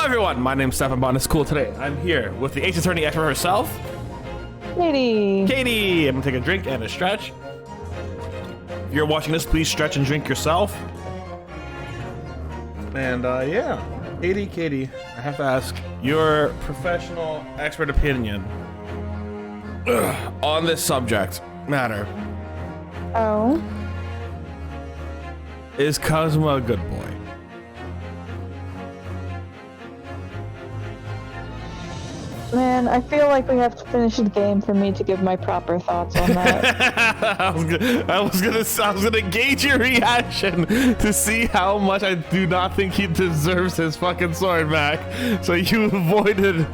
Hello everyone, my name's Stefan Botanist Cool. Today I'm here with the Ace Attorney expert herself, Katie. Katie. I'm gonna take a drink and a stretch. If you're watching this, please stretch and drink yourself. And yeah, Katie, I have to ask your professional expert opinion on this subject matter. Oh. Is Cosmo a good boy? Man, I feel like we have to finish the game for me to give my proper thoughts on that. I was gonna gauge your reaction to see how much I do not think he deserves his fucking sword back. So you avoided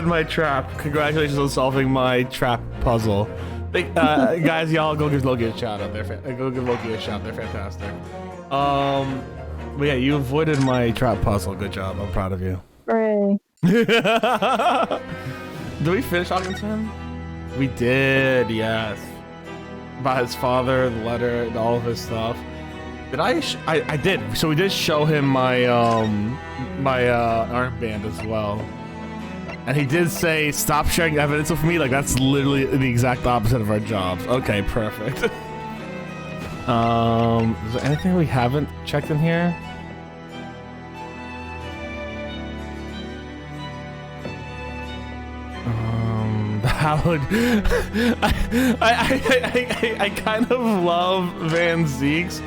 my trap. Congratulations on solving my trap puzzle. Guys, y'all go give Loki a shout out. Go give Loki a shout. They're fantastic. But yeah, you avoided my trap puzzle. Good job. I'm proud of you. Hooray. Did we finish talking to him? We did, yes. About his father, the letter, and all of his stuff. Did I did. So we did show him my my armband as well. And he did say, stop sharing evidence with me. Like, that's literally the exact opposite of our jobs. Okay, perfect. Is there anything we haven't checked in here? Howard, I kind of love Van Zeek's.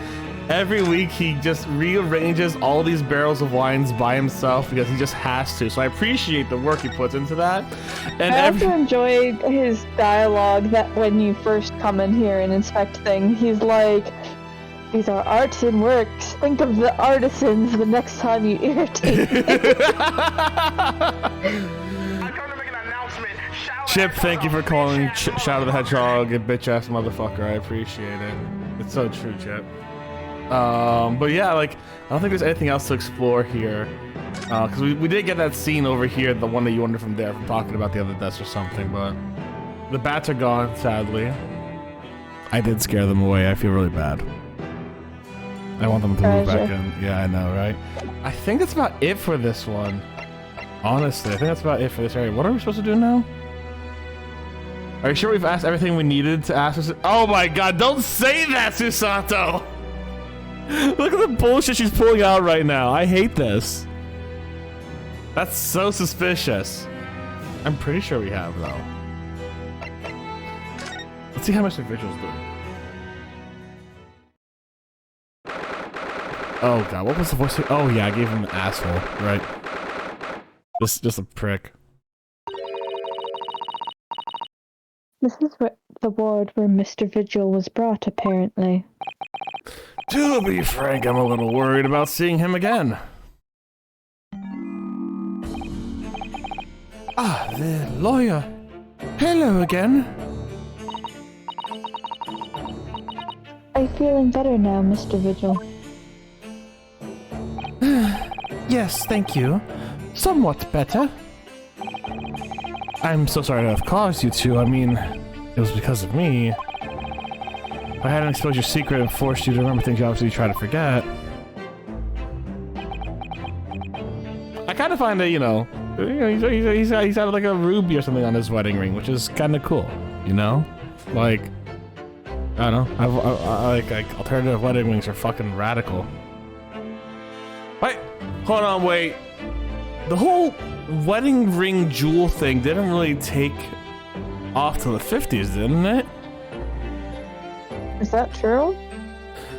Every week he just rearranges all these barrels of wines by himself because he just has to. So I appreciate the work he puts into that. And I also enjoy his dialogue that when you first come in here and inspect things, he's like, these are artisan works. Think of the artisans the next time you irritate me. Chip, thank you for calling Shadow the Hedgehog a bitch-ass motherfucker. I appreciate it. It's so true, Chip. But yeah, like, I don't think there's anything else to explore here. Because we did get that scene over here, the one that you wanted from there, from talking about the other deaths or something, but the bats are gone, sadly. I did scare them away. I feel really bad. I want them to move back in. Yeah, I know, right? I think that's about it for this one. Honestly, I think that's about it for this area. What are we supposed to do now? Are you sure we've asked everything we needed to ask? Oh my god, don't say that, Susanto! Look at the bullshit she's pulling out right now. I hate this. That's so suspicious. I'm pretty sure we have, though. Let's see how much the vigil's doing. Oh god, what was the voice? Oh yeah, I gave him an asshole, right? Just a prick. This is the ward where Mr. Vigil was brought, apparently. To be frank, I'm a little worried about seeing him again. Ah, the lawyer. Hello again. Are you feeling better now, Mr. Vigil? Yes, thank you. Somewhat better. I'm so sorry to have caused you to. I mean, it was because of me. If I hadn't exposed your secret and forced you to remember things you obviously try to forget. I kind of find that, you know, he's got like a ruby or something on his wedding ring, which is kind of cool, you know? Like, I don't know. I like alternative wedding rings are fucking radical. Wait, hold on, wait. The whole wedding ring jewel thing didn't really take off till the 50s, didn't it? Is that true?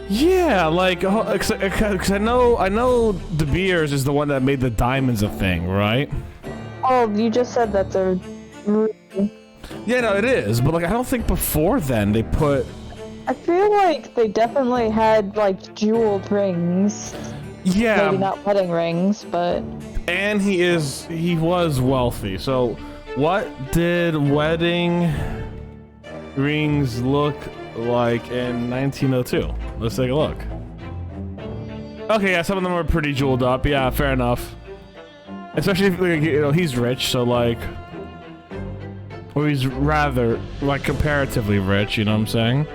Yeah, like, because I know De Beers is the one that made the diamonds a thing, right? Oh, you just said that's a ruby. Yeah, no, it is, but like, I don't think before then they put... I feel like they definitely had, like, jeweled rings. Yeah. Maybe not wedding rings, but... And he was wealthy, so what did wedding rings look like in 1902? Let's take a look. Okay, yeah, some of them are pretty jeweled up. Yeah, fair enough. Especially if, you know, he's rich, so like... Or he's rather, like, comparatively rich, you know what I'm saying?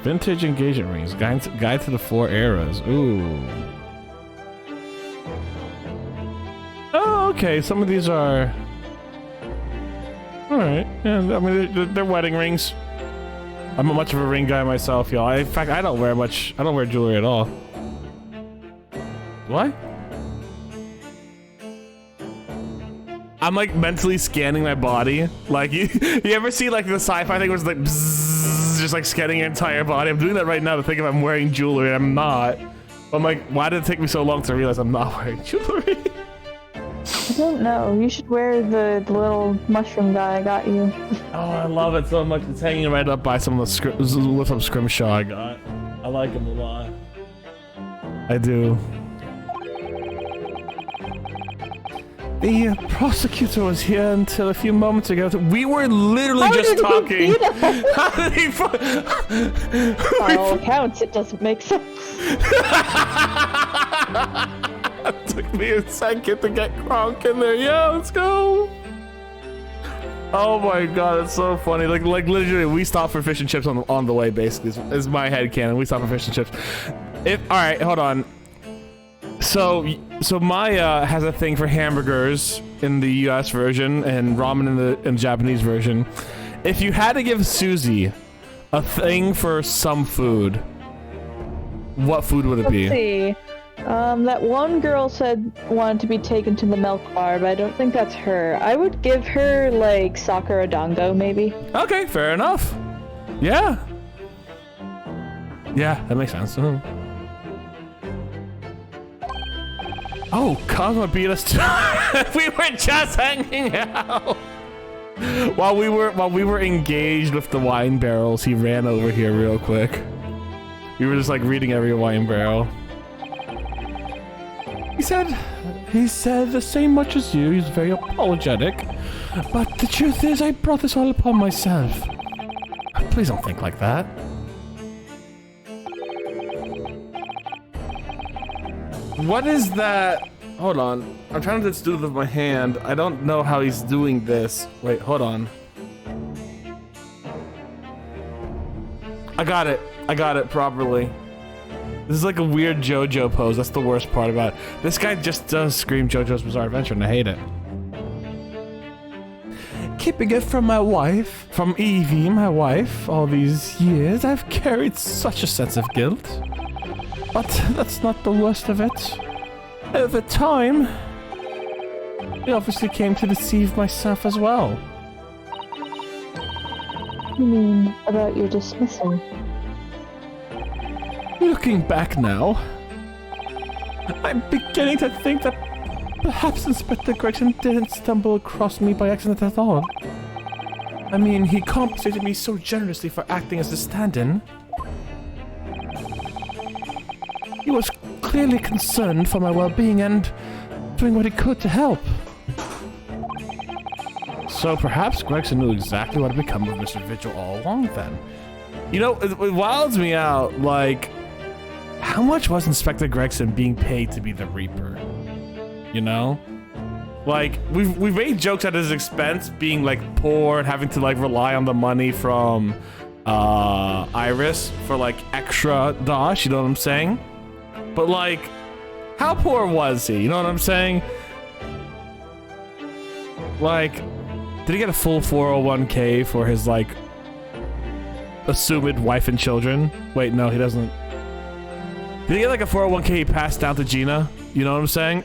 Vintage engagement rings. Guide to the 4 eras. Ooh. Oh, okay. Some of these are. All right. Yeah, I mean, they're wedding rings. I'm not much of a ring guy myself, y'all. In fact, I don't wear much. I don't wear jewelry at all. What? I'm like mentally scanning my body. Like you ever see like the sci-fi thing where it's like bzzz, just like scanning your entire body? I'm doing that right now to think if I'm wearing jewelry. I'm not. I'm like, why did it take me so long to realize I'm not wearing jewelry? I don't know. You should wear the little mushroom guy I got you. Oh, I love it so much. It's hanging right up by some of the with some scrimshaw I got. I like him a lot. I do. The prosecutor was here until a few moments ago. We were literally just talking. How did he? By all accounts, it doesn't make sense. It took me a second to get Kronk in there. Yeah, let's go. Oh my god, it's so funny. Like literally, we stopped for fish and chips on the way. Basically, is my headcanon. We stopped for fish and chips. All right, hold on. So Maya has a thing for hamburgers in the U.S. version and ramen in the Japanese version. If you had to give Susie a thing for some food, what food would it be? Let's see. That one girl said wanted to be taken to the milk bar, but I don't think that's her. I would give her like Sakura Dango, maybe. Okay, fair enough. Yeah. Yeah, that makes sense. Oh, Cosmo beat us too. We were just hanging out. While we were engaged with the wine barrels, he ran over here real quick. We were just like reading every wine barrel. He said the same much as you. He's very apologetic. But the truth is, I brought this all upon myself. Please don't think like that. What is that? Hold on. I'm trying to do it with my hand. I don't know how he's doing this. Wait, hold on. I got it. I got it properly. This is like a weird JoJo pose. That's the worst part about it. This guy just does scream JoJo's Bizarre Adventure, and I hate it. Keeping it from my wife, from Evie, my wife, all these years, I've carried such a sense of guilt. But that's not the worst of it. Over time, I obviously came to deceive myself as well. You mean about your dismissal? Looking back now, I'm beginning to think that perhaps Inspector Gregson didn't stumble across me by accident at all. I mean, he compensated me so generously for acting as a stand-in. He was clearly concerned for my well-being and doing what he could to help. So perhaps Gregson knew exactly what had become of Mr. Vigil all along then. You know, it wilds me out, like, how much was Inspector Gregson being paid to be the Reaper? You know? Like, we've made jokes at his expense, being, like, poor and having to, like, rely on the money from Iris for, like, extra dosh, you know what I'm saying? But, like, how poor was he? You know what I'm saying? Like, did he get a full 401k for his, like, assumed wife and children? Wait, no, he doesn't. Did he get, like, a 401k he passed down to Gina? You know what I'm saying?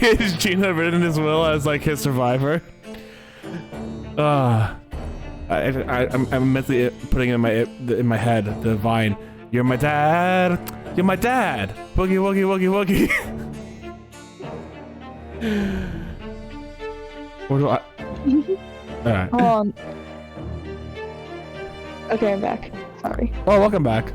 Is Gina written in his will as, like, his survivor? I'm mentally putting it in my head the vine. You're my dad. You're my dad. Boogie woogie woogie woogie. What do I? Alright. Hold on. Okay, I'm back. Sorry. Oh, welcome back.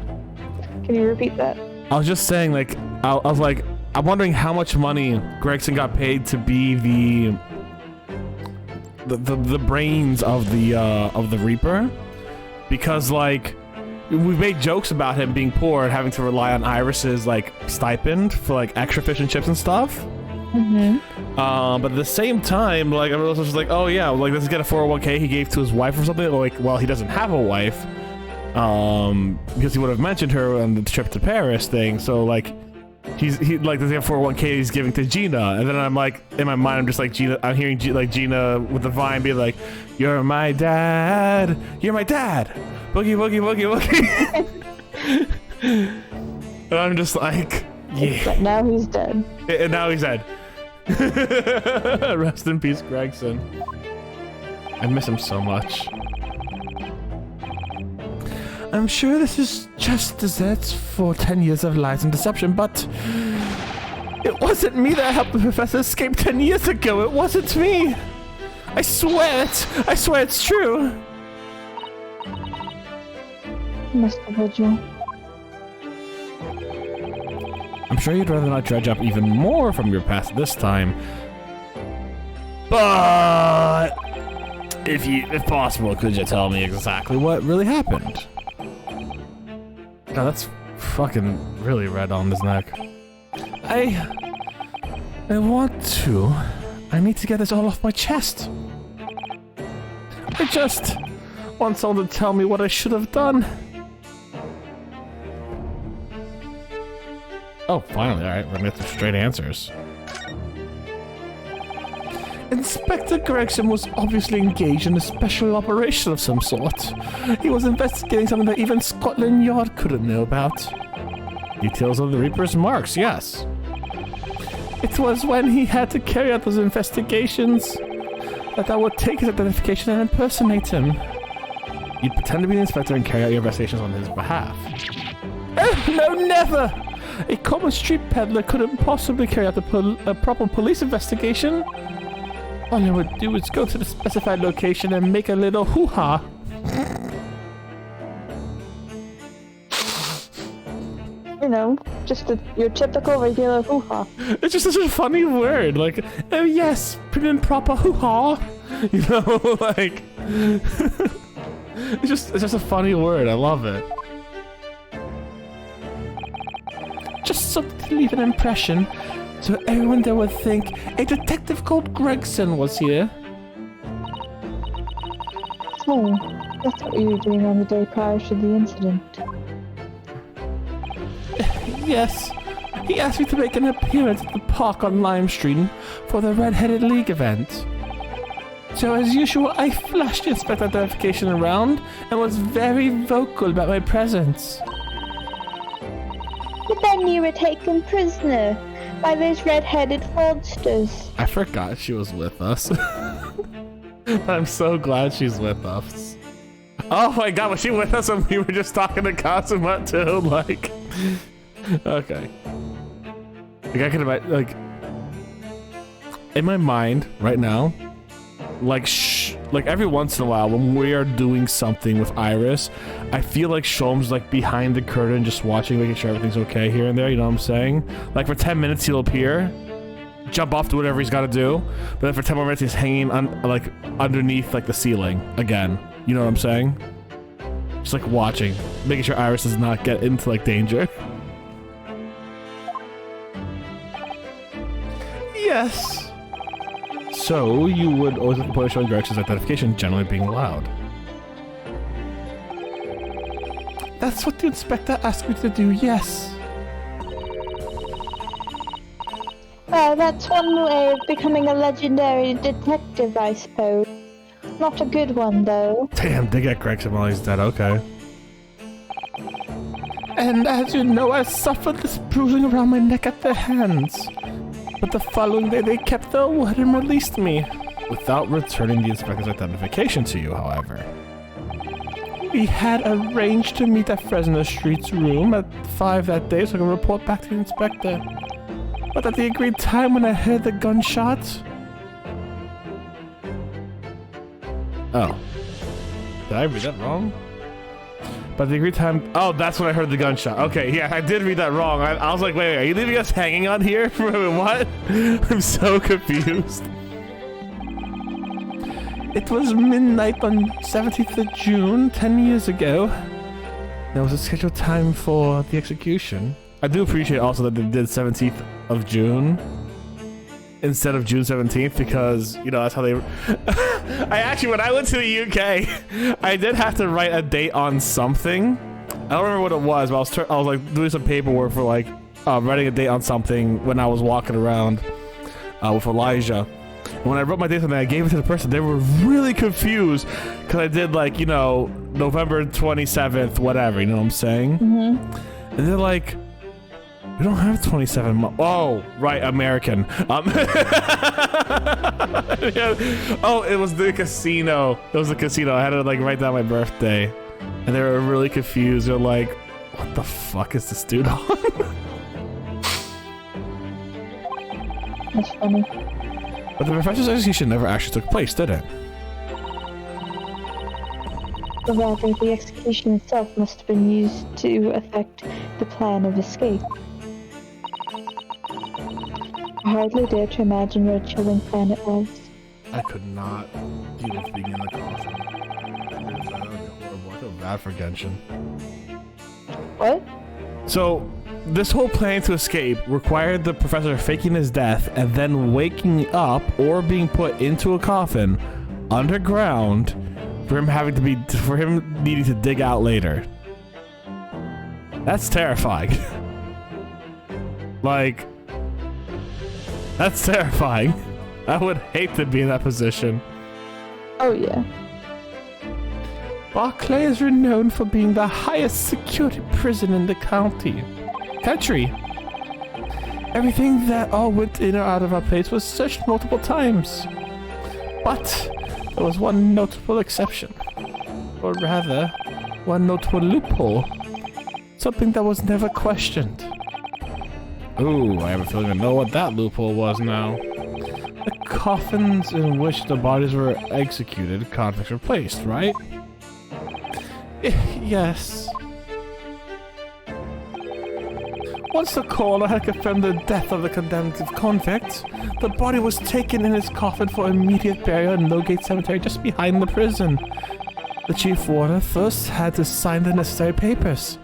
Can you repeat that? I was just saying, like, I was like, I'm wondering how much money Gregson got paid to be the brains of the Reaper, because, like, we've made jokes about him being poor and having to rely on Iris's, like, stipend for, like, extra fish and chips and stuff. Mm-hmm. But at the same time, like, I was just like, oh yeah, like, let's get a 401k he gave to his wife or something. Like, well, he doesn't have a wife, because he would have mentioned her on the trip to Paris thing. So, like, he he like does he have 401k he's giving to Gina, and then I'm like in my mind I'm just like Gina, I'm hearing Gina with the vine be like, you're my dad, boogie boogie boogie boogie. And I'm just like, yeah. But now he's dead. And now he's dead. Rest in peace, Gregson. I miss him so much. I'm sure this is just desserts for 10 years of lies and deception, but it wasn't me that helped the professor escape 10 years ago. It wasn't me. I swear it's true. Mr. Vigil. I'm sure you'd rather not dredge up even more from your past this time. But if possible, could you tell me exactly what really happened? God, that's fucking really red on his neck. I want to. I need to get this all off my chest. I just want someone to tell me what I should have done. Oh, finally. Alright, we're gonna get some straight answers. Inspector Gregson was obviously engaged in a special operation of some sort. He was investigating something that even Scotland Yard couldn't know about. Details of the Reaper's marks, yes. It was when he had to carry out those investigations that I would take his identification and impersonate him. You'd pretend to be the inspector and carry out your investigations on his behalf. Oh, no, never! A common street peddler couldn't possibly carry out a proper police investigation. All I would do is go to the specified location and make a little hoo-ha. You know, just your typical regular hoo-ha. It's just such a funny word, like, oh yes, prim and proper hoo-ha. You know, like, it's just a funny word, I love it. Just something to leave an impression, so everyone there would think a detective called Gregson was here. Oh, that's what you were doing on the day prior to the incident. Yes, he asked me to make an appearance at the park on Lime Street for the Red-Headed League event. So as usual, I flashed the inspector identification around and was very vocal about my presence. But then you were taken prisoner by those red-headed fraudsters. I forgot she was with us. I'm so glad she's with us. Oh my god, was she with us when we were just talking to Kazuma too? Like, okay. Like I can imagine, like, in my mind right now, like every once in a while when we are doing something with Iris, I feel like Shom's like behind the curtain just watching, making sure everything's okay here and there, you know what I'm saying? Like for 10 minutes he'll appear, jump off to whatever he's got to do, but then for 10 more minutes he's hanging on like underneath like the ceiling again, you know what I'm saying? Just like watching, making sure Iris does not get into like danger. Yes. So, you would always look for showing Greg's identification generally being allowed. That's what the inspector asked me to do, yes. Well, that's one way of becoming a legendary detective, I suppose. Not a good one, though. Damn, they get Gregson while he's dead, okay. And as you know, I suffered this bruising around my neck at their hands. But the following day, they kept their word and released me. Without returning the inspector's identification to you, however. We had arranged to meet at Fresno Street's room at 5 that day so I could report back to the inspector. But at the agreed time when I heard the gunshot... Oh. Did I read that wrong? But the agreed time... Oh, that's when I heard the gunshot. Okay, yeah, I did read that wrong. I was like, wait, are you leaving us hanging on here? What? I'm so confused. It was midnight on 17th of June, 10 years ago. There was a scheduled time for the execution. I do appreciate also that they did 17th of June instead of June 17th because, you know, that's how they... I actually, when I went to the UK, I did have to write a date on something. I don't remember what it was, but I was like doing some paperwork for like writing a date on something when I was walking around with Elijah. When I wrote my date on that, I gave it to the person. They were really confused because I did like, you know, November 27th, whatever, you know what I'm saying? Mm-hmm. And they're like, we don't have 27 months. Oh, right, American. Yeah. Oh, it was the casino. It was the casino. I had to like write down my birthday. And they were really confused. They're like, what the fuck is this dude on? That's funny. But the professor's execution never actually took place, did it? Rather, the execution itself must have been used to affect the plan of escape. I hardly dare to imagine what a chilling plan it was. I could not deal with being in the coffin. That would be horrible. I feel bad for Genshin. What? So, this whole plan to escape required the professor faking his death and then waking up or being put into a coffin underground for him needing to dig out later. That's terrifying. Like, that's terrifying. I would hate to be in that position. Oh yeah. Barclay is renowned for being the highest security prison in the country. Everything that all went in or out of our place was searched multiple times. But there was one notable exception. Or rather, one notable loophole. Something that was never questioned. Ooh, I have a feeling I know what that loophole was now. The coffins in which the bodies were executed, convicts were placed, right? Yes. Once the coroner had confirmed the death of the condemned convict, the body was taken in its coffin for immediate burial in Lowgate Cemetery just behind the prison. The chief warder first had to sign the necessary papers.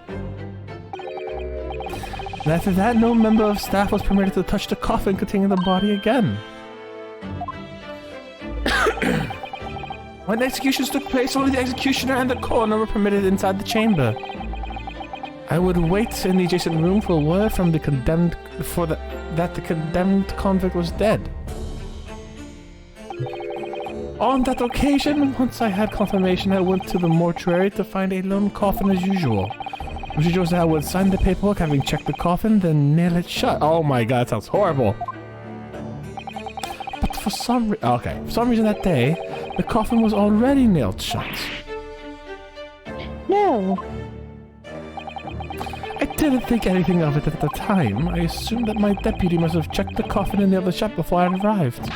And after that, no member of staff was permitted to touch the coffin containing the body again. When the executions took place, only the executioner and the coroner were permitted inside the chamber. I would wait in the adjacent room for word from the condemned that the condemned convict was dead. On that occasion, once I had confirmation, I went to the mortuary to find a lone coffin as usual. Procedure was that I would sign the paperwork, having checked the coffin, then nail it shut. Oh my god, that sounds horrible. But for some reason that day, the coffin was already nailed shut. No. I didn't think anything of it at the time. I assumed that my deputy must have checked the coffin and nailed the shut before I arrived.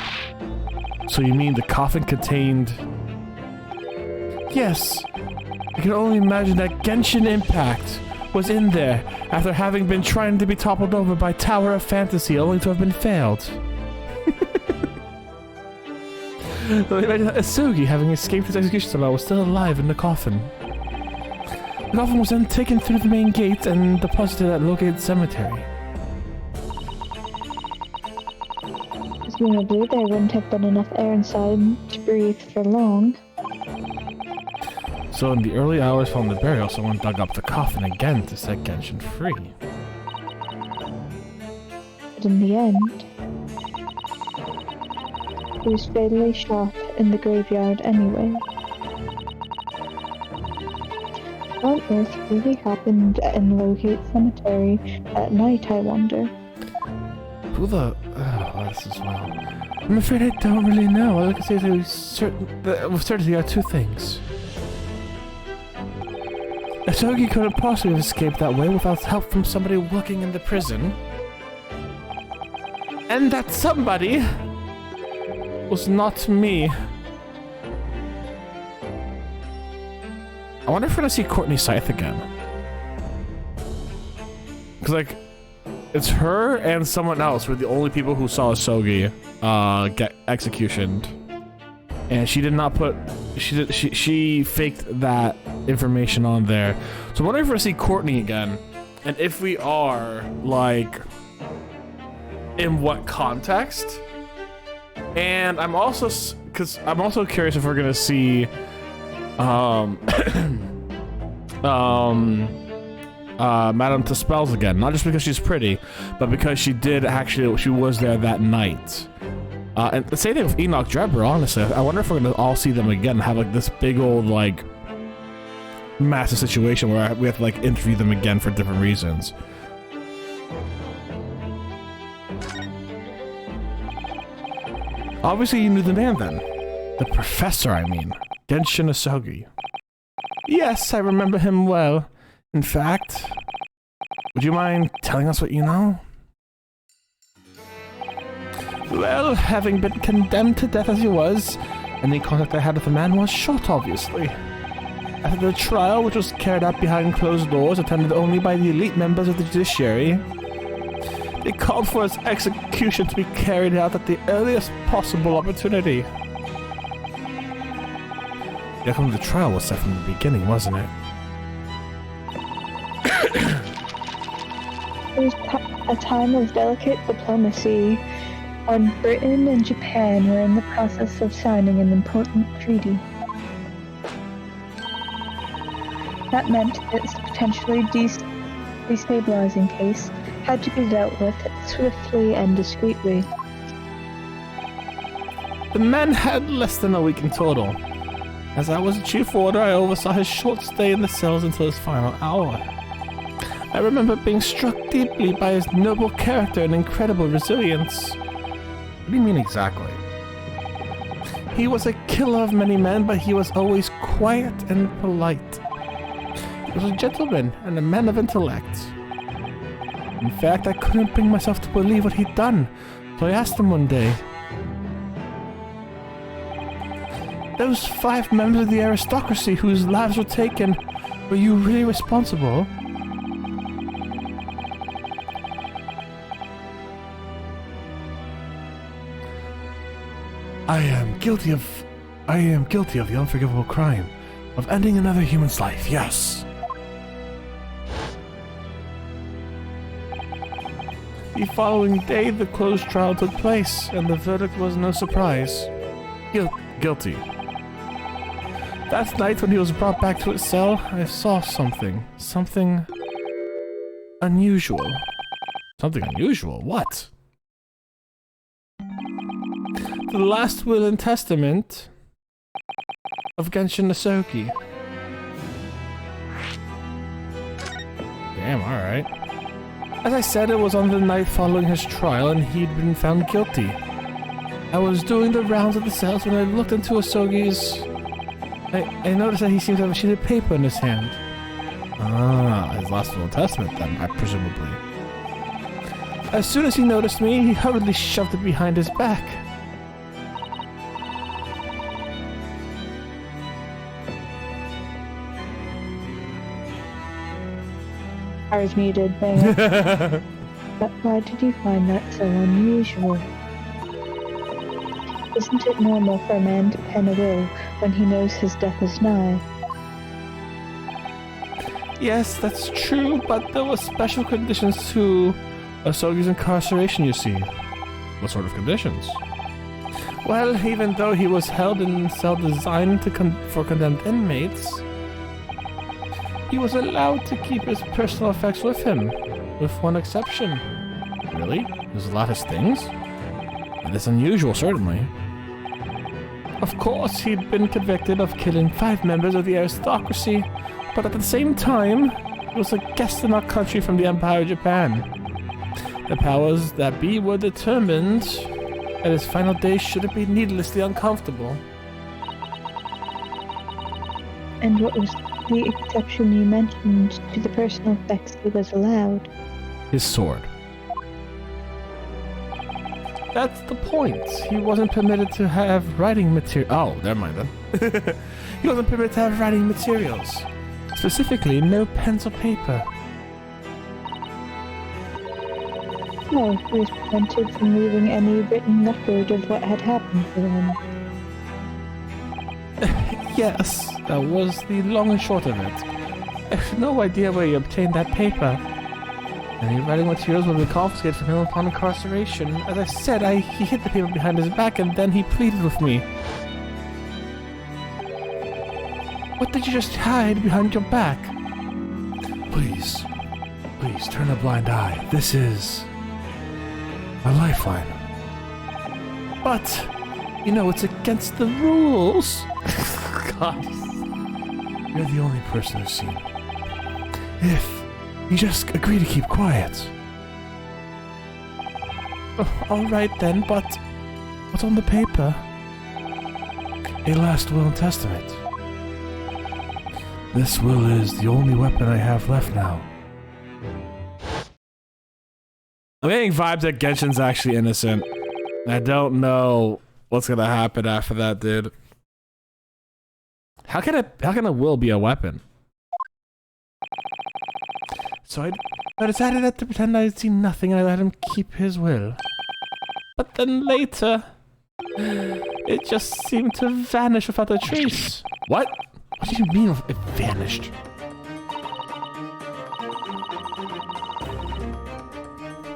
So you mean the coffin contained... Yes. I can only imagine that Genshin Impact was in there after having been trying to be toppled over by Tower of Fantasy only to have been failed. So imagine that Asugi, having escaped his execution cell, was still alive in the coffin. The coffin was then taken through the main gate and deposited at Lowgate Cemetery. Presumably, there wouldn't have been enough air inside to breathe for long. So in the early hours following the burial, someone dug up the coffin again to set Genshin free. But in the end, he was fatally shot in the graveyard anyway. What on earth really happened in Lowgate Cemetery at night, I wonder? Who the... Oh, this is well... I'm afraid I don't really know. All I can say is with certainty are two things. Asugi couldn't possibly have escaped that way without help from somebody working in the prison. And that somebody was not me. I wonder if we're gonna see Courtney Scythe again. Cause like, it's her and someone else were the only people who saw Asugi get executioned. And she did not put, she faked that information on there. So I'm wondering if we're gonna see Courtney again. And if we are, like, in what context? And I'm also, cause I'm also curious if we're gonna see, Madame Tuspel's again. Not just because she's pretty, but because she was there that night. And the same thing with Enoch Drebber, honestly. I wonder if we're gonna all see them again and have like this big old like massive situation where we have to like interview them again for different reasons. Obviously you knew the man then. The professor, I mean. Genshin Asogi. Yes, I remember him well. In fact, would you mind telling us what you know? Well, having been condemned to death as he was, any contact I had with the man was short, obviously. After the trial, which was carried out behind closed doors, attended only by the elite members of the judiciary, they called for his execution to be carried out at the earliest possible opportunity. The outcome of the trial was set from the beginning, wasn't it? It was a time of delicate diplomacy when Britain and Japan were in the process of signing an important treaty. That meant its potentially destabilizing case had to be dealt with swiftly and discreetly. The man had less than a week in total. As I was chief warder, I oversaw his short stay in the cells until his final hour. I remember being struck deeply by his noble character and incredible resilience. What do you mean exactly? He was a killer of many men, but he was always quiet and polite. He was a gentleman and a man of intellect. In fact, I couldn't bring myself to believe what he'd done, so I asked him one day, "Those 5 members of the aristocracy whose lives were taken, were you really responsible?" I am guilty of the unforgivable crime of ending another human's life, yes. The following day, the closed trial took place, and the verdict was no surprise. Guilty. That night, when he was brought back to his cell, I saw something. Something unusual. Something unusual? What? The last will and testament of Genshin Asogi. Damn, alright. As I said, it was on the night following his trial and he'd been found guilty. I was doing the rounds of the cells when I looked into Asogi's... I noticed that he seemed to have a sheet of paper in his hand. Ah, his last will and testament then, presumably. As soon as he noticed me, he hurriedly shoved it behind his back. I was muted there. But why did you find that so unusual? Isn't it normal for a man to pen a will when he knows his death is nigh? Yes, that's true, but there were special conditions to Asogi's incarceration, you see. What sort of conditions? Well, even though he was held in a cell designed for condemned inmates, he was allowed to keep his personal effects with him, with one exception. Really? His latest things? That is unusual, certainly. Of course, he'd been convicted of killing 5 members of the aristocracy, but at the same time, he was a guest in our country from the Empire of Japan. The powers that be were determined that his final days shouldn't be needlessly uncomfortable. And what was the exception you mentioned to the personal effects he was allowed? His sword. That's the point. He wasn't permitted to have writing material. Oh, never mind then. He wasn't permitted to have writing materials. Specifically, no pens or paper. No, he was prevented from leaving any written record of what had happened to him. Yes, that was the long and short of it. I have no idea where he obtained that paper. Any writing materials will be confiscated from him upon incarceration. As I said, he hid the paper behind his back and then he pleaded with me. What did you just hide behind your back? Please, Please, turn a blind eye. This is... a lifeline. But, you know, it's against the rules. God. You're the only person who's seen. If you just agree to keep quiet. Oh, all right then, but what's on the paper? A last will and testament. This will is the only weapon I have left now. I'm getting vibes that Genshin's actually innocent. I don't know what's gonna happen after that, dude. How can a will be a weapon? So I decided to pretend I'd seen nothing and I let him keep his will. But then later, it just seemed to vanish without a trace. What? What do you mean it vanished?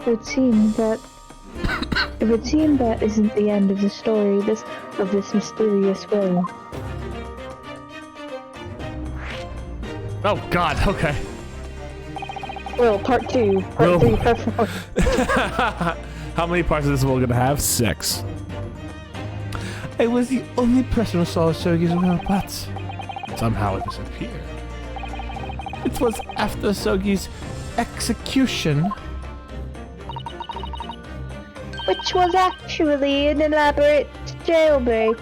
It would seem that isn't the end of the story of this mysterious will. Oh God, okay. Will, part 2, part 3, part 4. How many parts is this will gonna have? 6. I was the only person who saw Sogi's will, but somehow it disappeared. It was after Sogi's execution, Which was actually an elaborate jailbreak.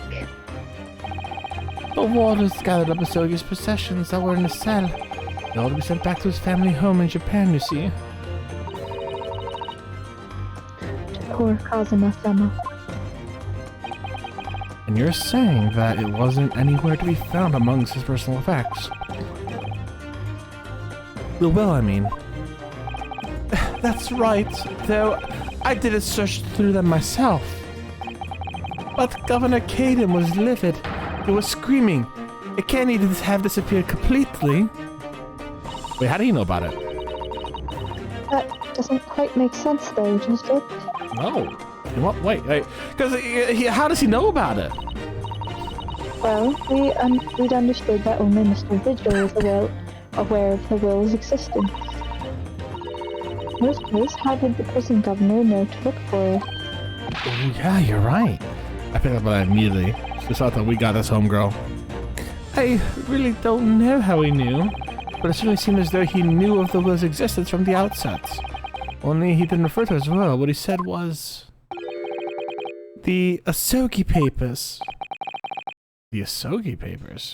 the warders gathered up Sogi's possessions that were in the cell. They all to be sent back to his family home in Japan, you see. Poor Kazuma-sama. And you're saying that it wasn't anywhere to be found amongst his personal effects? The will, I mean. That's right, though I didn't search through them myself. But Governor Caden was livid. He was screaming. It can't even have disappeared completely. Wait, how do you know about it? That doesn't quite make sense though, does it? No. What? Wait. Because how does he know about it? Well, we'd understood that only Mr. Vigil was aware of the will's existence. In this case, how did the prison governor know to look for it? Oh, yeah, you're right. I picked up on that immediately. Just thought that we got this homegirl. I really don't know how he knew, but it certainly seemed as though he knew of the will's existence from the outset. Only he didn't refer to it as well. What he said was... the Asogi Papers. The Asogi Papers?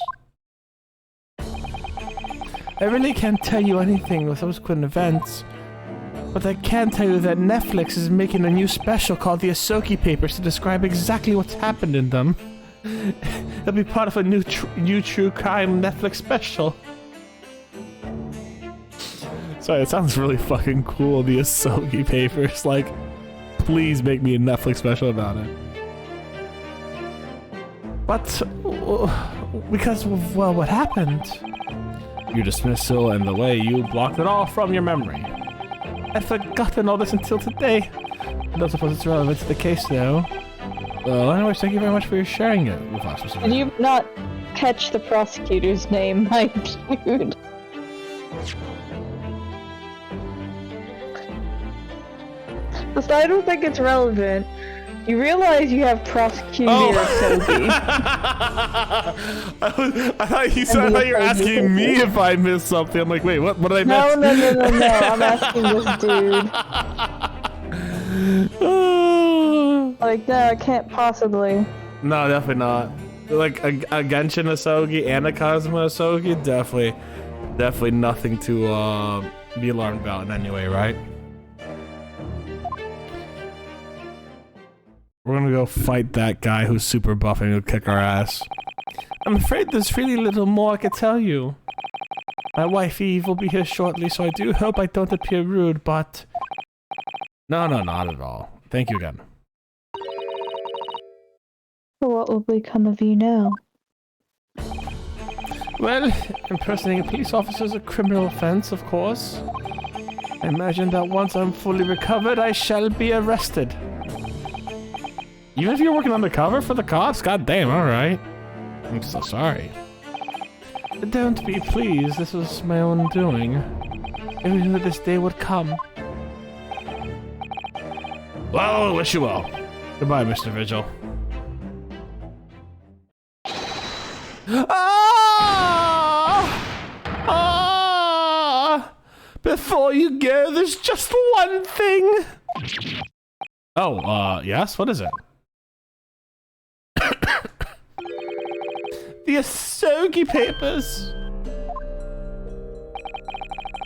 I really can't tell you anything with subsequent events, but I can tell you that Netflix is making a new special called The Asogi Papers to describe exactly what's happened in them. It'll be part of a new true crime Netflix special. Sorry, it sounds really fucking cool, The Asogi Papers. Like, please make me a Netflix special about it. But, because of, well, what happened? Your dismissal and the way you blocked it all from your memory. I'd forgotten all this until today. I don't suppose it's relevant to the case, though. Well, anyways, thank you very much for sharing it with us. Did you not catch the prosecutor's name, my dude? So I don't think it's relevant. You realize you have prosecutor Sogi. I thought you were asking me if I missed something. I'm like, wait, what did I miss? No. I'm asking this dude. Like, no, I can't possibly. No, definitely not. Like a Genshin Asogi and a Kazuma Asogi, definitely nothing to be alarmed about in any way, right? We're gonna go fight that guy who's super buff and he'll kick our ass. I'm afraid there's really little more I can tell you. My wife Eve will be here shortly, so I do hope I don't appear rude, but... No, not at all. Thank you again. So what will become of you now? Well, impersonating a police officer is a criminal offense, of course. I imagine that once I'm fully recovered, I shall be arrested. Even if you're working undercover for the cops? God damn, alright. I'm so sorry. Don't be pleased, this was my own doing. I knew that this day would come. come. Well, wish you well. Goodbye, Mr. Vigil. Before you go, there's just one thing. Oh, yes? What is it? The Asogi papers.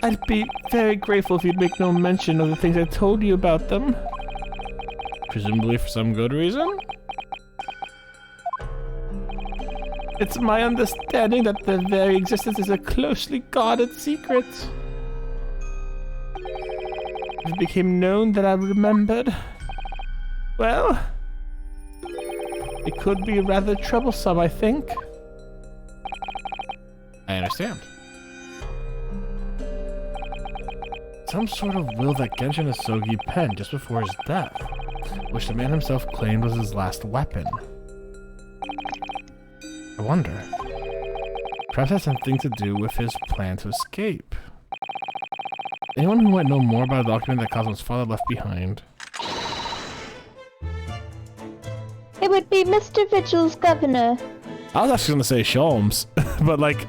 I'd be very grateful if you'd make no mention of the things I told you about them. Presumably for some good reason? It's my understanding that their very existence is a closely guarded secret. If it became known that I remembered, well, it could be rather troublesome, I think. I understand. Some sort of will that Genshin Asogi penned just before his death, which the man himself claimed was his last weapon. I wonder. Perhaps it has something to do with his plan to escape. Anyone who might know more about a document that Cosmo's father left behind? It would be Mr. Vigil's governor. I was actually gonna say Sholmes, but like,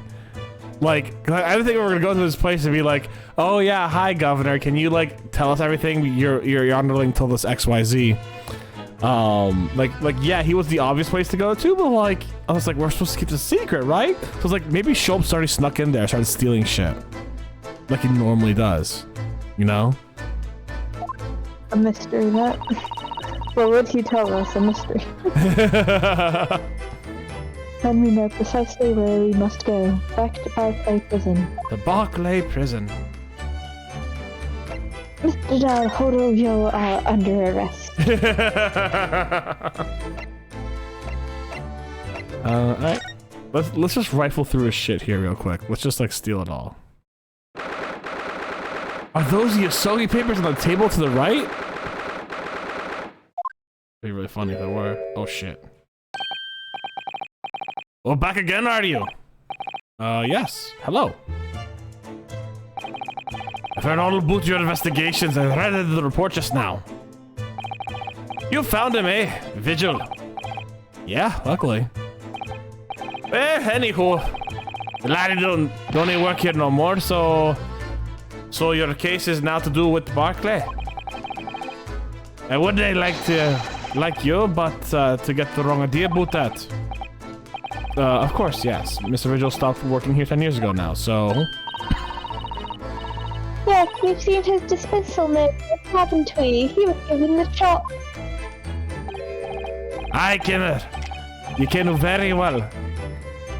I didn't think we were gonna go to this place and be like, oh yeah, hi governor, can you like tell us everything? Your underling told us XYZ. Yeah, he was the obvious place to go to, but like, I was like, we're supposed to keep the secret, right? So I was like, maybe Sholmes already snuck in there, started stealing shit. Like he normally does, you know? A mystery, that. What would he tell us? A mystery. Then we know precisely where we must go. Back to Barclay Prison. The Barclay Prison. Mr. Dal Hodovio are under arrest. Alright. Let's just rifle through his shit here real quick. Let's just like steal it all. Are those the Asogi papers on the table to the right? It'd be really funny if they were. Oh shit. Well, back again, are you? Yes. Hello. I've heard all about your investigations. I read the report just now. You found him, eh? Vigil. Yeah, luckily. Anywho. The laddie don't even work here no more, so your case is now to do with Barclay. I wouldn't like you, but to get the wrong idea about that. Of course, yes. Mr. Vigil stopped working here 10 years ago now, so... Yes, we've seen his dismissal note, haven't we? He was given the shot. Aye, Kimmer. You can do very well.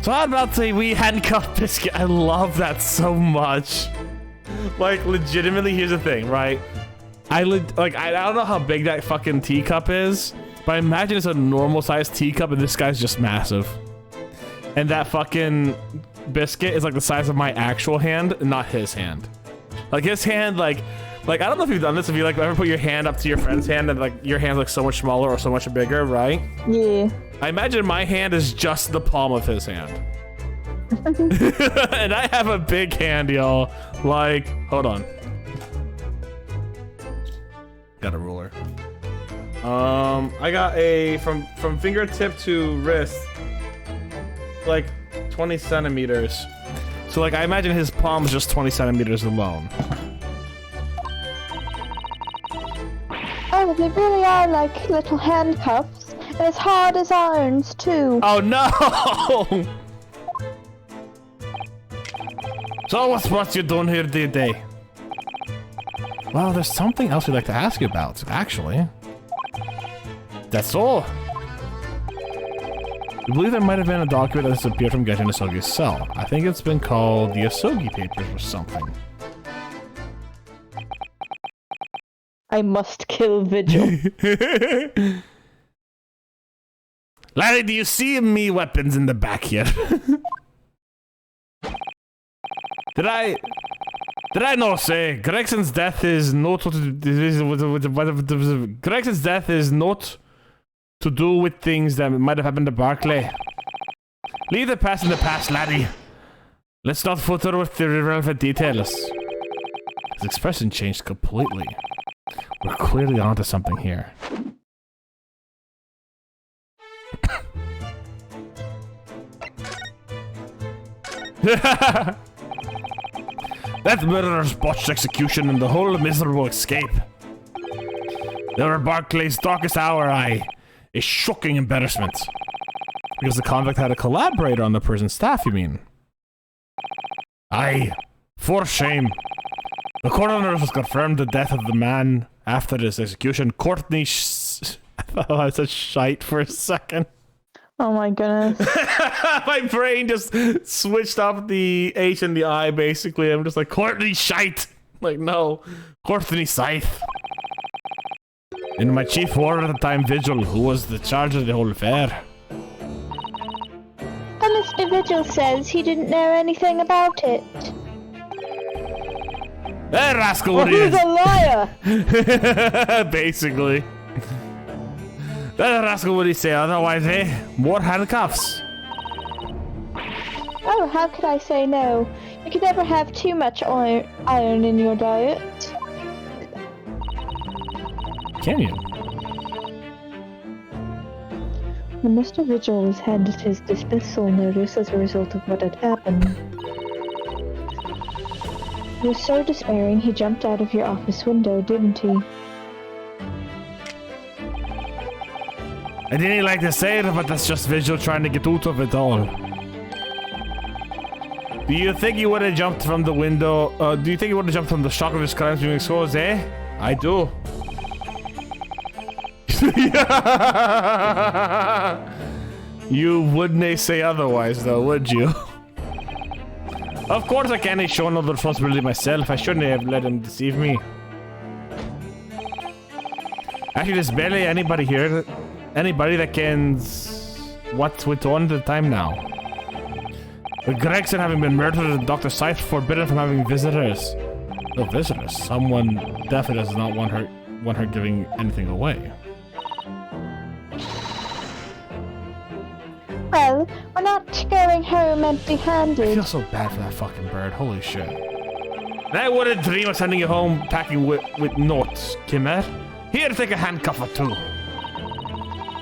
So how about a wee handcuffed biscuit? I love that so much. Like, legitimately, here's the thing, right? I don't know how big that fucking teacup is, but I imagine it's a normal sized teacup and this guy's just massive. And that fucking biscuit is like the size of my actual hand, not his hand. Like his hand, like I don't know if you've done this, if you like ever put your hand up to your friend's hand and like your hand's like so much smaller or so much bigger, right? Yeah. I imagine my hand is just the palm of his hand. And I have a big hand, y'all. Like, hold on. Got a ruler. I got a from fingertip to wrist, like 20 centimeters. So like I imagine his palm is just 20 centimeters alone. Oh, they really are like little handcuffs. And as hard as irons, too. Oh no! So what's you doing here today? Well, there's something else we'd like to ask you about, actually. That's all. We believe there might have been a document that disappeared from Genshin Asogi's cell. I think it's been called the Asogi Papers or something. I must kill Vigil. Larry, do you see me weapons in the back here? Did I not say Gregson's death is not Gregson's death is not to do with things that might have happened to Barclay. Leave the past in the past, laddie. Let's not footer with the irrelevant details. His expression changed completely. We're clearly onto something here. That murderer's botched execution and the whole miserable escape. They were Barclay's darkest hour, a shocking embarrassment. Because the convict had a collaborator on the prison staff, you mean? Aye, for shame. The coroner has confirmed the death of the man after his execution. Courtney I thought I said shite for a second. Oh my goodness. My brain just switched off the H and the I, basically. I'm just like, Courtney shite! Like, no. Courtney Scythe. In my chief ward at the time, Vigil, who was the charge of the whole affair. And Mr. Vigil says he didn't know anything about it. Hey, rascal, Well, what are you? who's a liar? Basically. That rascal would he say otherwise, eh? More handcuffs. Oh, how could I say no? You can never have too much iron in your diet. Can you? When Mr. Vigil was handed his dismissal notice as a result of what had happened, he was so despairing he jumped out of your office window, didn't he? I didn't like to say it, but that's just Vigil trying to get out of it all. Do you think he would have jumped from the window? Do you think he would have jumped from the shock of his crimes being exposed, eh? I do. You wouldn't say otherwise, though, would you? Of course I can't show no responsibility myself. I shouldn't have let him deceive me. Actually, there's barely anybody here. Anybody that can... What went on at the time now? With Gregson having been murdered and Dr. Scythe forbidden from having visitors. No visitors. Someone definitely does not want her giving anything away. Well, we're not going home I empty-handed. feel so bad for that fucking bird. Holy shit. And I wouldn't dream of sending you home packing with notes, Kimmer. Here, take a handcuff or two.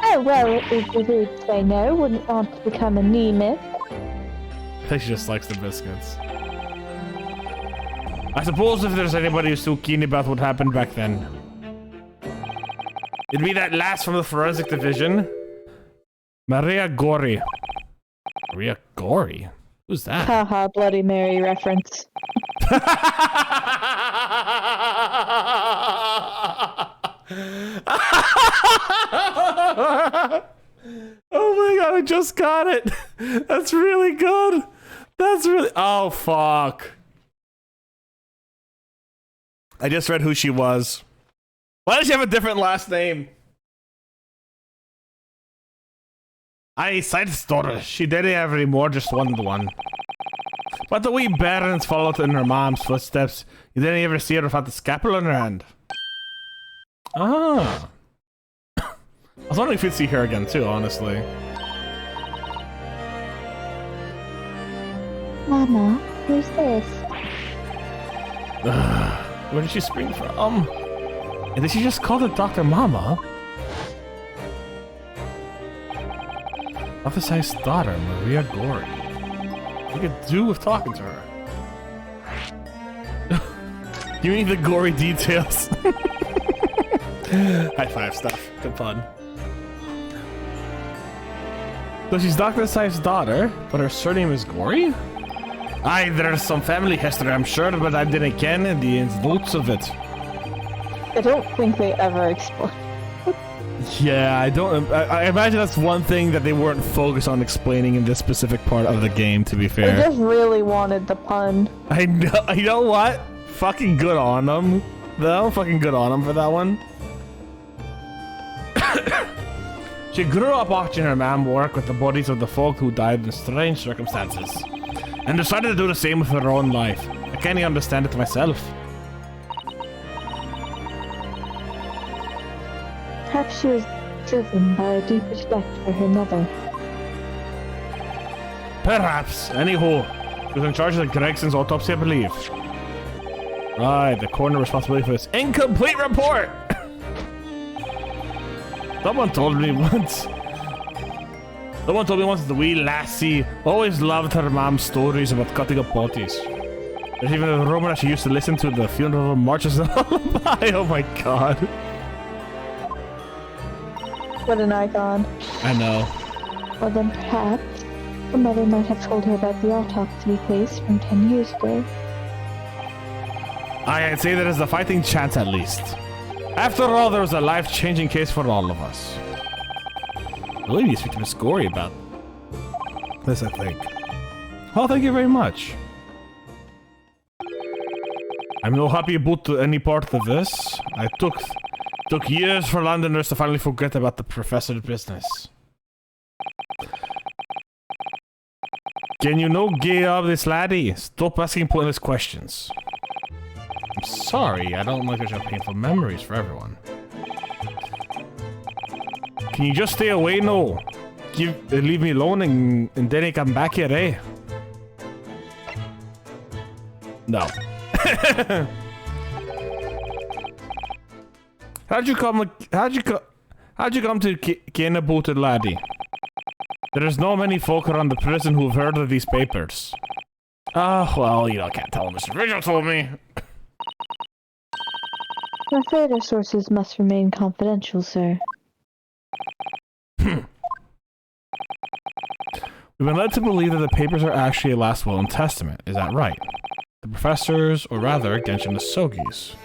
Oh, well, it would be rude to say no. Wouldn't want to become a nemeth. I think she just likes the biscuits. I suppose if there's anybody who's too keen about what happened back then, it'd be that lass from the forensic division, Maria Gori. Maria Gori? Who's that? Haha, Bloody Mary reference. Oh my god, I just got it. That's really good. That's really... Oh, fuck. I just read who she was. Why does she have a different last name? Scythe's daughter. She didn't have any more, just one. But the wee Barons followed in her mom's footsteps. You didn't ever see her without the scalpel in her hand. Ah. I was wondering if you'd see her again too, honestly. Mama, who's this? Where did she spring from? And did she just call the doctor Mama? Dr. Scythe's daughter, Maria Gori. We could do with talking to her. You need the gory details. High five stuff. Good fun. So she's Dr. Scythe's daughter, but her surname is Gory? Aye, there's some family history, I'm sure, but I didn't ken the ins and outs of it. I don't think they ever explain. Yeah, I imagine that's one thing that they weren't focused on explaining in this specific part of the game, to be They fair. just really wanted the pun. I know, you know what? Fucking good on them, though. Fucking good on them for that one. She grew up watching her mom work with the bodies of the folk who died in strange circumstances, and decided to do the same with her own life. I can't even understand it myself. Perhaps she was driven by a deep respect for her mother. Perhaps. Anywho, she was in charge of the Gregson's autopsy, I believe. Right, the coroner responsibility for this incomplete report. Someone told me once that the wee lassie always loved her mom's stories about cutting up bodies. There's even a rumor that she used to listen to the funeral marches and lullaby. Oh my god. What an icon. I know. Well then perhaps her mother might have told her about the autopsy case from 10 years ago. I'd say there is a fighting chance at least. After all, there was a life-changing case for all of us. I believe you speak to Miss Gory about this, I think. Oh, thank you very much. I'm no happy about any part of this. I took years for Londoners to finally forget about the professor's business. Can you no get up this laddie? Stop asking pointless questions. I'm sorry, I don't like to have painful memories for everyone. Can you just stay away now? Leave me alone and then I come back here, eh? No. How'd you come to ken about it, laddie? There's no many folk around the prison who've heard of these papers. Well, you know, I can't tell them. Mr. Vigil told me. I'm afraid our sources must remain confidential, sir. We've been led to believe that the papers are actually a last will and testament. Is that right? The professors, or rather, Genshin Asogi's.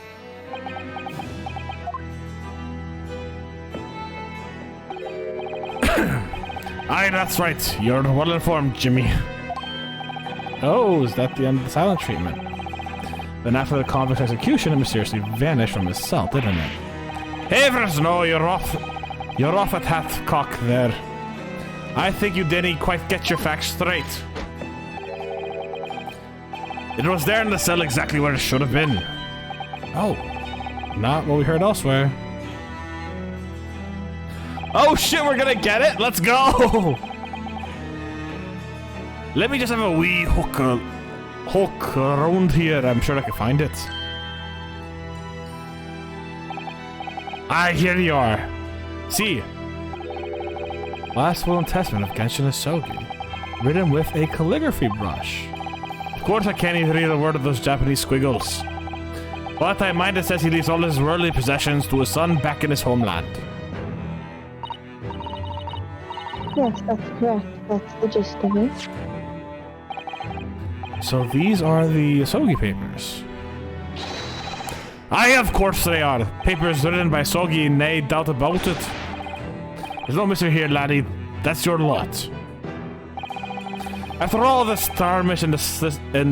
Aye, that's right. You're well informed, Jimmy. Oh, is that the end of the silent treatment? Then after the convict's execution, it mysteriously vanished from his cell, didn't it? Havers, no, you're off at half-cock there. I think you didn't quite get your facts straight. It was there in the cell exactly where it should have been. Oh, not what we heard elsewhere. Oh shit, we're gonna get it? Let's go! Let me just have a wee hook around here. I'm sure I can find it. Ah, here you are. See. Last will and testament of Genshin Asogi. Written with a calligraphy brush. Of course I can't even read a word of those Japanese squiggles. But I mind it says he leaves all his worldly possessions to his son back in his homeland. Yes, that's correct. That's the gist of it. So these are the Asogi papers. Aye, of course they are. Papers written by Asogi, nay doubt about it. There's no mystery here, laddie. That's your lot. After all the skirmish and the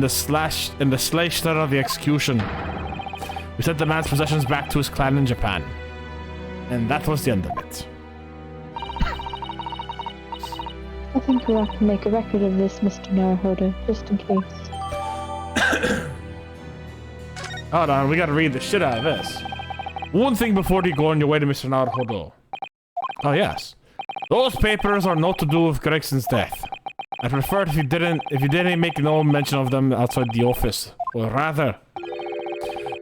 slaughter of the execution, we sent the man's possessions back to his clan in Japan. And that was the end of it. I think we'll have to make a record of this, Mr. Naruhodo, just in case. Hold on, we gotta read the shit out of this. One thing before you go on your way to Mr. Naruhodo. Oh yes. Those papers are not to do with Gregson's death. I prefer if you didn't make no mention of them outside the office. Or rather,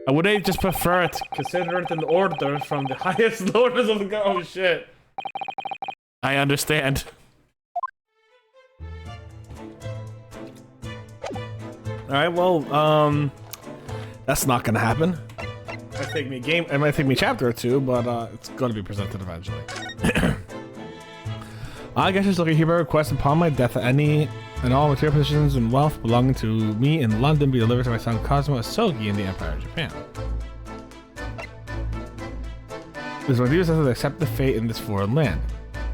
I would just prefer it, consider it an order from the highest lords of the oh shit. I understand. Alright, well, that's not gonna happen. It might take me a chapter or two, but it's gonna be presented eventually. I guess just looking here by request upon my death that any and all material possessions and wealth belonging to me in London be delivered to my son Cosmo Asogi in the Empire of Japan. This will do is to accept the fate in this foreign land,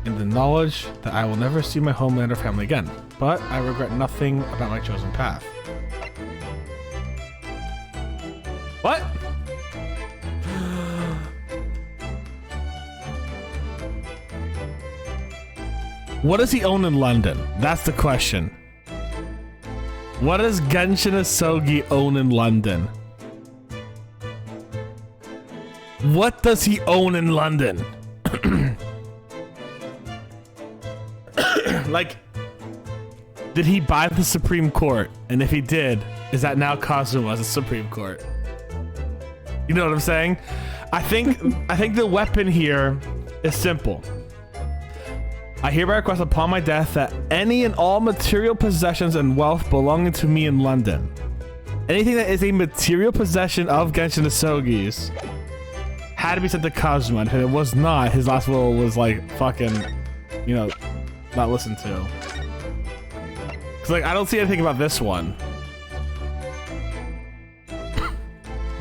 in the knowledge that I will never see my homeland or family again, but I regret nothing about my chosen path. What? What does he own in London? That's the question. What does Genshin Asogi own in London? What does he own in London? Like, did he buy the Supreme Court? And if he did, is that now Kazuma's Supreme Court? You know what I'm saying? I think the weapon here is simple. I hereby request upon my death that any and all material possessions and wealth belonging to me in London, anything that is a material possession of Genshin Asogi's, had to be sent to Kazuma. And if it was not, his last will was like fucking, you know, not listened to. Cause like I don't see anything about this one.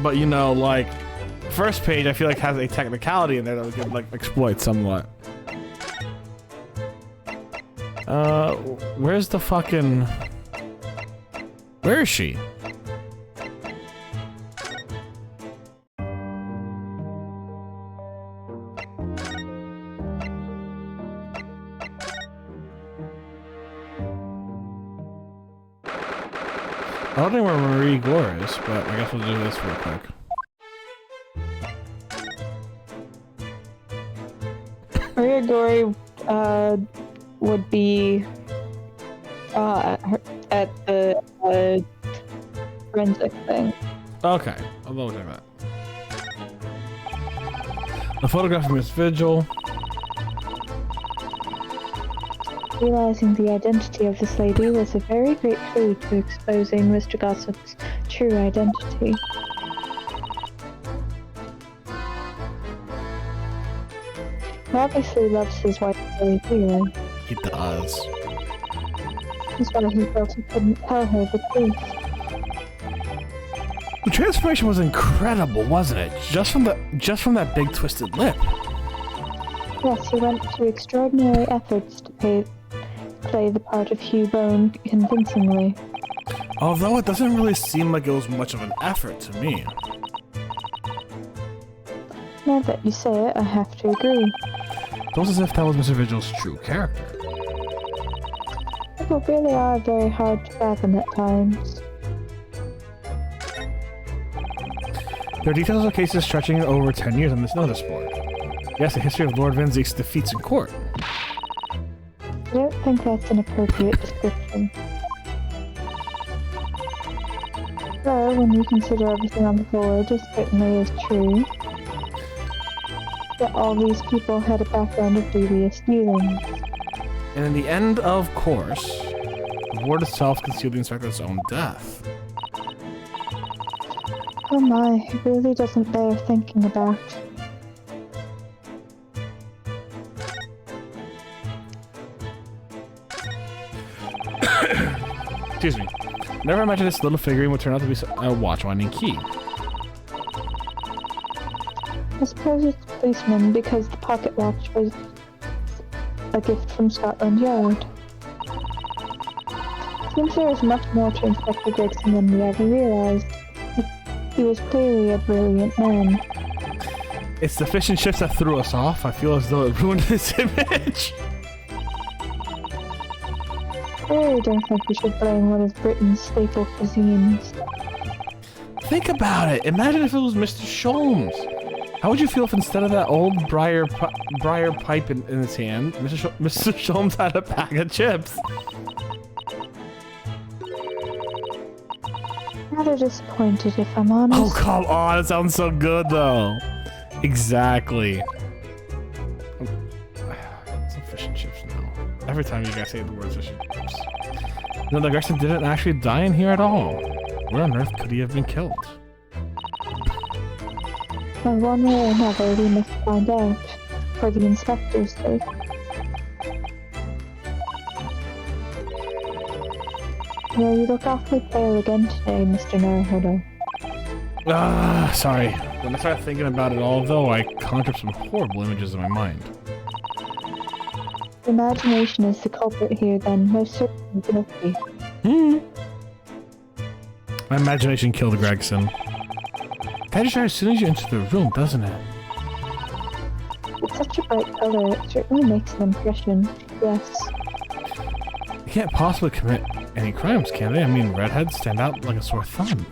But you know, like first page, I feel like has a technicality in there that we could like exploit somewhat. Where's the fucking... Where is she? I don't know where Marie Gore is, but I guess we'll do this real quick. Maria Gore, would be at the forensic thing. Okay, I'll look at that. A photograph of Miss Vigil. Realizing the identity of this lady was a very great clue to exposing Mr. Gossip's true identity. He obviously loves his wife very dearly. He does. That's why he felt he couldn't tell her the truth. The transformation was incredible, wasn't it? Just from that big twisted lip. Yes, he went to extraordinary efforts to play the part of Hugh Bone convincingly. Although it doesn't really seem like it was much of an effort to me. Now that you say it, I have to agree. It's almost as if that was Mr. Vigil's true character. People really are very hard to fathom at times. There are details of cases stretching over 10 years on this notice board. Yes, a history of Lord Vinzi's defeats in court. I don't think that's an appropriate description. Though, when you consider everything on the board, it certainly is true that all these people had a background of devious dealings. And in the end, of course, the board itself concealed the inspector's own death. Oh my, it really doesn't bear thinking about. Excuse me. Never imagined this little figurine would turn out to be a watch-winding key. I suppose it's a policeman because the pocket watch was a gift from Scotland Yard. Seems there is much more to Inspector Gregson than we ever realized. He was clearly a brilliant man. It's the fish and chips that threw us off. I feel as though it ruined his image. I really don't think we should blame one of Britain's staple cuisines. Think about it. Imagine if it was Mr. Sholmes. How would you feel if instead of that old briar pipe in his hand, Mr. Sholmes had a bag of chips? Rather disappointed, if I'm honest. Oh, come on. It sounds so good, though. Exactly. Some fish and chips now. Every time you guys say the words fish and chips. No, the Gregson didn't actually die in here at all. Where on earth could he have been killed? Well, one way or another, we must find out, for the inspector's sake. Well, you look awfully pale again today, Mr. Naruhodo. Sorry. When I started thinking about it all, though, I conjured up some horrible images in my mind. Imagination is the culprit here, then, most certainly guilty. My imagination killed Gregson. Catches as soon as you enter the room, doesn't it? It's such a bright color, it certainly makes an impression, yes. They can't possibly commit any crimes, can they? I mean, redheads stand out like a sore thumb.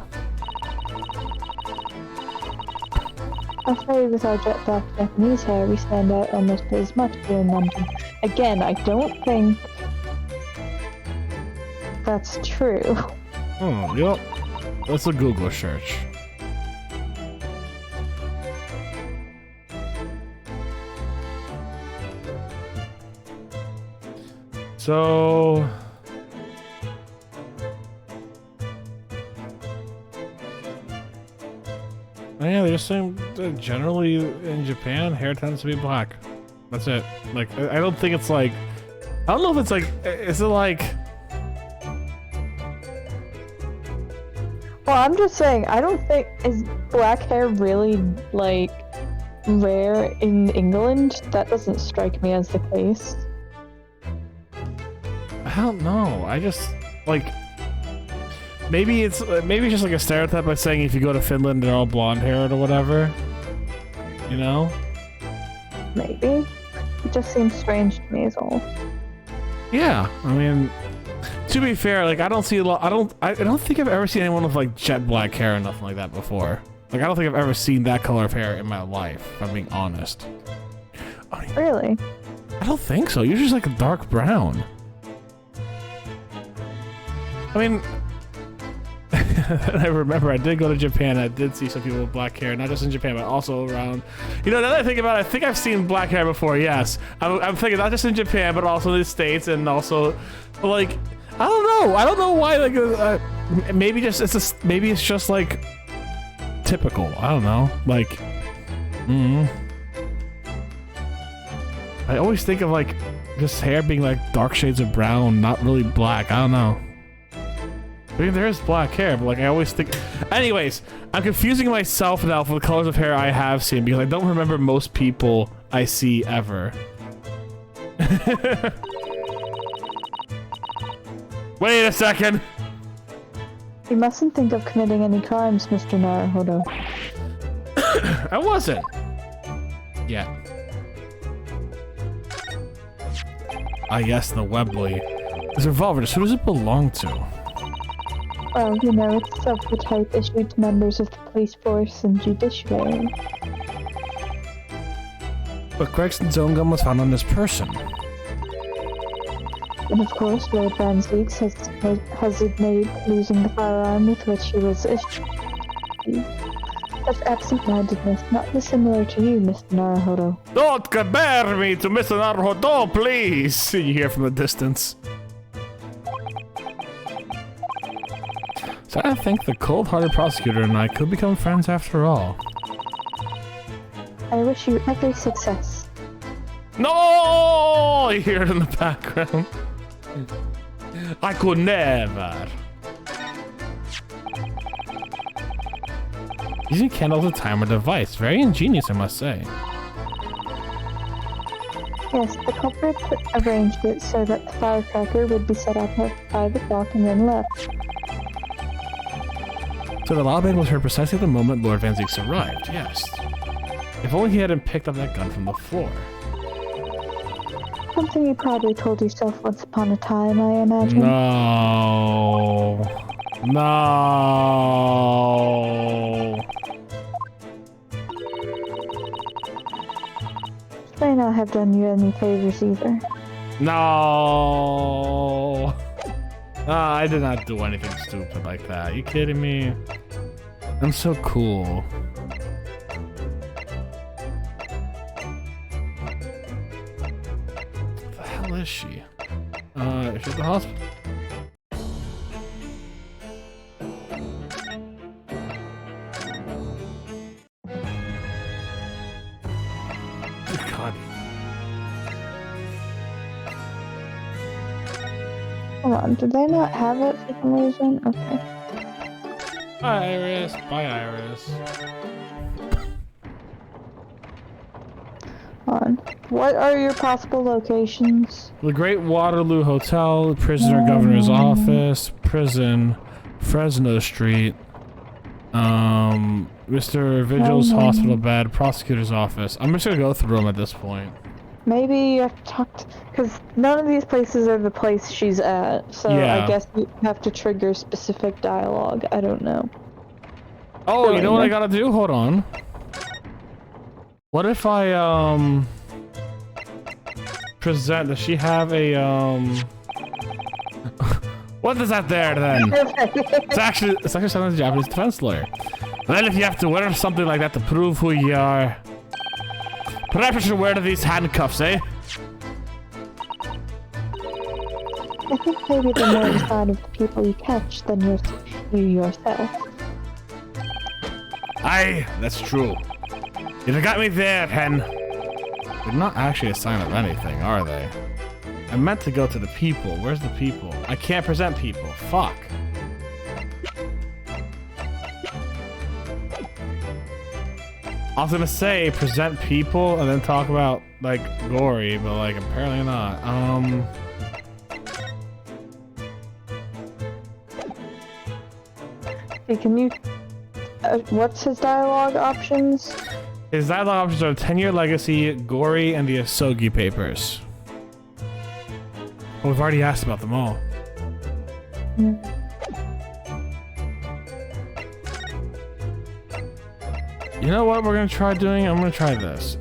I'm afraid with our jet black Japanese hair, we stand out almost as much here in London. Again, I don't think that's true. Oh, yep. That's a Google search. So... yeah, they're just saying that generally in Japan, hair tends to be black. That's it. Like, I don't think it's like... I don't know if it's like... Is it like... Well, I'm just saying, I don't think... Is black hair really, like, rare in England? That doesn't strike me as the case. I don't know. I just... Like... Maybe it's just like a stereotype by saying if you go to Finland, they're all blonde-haired or whatever. You know? Maybe. It just seems strange to me is all. Yeah, I mean, to be fair, like I don't see a lot. I don't think I've ever seen anyone with like jet black hair or nothing like that before. Like I don't think I've ever seen that color of hair in my life, if I'm being honest. Really? I don't think so. Usually just like a dark brown. I mean, I remember I did go to Japan. I did see some people with black hair, not just in Japan, but also around. You know, now that I think about it, I think I've seen black hair before. Yes, I'm thinking not just in Japan, but also in the States, and also, like, I don't know. I don't know why. Like, maybe maybe it's just like typical. I don't know. Like, I always think of like just hair being like dark shades of brown, not really black. I don't know. I mean, there is black hair, but like I always think... Anyways, I'm confusing myself now for the colors of hair I have seen because I don't remember most people I see ever. Wait a second! You mustn't think of committing any crimes, Mr. Naruhodo. I wasn't. Yeah. Ah yes, the Webley. This revolver, who does it belong to? Well, you know, it's of the type issued to members of the police force and judiciary. But Gregson's own gun was found on this person. And of course, Lord Van Zeeks has admitted losing the firearm with which he was issued. That's absent-mindedness, not dissimilar to you, Mr. Naruhodo. Don't compare me to Mr. Naruhodo, please! You hear from the distance. So I think the cold-hearted prosecutor and I could become friends after all. I wish you every success. No! You hear it in the background. I could never. Using candles as a timer device. Very ingenious, I must say. Yes, the culprit arranged it so that the firecracker would be set off at 5 o'clock and then left. So the loud bang was heard precisely at the moment Lord Van Zeeks arrived, yes. If only he hadn't picked up that gun from the floor. Something you probably told yourself once upon a time, I imagine. No. No. This may not have done you any favors either. No. I did not do anything stupid like that. Are you kidding me? I'm so cool. What the hell is she? Is she at the hospital? God. Hold on, did they not have it for some reason? Okay. Bye, Iris. Bye, Iris. Hold on. What are your possible locations? The Great Waterloo Hotel, Prisoner Governor's Office, Prison, Fresno Street, Mr. Vigil's Hospital Bed, Prosecutor's Office. I'm just gonna go through them at this point. Maybe you have to talk to... Because none of these places are the place she's at, so Yeah. I guess you have to trigger specific dialogue. I don't know. Oh, you know what I gotta do? Hold on. What if I, present... Does she have a, What is that there, then? It's actually sounding like a Japanese defense lawyer. Well, if you have to wear something like that to prove who you are... Perhaps you should wear these handcuffs, eh? I think maybe they're more a sign of the people you catch than you yourself. Aye, that's true. You got me there, hen. They're not actually a sign of anything, are they? I meant to go to the people. Where's the people? I can't present people. Fuck. I was gonna say present people and then talk about like gory, but like apparently not. Hey, can you... what's his dialogue options? His dialogue options are 10-year legacy, gory, and the Asogi papers. Oh, we've already asked about them all. You know what we're gonna try doing? I'm gonna try this.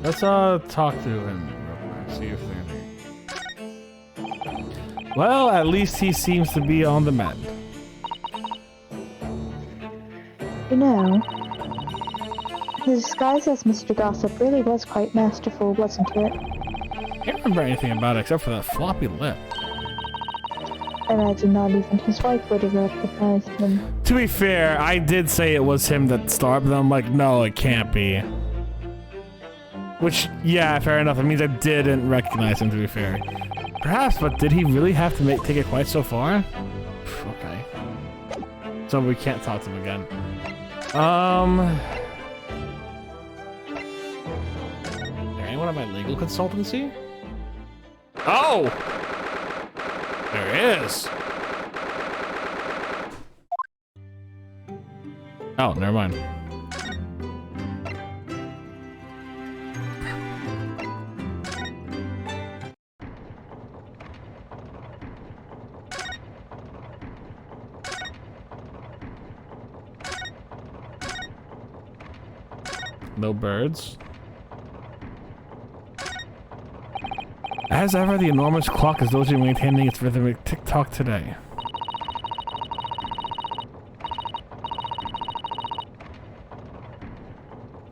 Let's talk to him real quick, see if there's... Well, at least he seems to be on the mend. You know, the disguise as Mr. Gossip really was quite masterful, wasn't it? I can't remember anything about it except for that floppy lip. I imagine not even his wife would have recognized him. To be fair, I did say it was him that started, but I'm like, no, it can't be. Which, yeah, fair enough. It means I didn't recognize him, to be fair. Perhaps, but did he really have to take it quite so far? Okay. So we can't talk to him again. Is there anyone at my legal consultancy? Oh! There is! Oh, never mind. No birds. As ever, the enormous clock is those maintaining its rhythmic tick-tock today.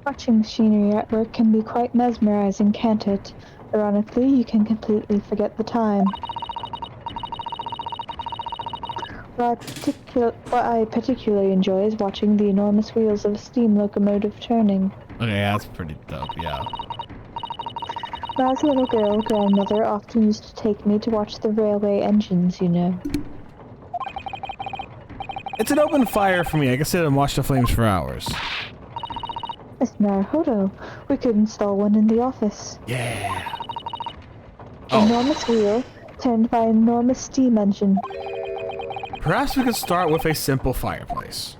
Watching machinery at work can be quite mesmerizing, can't it? Ironically, you can completely forget the time. What I particularly enjoy is watching the enormous wheels of a steam locomotive turning. Okay, that's pretty dope, yeah. When I was a little girl, grandmother often used to take me to watch the railway engines, you know. It's an open fire for me. I can sit and watch the flames for hours. Mr. Naruhodo, we could install one in the office. Yeah. An enormous wheel, turned by an enormous steam engine. Perhaps we could start with a simple fireplace.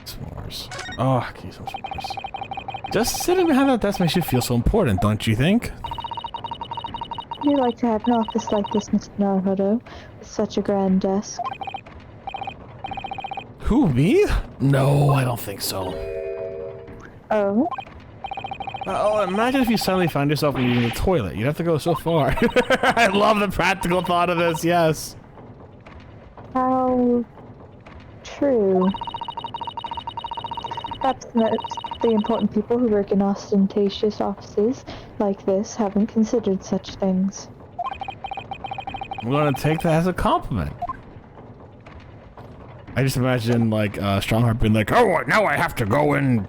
S'mores. Oh, keep some s'mores. Just sitting behind that desk makes you feel so important, don't you think? You'd like to have an office like this, Mr. Naruhodo, with such a grand desk. Who, me? No, I don't think so. Oh? Oh, imagine if you suddenly found yourself needing the toilet. You'd have to go so far. I love the practical thought of this, yes. How true. Perhaps the important people who work in ostentatious offices like this haven't considered such things. I'm gonna take that as a compliment. I just imagine, like, Strongheart being like, oh, now I have to go and...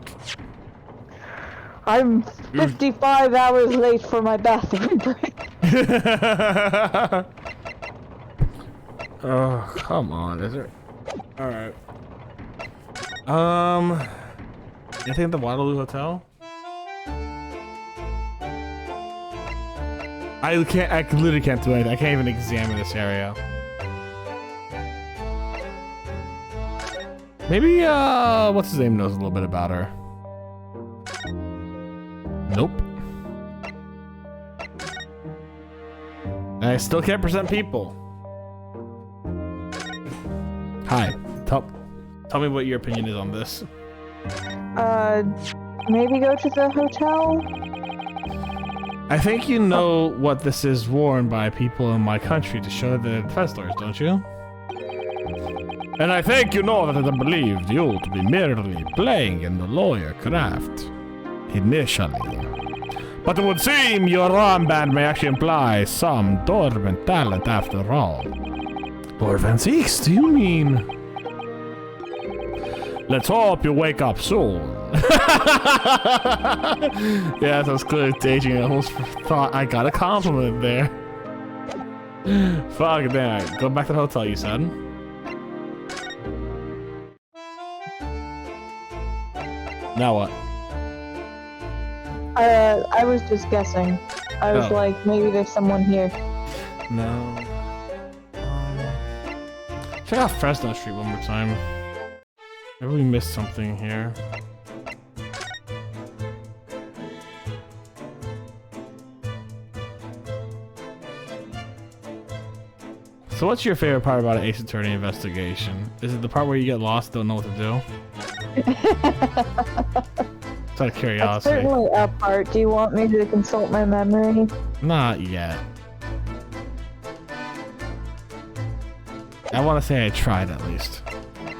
I'm 55 hours late for my bathroom break. Oh, come on, is there... Alright. Anything at the Waterloo Hotel? I literally can't do anything. I can't even examine this area. Maybe, what's his name knows a little bit about her. Nope. And I still can't present people. Hi. Tell me what your opinion is on this. Maybe go to the hotel? I think you know what this is worn by people in my country to show the defense lawyers, don't you? And I think you know that I believed you to be merely playing in the lawyer craft. Initially. But it would seem your armband may actually imply some dormant talent after all. Or Van Zeeks, do you mean? Let's hope you wake up soon. Yeah, that was clearly staging. I almost thought I got a compliment there. Fuck, damn. Go back to the hotel, you said? Now what? I was just guessing. I was like, maybe there's someone here. No. Check out Fresno Street one more time. Maybe we missed something here. So what's your favorite part about an Ace Attorney investigation? Is it the part where you get lost, don't know what to do? It's out of curiosity. That's certainly a part. Do you want me to consult my memory? Not yet. I want to say I tried at least.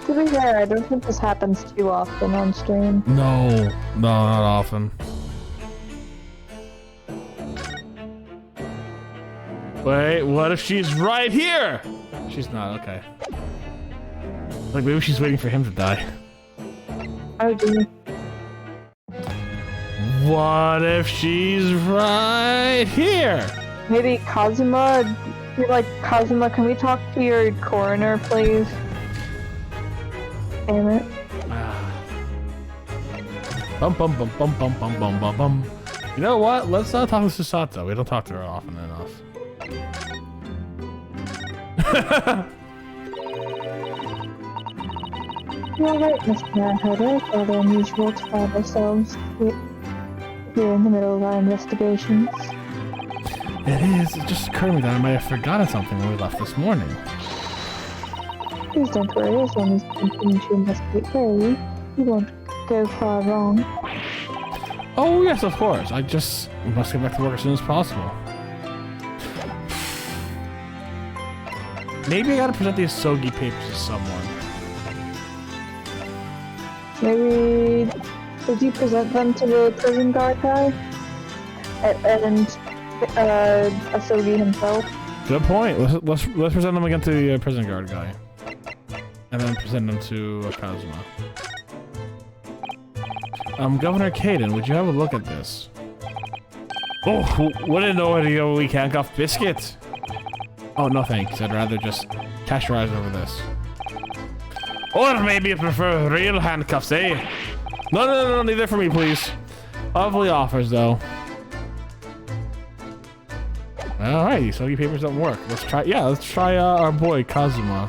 To be fair, I don't think this happens too often on stream. No, not often. Wait, what if she's right here? She's not, okay. Like maybe she's waiting for him to die. Oh, gee. What if she's right here? Maybe Kazuma. You're like, Kazuma, can we talk to your coroner, please? Damn it. Bum bum bum bum bum bum bum bum bum. You know what? Let's not talk to Susato. We don't talk to her often enough. You're right, Mr. Manhunter. It's rather unusual to find ourselves here in the middle of our investigations. It is. It just occurred to me that I might have forgotten something when we left this morning. Please don't worry, as long as you continue to investigate thoroughly, you won't go far wrong. Oh, yes, of course. I just must get back to work as soon as possible. Maybe I gotta present these Sogi papers to someone. Maybe... Did you present them to the prison guard guy? And Asogi himself? Good point. Let's present them again to the prison guard guy. And then present them to Kazuma. Governor Caden, would you have a look at this? Oh, wouldn't know what we can't off biscuit. Oh, no thanks. I'd rather just cash your eyes over this. Or maybe you prefer real handcuffs, eh? No, neither for me, please. Lovely offers, though. Alright, these Sogi papers don't work. Let's try our boy, Kazuma.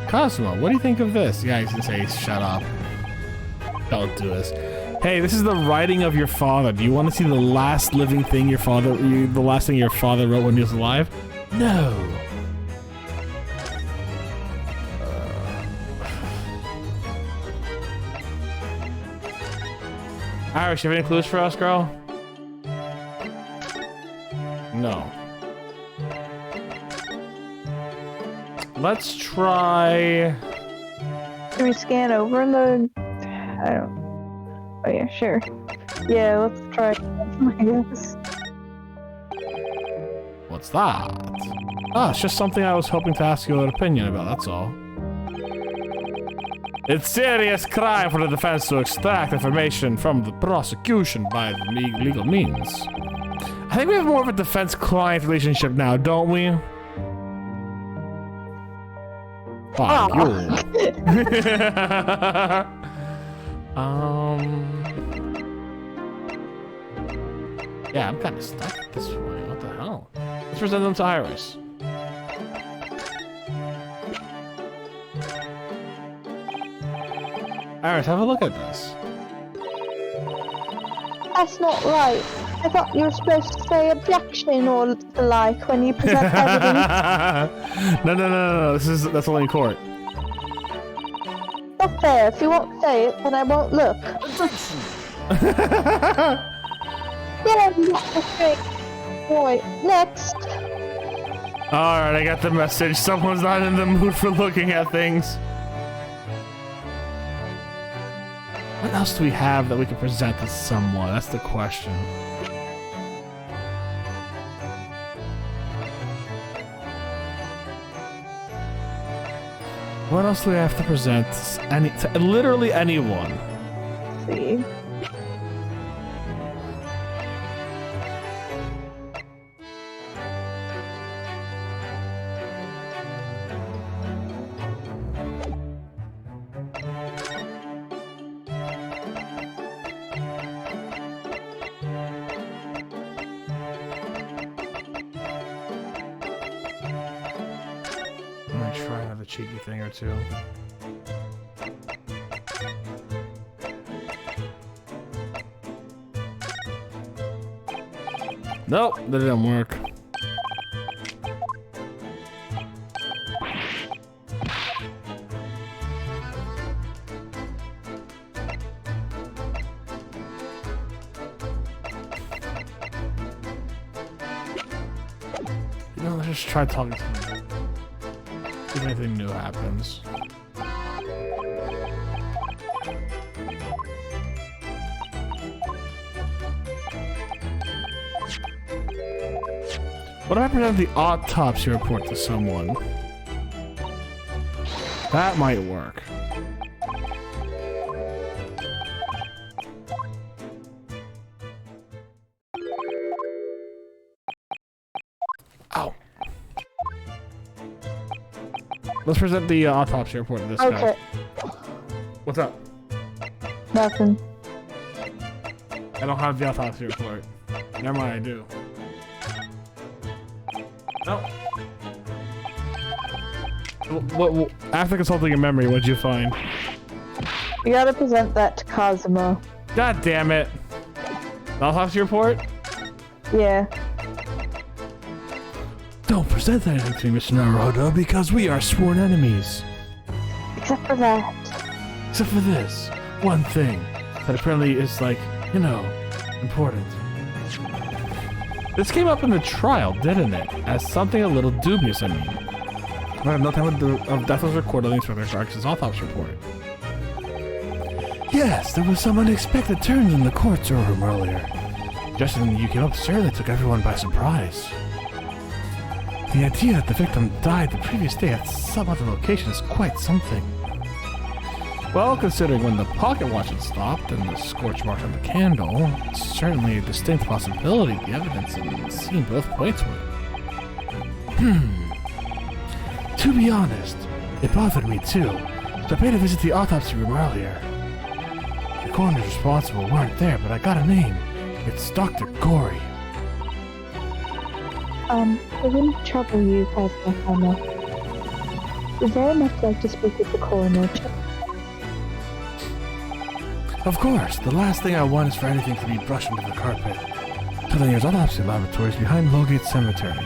Kazuma, what do you think of this? Yeah, he's gonna say, shut up. Don't do this. Hey, this is the writing of your father. Do you want to see the last living thing your father wrote when he was alive? No. Irish, you have any clues for us, girl? No. Let's try... Can we scan over in the... I don't... Oh yeah, sure. Yeah, let's try I guess. What's that? Ah, it's just something I was hoping to ask your opinion about, that's all. It's serious crime for the defense to extract information from the prosecution by legal means. I think we have more of a defense-client relationship now, don't we? Fuck you. Yeah, I'm kind of stuck at this point. What the hell? Let's present them to Iris. Iris, have a look at this. That's not right. I thought you were supposed to say objection or the like when you present evidence. No. That's only in court. Not fair. If you won't say it, then I won't look. Yeah, that's great. Right, next. Alright, I got the message. Someone's not in the mood for looking at things. What else do we have that we can present to someone? That's the question. What else do we have to present to literally anyone? Let's see. I'm gonna try another cheeky thing or two. Nope, that didn't work. You know, let's just try talking to him. See if anything new happens. What if I present the autopsy report to someone? That might work. Ow. Let's present the autopsy report to this guy. Okay. What's up? Nothing. I don't have the autopsy report. Never mind, I do. No. What, after consulting your memory, what'd you find? You gotta present that to Cosmo. God damn it. The autopsy report? Yeah. Don't present anything to me, Mr. Naruto, because we are sworn enemies. Except for that. Except for this one thing that apparently is, like, you know, important. This came up in the trial, didn't it? As something a little dubious, I mean. No time of death was recorded on the Inspector Stark's autopsy report. Yes, there was some unexpected turns in the courtroom earlier. Just when you came up, certainly took everyone by surprise. The idea that the victim died the previous day at some other location is quite something. Well, considering when the pocket watch had stopped and the scorch mark on the candle, it's certainly a distinct possibility the evidence in the scene both point to it. To be honest, it bothered me too, so I paid a visit to the autopsy room earlier. The coroners responsible weren't there, but I got a name. It's Dr. Gory. I wouldn't trouble you, Cosmo. We'd very much like to speak with the coroner. Of course, the last thing I want is for anything to be brushed into the carpet. Southern Autopsy Laboratories behind Lowgate Cemetery.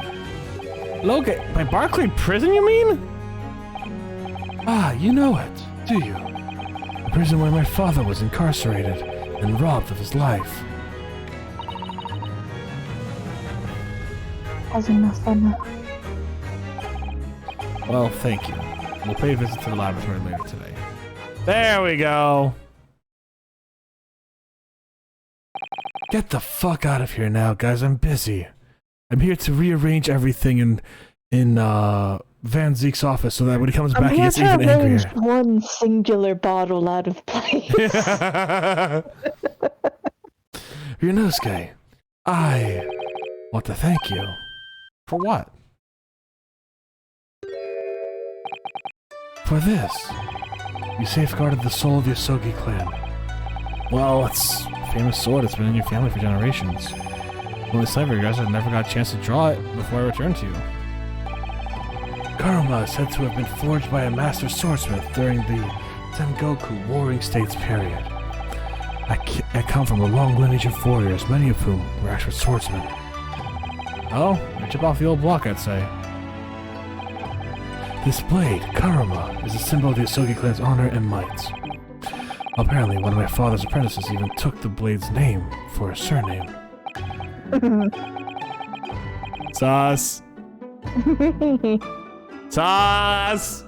Lowgate? By Barclay Prison, you mean? Ah, you know it, do you? The prison where my father was incarcerated and robbed of his life. Well, thank you. We'll pay a visit to the laboratory later today. There we go! Get the fuck out of here now, guys. I'm busy. I'm here to rearrange everything in Van Zeke's office so that when he comes back, he gets even angrier. One singular bottle out of place. Ryunosuke, I want to thank you. For what? For this. You safeguarded the soul of the Yosogi clan. Well, it's a famous sword. It's been in your family for generations. Only slavery, you guys have never got a chance to draw it before I returned to you. Karuma is said to have been forged by a master swordsmith during the Sengoku Warring States period. I come from a long lineage of warriors, many of whom were actual swordsmen. Oh, I chip off the old block, I'd say. This blade, Karuma, is a symbol of the Yosogi clan's honor and might. Apparently, one of my father's apprentices even took the blade's name for his surname. Sauce. Sauce!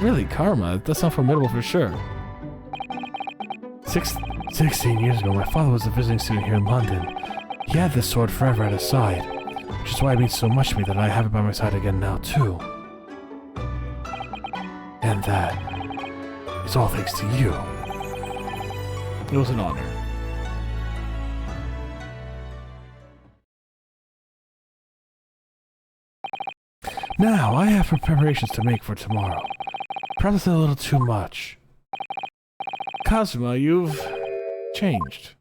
Really, Karma? That sounds formidable for sure. 16 years ago, my father was a visiting student here in London. He had this sword forever at his side, which is why it means so much to me that I have it by my side again now, too. And that is all thanks to you. It was an honor. Now, I have preparations to make for tomorrow. Perhaps a little too much. Kazuma, you've changed.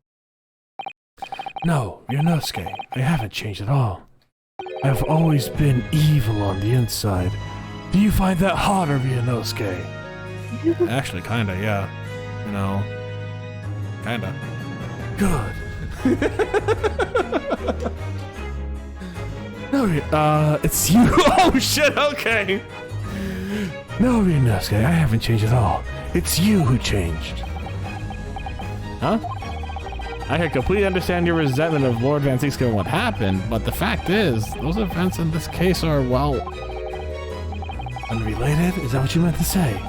No, Yonosuke, I haven't changed at all. I've always been evil on the inside. Do you find that harder, Yonosuke? Actually, kinda, yeah. You know, kinda. Good. No, it's you. Oh shit, okay. No, Yonosuke, I haven't changed at all. It's you who changed. Huh? I can completely understand your resentment of Lord Van Seesko and what happened, but the fact is, those events in this case are, well... unrelated? Is that what you meant to say?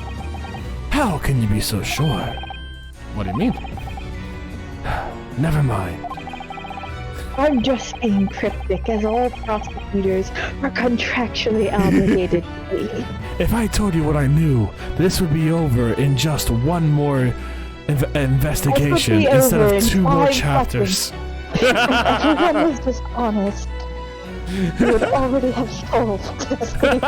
How can you be so sure? What do you mean? Never mind. I'm just being cryptic, as all prosecutors are contractually obligated to be. If I told you what I knew, this would be over in just one more investigation instead of 2 more chapters. If everyone was just honest, you would already have solved this case.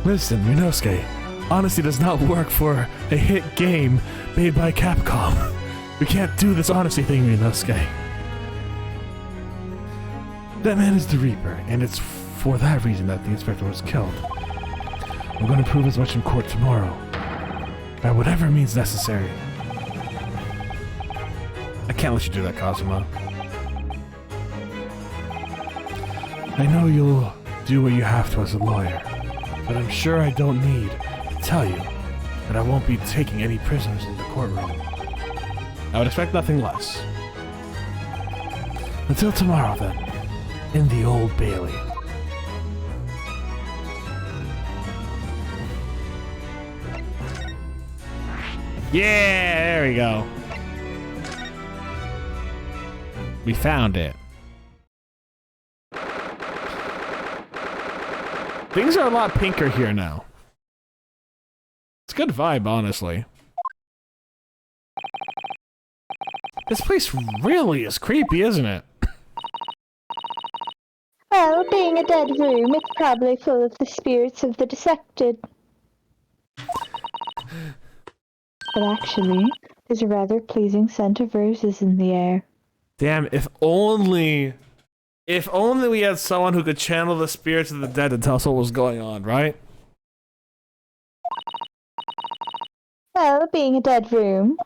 Listen, Yonosuke, honesty does not work for a hit game made by Capcom. We can't do this honesty thing, Yonosuke. That man is the Reaper, and it's for that reason that the inspector was killed. I'm going to prove as much in court tomorrow, by whatever means necessary. I can't let you do that, Kazuma. I know you'll do what you have to as a lawyer, but I'm sure I don't need to tell you that I won't be taking any prisoners in the courtroom. I would expect nothing less. Until tomorrow, then, in the Old Bailey. Yeah, there we go. We found it. Things are a lot pinker here now. It's a good vibe, honestly. This place really is creepy, isn't it? Well, being a dead room, it's probably full of the spirits of the dissected. But actually, there's a rather pleasing scent of roses in the air. Damn, if only we had someone who could channel the spirits of the dead to tell us what was going on, right? Well, being a dead room,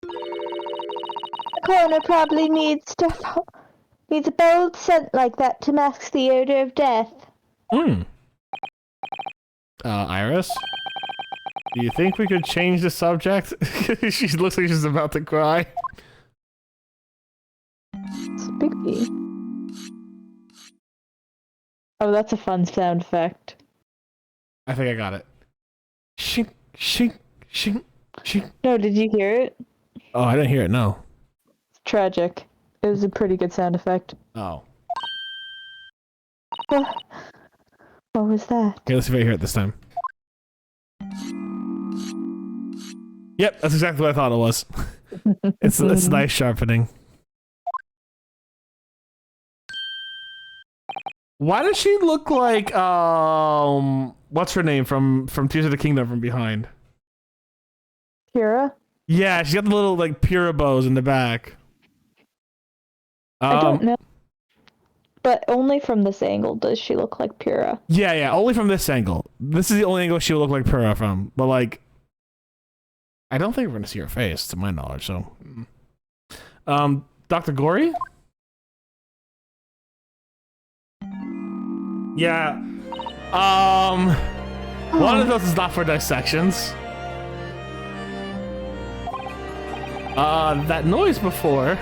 the corner probably needs a bold scent like that to mask the odor of death. Iris? Do you think we could change the subject? She looks like she's about to cry. Spooky. Oh, that's a fun sound effect. I think I got it. Shink, shink, shink, shink. No, did you hear it? Oh, I didn't hear it, no. It's tragic. It was a pretty good sound effect. Oh. What was that? Okay, let's see if I hear it this time. Yep, that's exactly what I thought it was. It's nice sharpening. Why does she look like what's her name from Tears of the Kingdom from behind? Kira? Yeah, she's got the little like Pura bows in the back. I don't know. But only from this angle does she look like Pura. Yeah, only from this angle. This is the only angle she will look like Pura from. But like, I don't think we're gonna see her face, to my knowledge. So, Dr. Gory? Yeah. One of those is not for dissections. That noise before.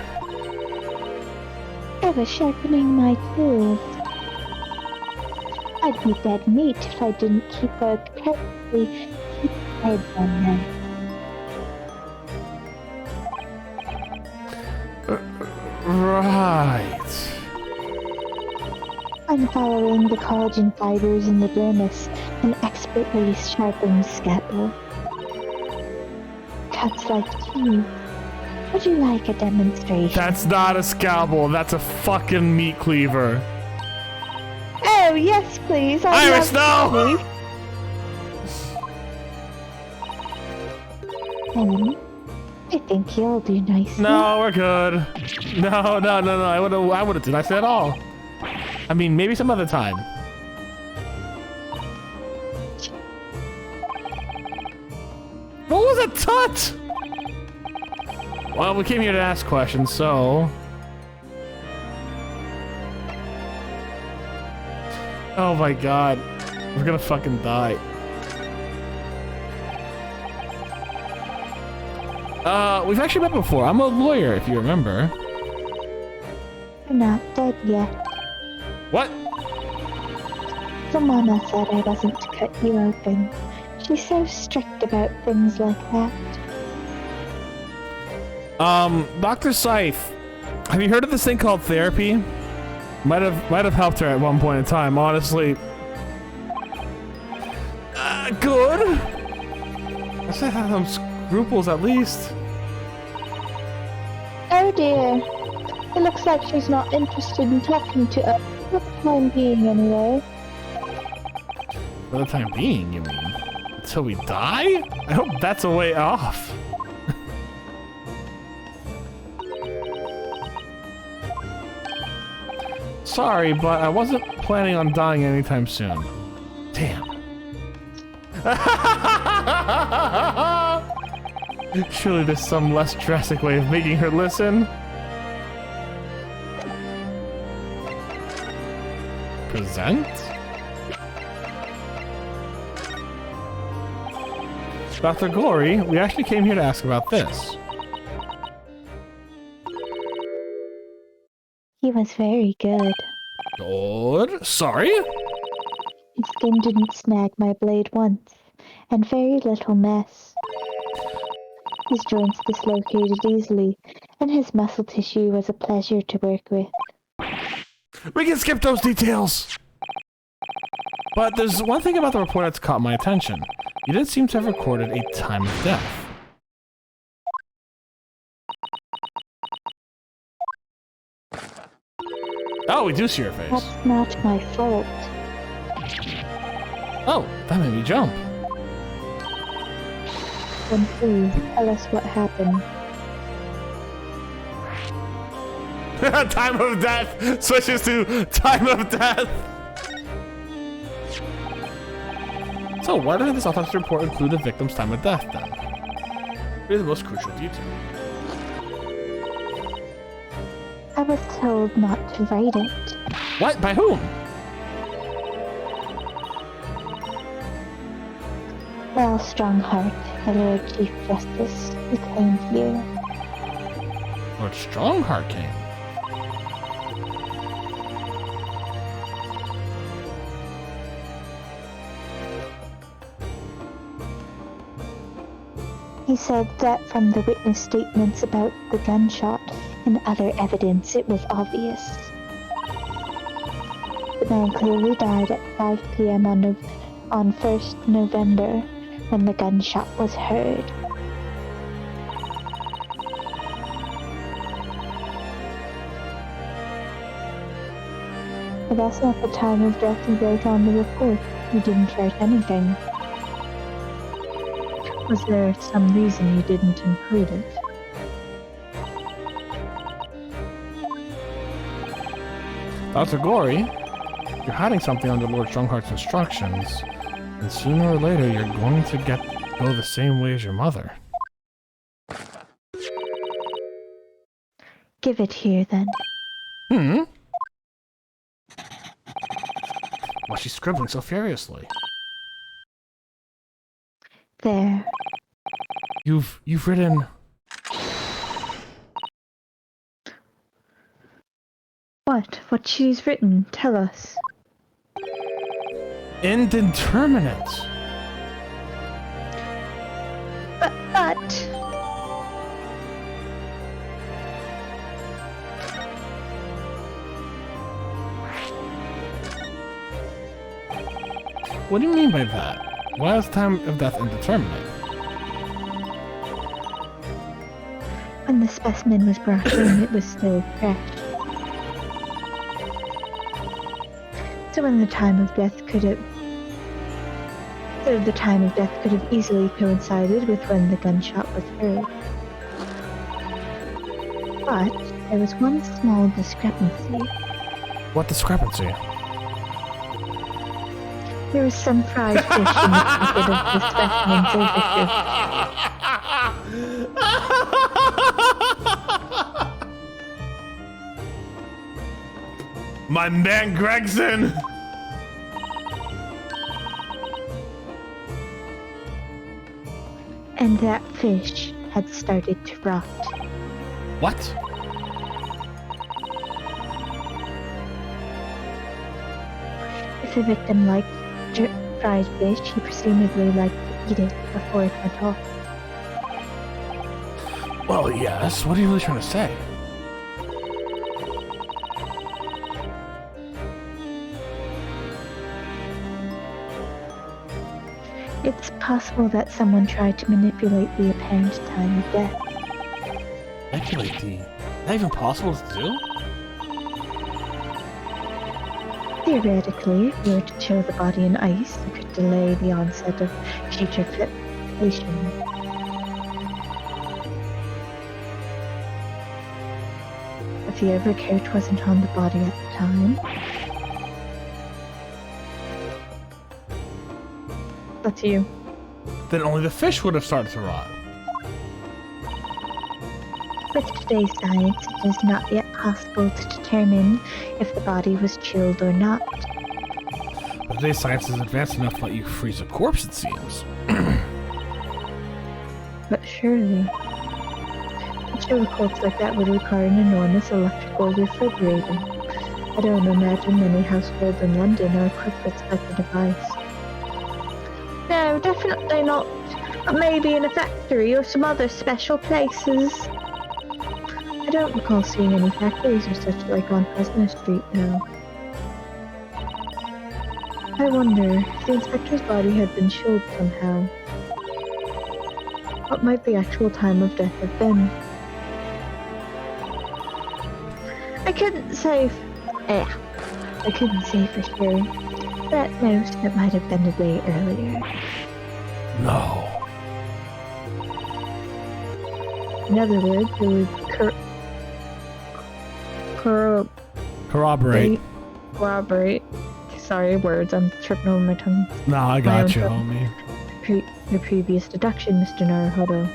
I was sharpening my tools. I'd be dead meat if I didn't keep a carefully head on them. Right. I'm following the collagen fibers in the dermis, an expertly sharpened scalpel. Cuts like teeth. Would you like a demonstration? That's not a scalpel. That's a fucking meat cleaver. Oh, yes, please. Iris, no! I think you'll do nicely. No, we're good. No. I would've. Did I say it all? I mean, maybe some other time. What was a tut? Well, we came here to ask questions, so. Oh my god. We're gonna fucking die. We've actually met before. I'm a lawyer, if you remember. You're not dead yet. What? The mama said I wasn't to cut you open. She's so strict about things like that. Dr. Scythe, have you heard of this thing called therapy? Might have helped her at one point in time, honestly. Good. I should have some scruples at least. Oh dear. It looks like she's not interested in talking to us for the time being anyway. For the time being, you mean? Until we die? I hope that's a way off. Sorry, but I wasn't planning on dying anytime soon. Damn. Surely there's some less drastic way of making her listen. Present? Dr. Glory, we actually came here to ask about this. He was very good. Good? Sorry? His skin didn't snag my blade once, and very little mess. His joints dislocated easily, and his muscle tissue was a pleasure to work with. We can skip those details! But there's one thing about the report that's caught my attention. You didn't seem to have recorded a time of death. Oh, we do see your face. That's not my fault. Oh, that made me jump. Then please, tell us what happened. Time of death switches to time of death. So why didn't this autopsy report include the victim's time of death then? It is the most crucial detail. I was told not to write it. What? By whom? Well, Strongheart, the Lord Chief Justice, who came here. Lord Strongheart came. He said that from the witness statements about the gunshot and other evidence, it was obvious. The man clearly died at 5 p.m. on 1st November, when the gunshot was heard. But that's not the time of death you wrote on the report. You didn't write anything. Was there some reason you didn't include it? Dr. Glory, you're hiding something under Lord Strongheart's instructions, and sooner or later you're going to go the same way as your mother. Give it here, then. Hmm? Why's she scribbling so furiously? There. You've written... what she's written. Tell us. Indeterminate. But... What do you mean by that? Why is the time of death indeterminate? When the specimen was brought in, it was still fresh. So when the time of death could have... So the time of death could have easily coincided with when the gunshot was heard. But there was one small discrepancy. What discrepancy? There was some fried fish in the pocket of the specimen's overshirt. My man Gregson! And that fish had started to rot. What? If the victim liked fried fish, he presumably liked to eat it before it went off. Well, yes. What are you really trying to say? It's possible that someone tried to manipulate the apparent time of death. Manipulate the... Is that even possible to do? Theoretically, if you were to chill the body in ice, you could delay the onset of future fluctuation. If the overcoat wasn't on the body at the time, that's you. Then only the fish would have started to rot. With today's science, it is not yet possible to determine if the body was chilled or not. But today's science is advanced enough to let you freeze a corpse, it seems. But surely, to chill a corpse like that would require an enormous electrical refrigerator. I don't imagine many households in London are equipped with such a device. No, definitely not. But maybe in a factory or some other special places. I don't recall seeing any factories or such like on Fresno Street, though. I wonder if the inspector's body had been chilled somehow. What might the actual time of death have been? I couldn't say for sure. But at most, it might have been a day earlier. No. In other words, it would Corroborate. Corroborate. Sorry, words. I'm tripping over my tongue. No, I got you, homie. Your previous deduction, Mr. Naruhodo.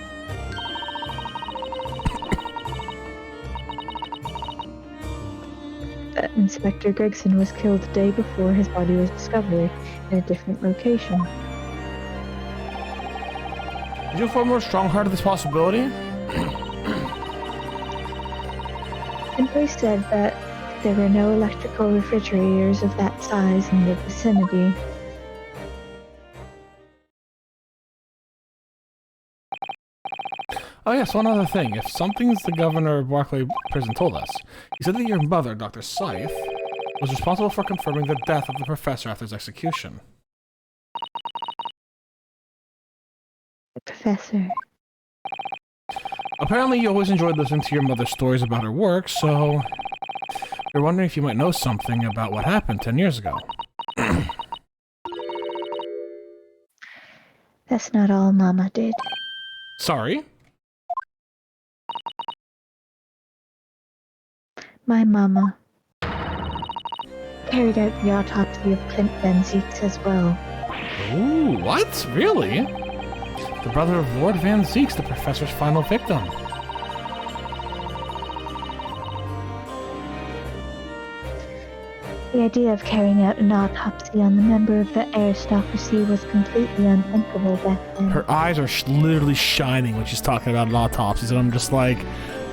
Inspector Gregson was killed the day before his body was discovered in a different location. Did you form more strong-hearted this possibility? Simply said that there were no electrical refrigerators of that size in the vicinity. Oh yes, one other thing. If something's the governor of Barclay Prison told us, he said that your mother, Dr. Scythe, was responsible for confirming the death of the professor after his execution. The professor. Apparently you always enjoyed listening to your mother's stories about her work, so we're wondering if you might know something about what happened 10 years ago. That's not all Mama did. Sorry? My Mama carried out the autopsy of Clint Van Zeeks as well. Ooh, what? Really? The brother of Lord Van Zeeks, the professor's final victim. The idea of carrying out an autopsy on the member of the aristocracy was completely unthinkable back then. Her eyes are literally shining when she's talking about autopsies, and I'm just like,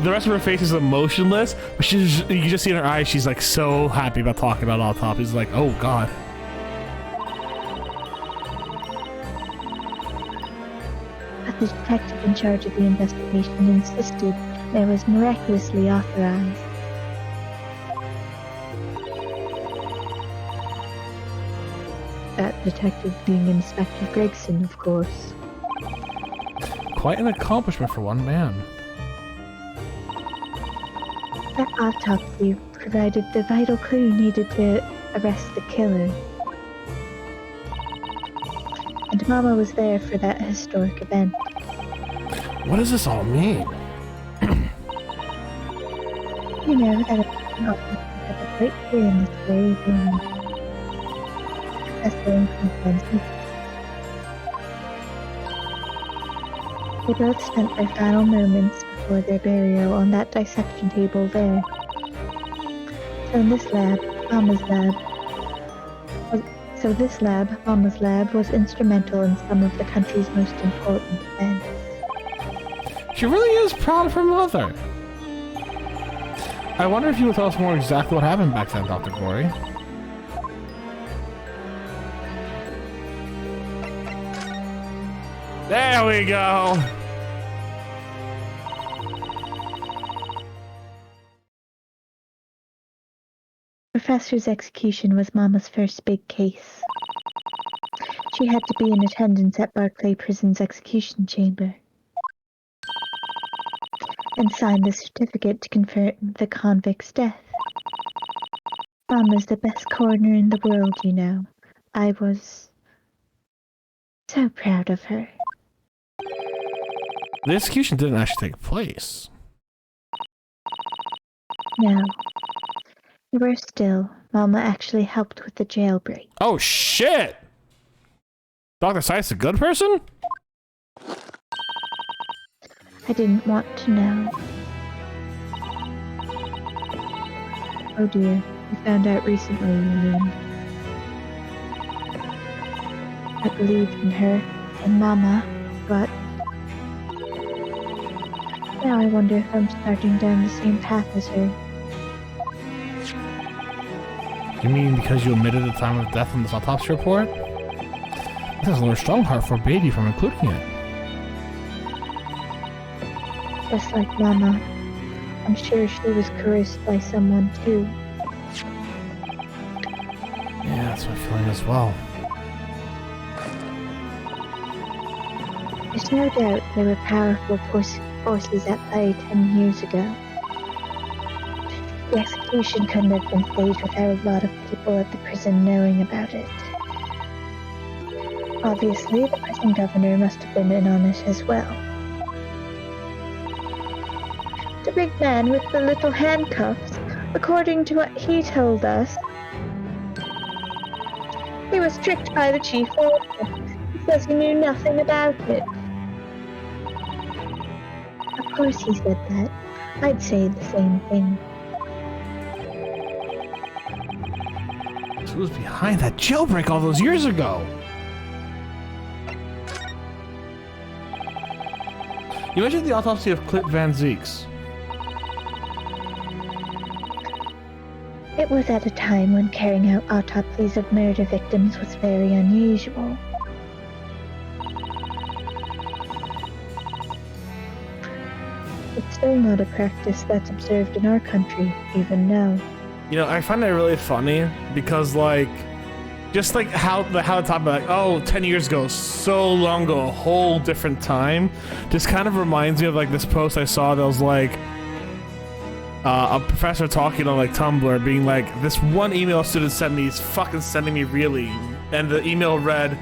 the rest of her face is emotionless, but she's, you can just see in her eyes, she's like so happy about talking about autopsies. Like, oh god. But the detective in charge of the investigation insisted it was miraculously authorized. That detective being Inspector Gregson, of course. Quite an accomplishment for one man. That autopsy provided the vital clue needed to arrest the killer. And Mama was there for that historic event. What does this all mean? You know that an officer had a great fear in this very room. Professor and Constance. They both spent their final moments before their burial on that dissection table there. So this lab, Mama's lab, was instrumental in some of the country's most important events. She really is proud of her mother. I wonder if you would tell us more exactly what happened back then, Dr. Glory. There we go. Professor's execution was Mama's first big case. She had to be in attendance at Barclay Prison's execution chamber and sign the certificate to confirm the convict's death. Mama's the best coroner in the world, you know. I was so proud of her. The execution didn't actually take place. No. Worse still, Mama actually helped with the jailbreak. Oh shit! Dr. Sykes a good person? I didn't want to know. Oh dear, we found out recently, you mean. I believed in her and Mama, but now I wonder if I'm starting down the same path as her. You mean because you omitted the time of death in this autopsy report? This Lord Strongheart forbade you from including it. Just like Mama, I'm sure she was coerced by someone too. Yeah, that's my feeling as well. There's no doubt there were powerful forces at play 10 years ago. The execution couldn't have been staged without a lot of people at the prison knowing about it. Obviously, the prison governor must have been in on it as well. The big man with the little handcuffs, according to what he told us. He was tricked by the chief warder. He says he knew nothing about it. Of course he said that. I'd say the same thing. So who was behind that jailbreak all those years ago? You mentioned the autopsy of Clip Van Zeeks. It was at a time when carrying out autopsies of murder victims was very unusual. It's still not a practice that's observed in our country, even now. You know, I find that really funny because, like, just like how the top like, oh, 10 years ago, so long ago, a whole different time. Just kind of reminds me of like this post I saw that was like a professor talking on like Tumblr, being like, this one email a student sent me is fucking sending me really, and the email read,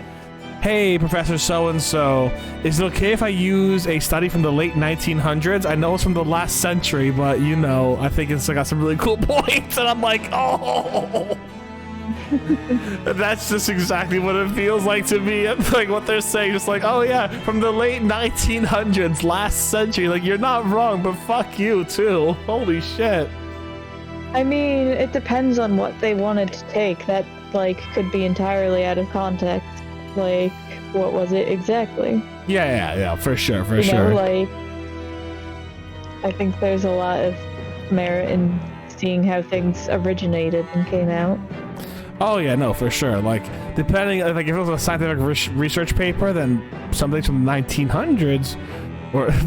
"Hey, Professor so-and-so, is it okay if I use a study from the late 1900s? I know it's from the last century, but you know, I think it's got some really cool points." And I'm like, oh. That's just exactly what it feels like to me. It's like what they're saying, just like, oh yeah, from the late 1900s, last century. Like, you're not wrong, but fuck you too. Holy shit. I mean, it depends on what they wanted to take. That, like, could be entirely out of context. Like, what was it exactly? Yeah, for sure, You know, like, I think there's a lot of merit in seeing how things originated and came out. Oh yeah, no, for sure. Like, depending, like, if it was a scientific research paper, then something from the 1900s,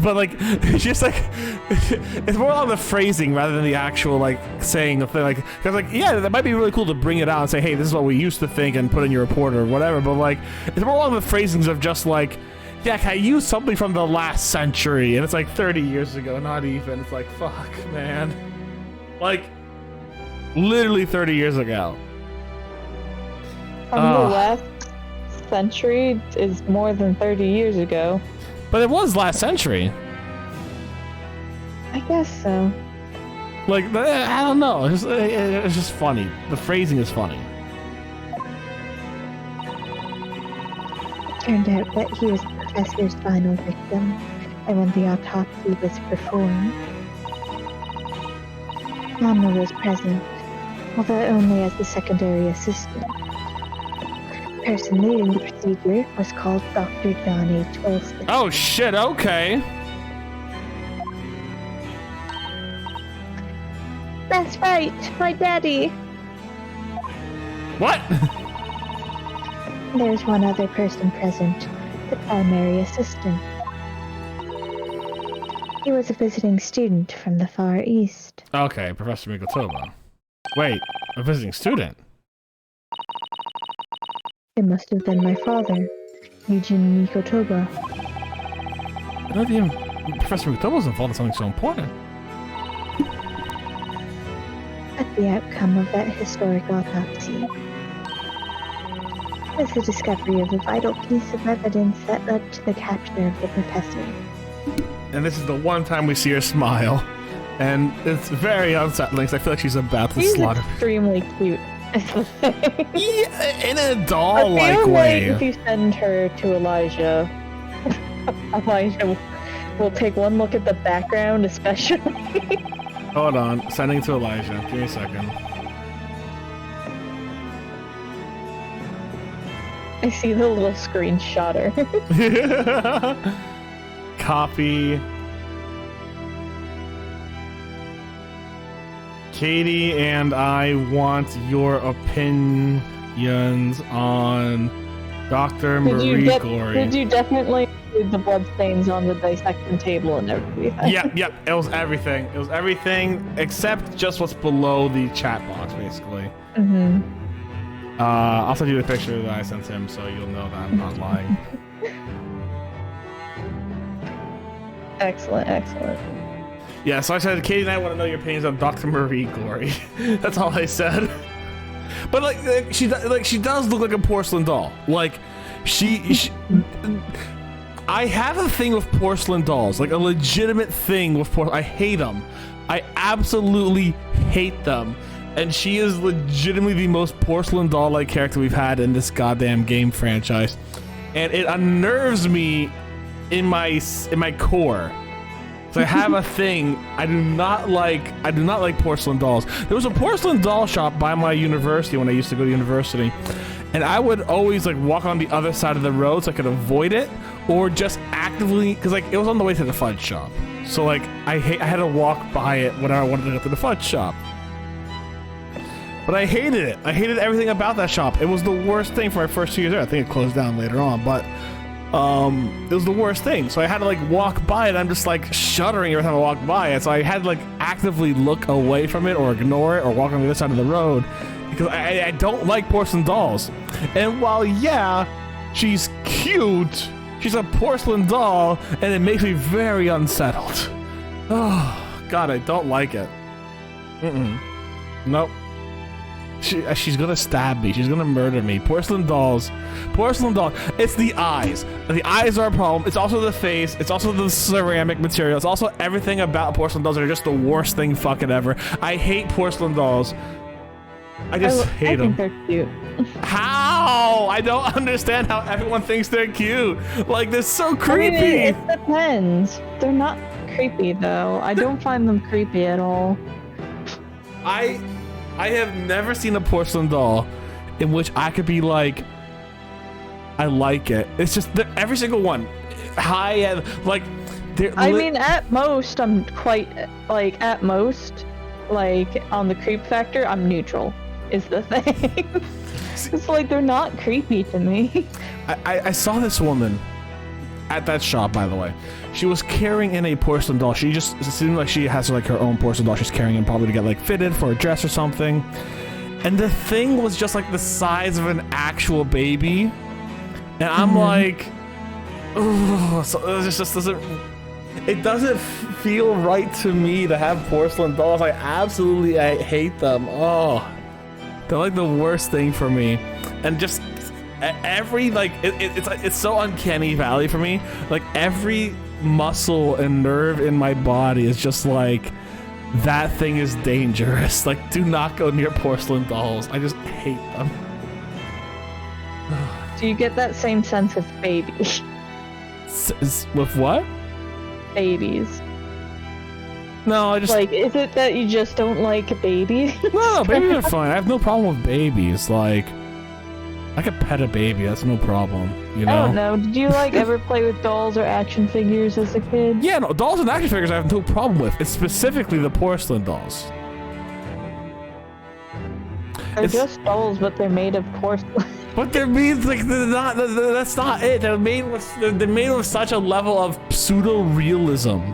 but like, it's just like, it's more on the phrasing rather than the actual, like, saying the thing. Like, cause like, yeah, that might be really cool to bring it out and say, hey, this is what we used to think, and put in your report or whatever. But like, it's more along the phrasings of just like, yeah, can I use something from the last century? And it's like 30 years ago, not even. It's like, fuck, man. Like, literally 30 years ago. From the last century is more than 30 years ago. But it was last century. I guess so. Like, I don't know. It's just funny. The phrasing is funny. It turned out that he was the professor's final victim, and when the autopsy was performed, Mama was present, although only as the secondary assistant. The person leading the procedure was called Dr. John H. Wilson. Oh shit, okay. That's right, my daddy. What? There's one other person present, the primary assistant. He was a visiting student from the Far East. Okay, Professor Mikotoba. Wait, a visiting student? It must have been my father, Eugene Mikotoba. I don't even... Professor Mikotoba was involved in something so important. At the outcome of that historic autopsy was the discovery of a vital piece of evidence that led to the capture of the professor. And this is the one time we see her smile. And it's very unsettling, because I feel like she's about to slaughter. She's extremely cute. Yeah, in a I doll-like feel way. like if you send her to Elijah, Elijah will take one look at the background, especially. Hold on, sending to Elijah. Give me a second. I see the little screenshotter. Copy. Katie and I want your opinions on Dr. Marie Glory. Did you definitely include the bloodstains on the dissection table and everything? Yep. It was everything. It was everything except just what's below the chat box, basically. Mm-hmm. I'll send you the picture that I sent him, so you'll know that I'm not lying. Excellent. Yeah, so I said, Katie and I want to know your opinions on Dr. Marie Glory. That's all I said. But like she does look like a porcelain doll. Like she I have a thing with porcelain dolls, like a legitimate thing with porcelain. I hate them. I absolutely hate them. And she is legitimately the most porcelain doll-like character we've had in this goddamn game franchise. And it unnerves me in my core. So I have a thing. I do not like porcelain dolls. There was a porcelain doll shop by my university when I used to go to university, and I would always like walk on the other side of the road so I could avoid it, or just actively, because like it was on the way to the fudge shop. So like I had to walk by it whenever I wanted to go to the fudge shop. But I hated it. I hated everything about that shop. It was the worst thing for my first 2 years there. I think it closed down later on, but it was the worst thing. So I had to like walk by it. I'm just like shuddering every time I walk by it. So I had to like actively look away from it or ignore it or walk on the other side of the road because I don't like porcelain dolls. And while yeah, she's cute, she's a porcelain doll, and it makes me very unsettled. Oh God, I don't like it. Nope. She's gonna stab me. She's gonna murder me. Porcelain dolls. It's the eyes. The eyes are a problem. It's also the face. It's also the ceramic material. It's also everything about porcelain dolls that are just the worst thing fucking ever. I hate porcelain dolls. I just hate them. I think they're cute. How? I don't understand how everyone thinks they're cute. Like, they're so creepy. I mean, it depends. They're not creepy though. I don't find them creepy at all. I have never seen a porcelain doll in which I could be like, I like it. It's just every single one. High end, like I mean, at most, I'm quite, like, at most, like, on the creep factor, I'm neutral, is the thing. It's like, they're not creepy to me. I saw this woman at that shop, by the way. She was carrying in a porcelain doll. She just it seemed like she has like her own porcelain doll she's carrying in, probably to get like fitted for a dress or something. And the thing was just like the size of an actual baby. And I'm like, oh, so it just doesn't. It doesn't feel right to me to have porcelain dolls. I hate them. Oh, they're like the worst thing for me. And just every like it's so uncanny valley for me. Like every muscle and nerve in my body is just like, that thing is dangerous. Like, do not go near porcelain dolls. I just hate them. Do you get that same sense with babies? With what? Babies. No, I just... Like, is it that you just don't like babies? No, babies are fine. I have no problem with babies. Like, I could pet a baby. That's no problem, you know? I don't know. Did you, like, ever play with dolls or action figures as a kid? Yeah, no, dolls and action figures I have no problem with. It's specifically the porcelain dolls. They're just dolls, but they're made of porcelain. But they're made like that's not it. They're made with such a level of pseudo realism.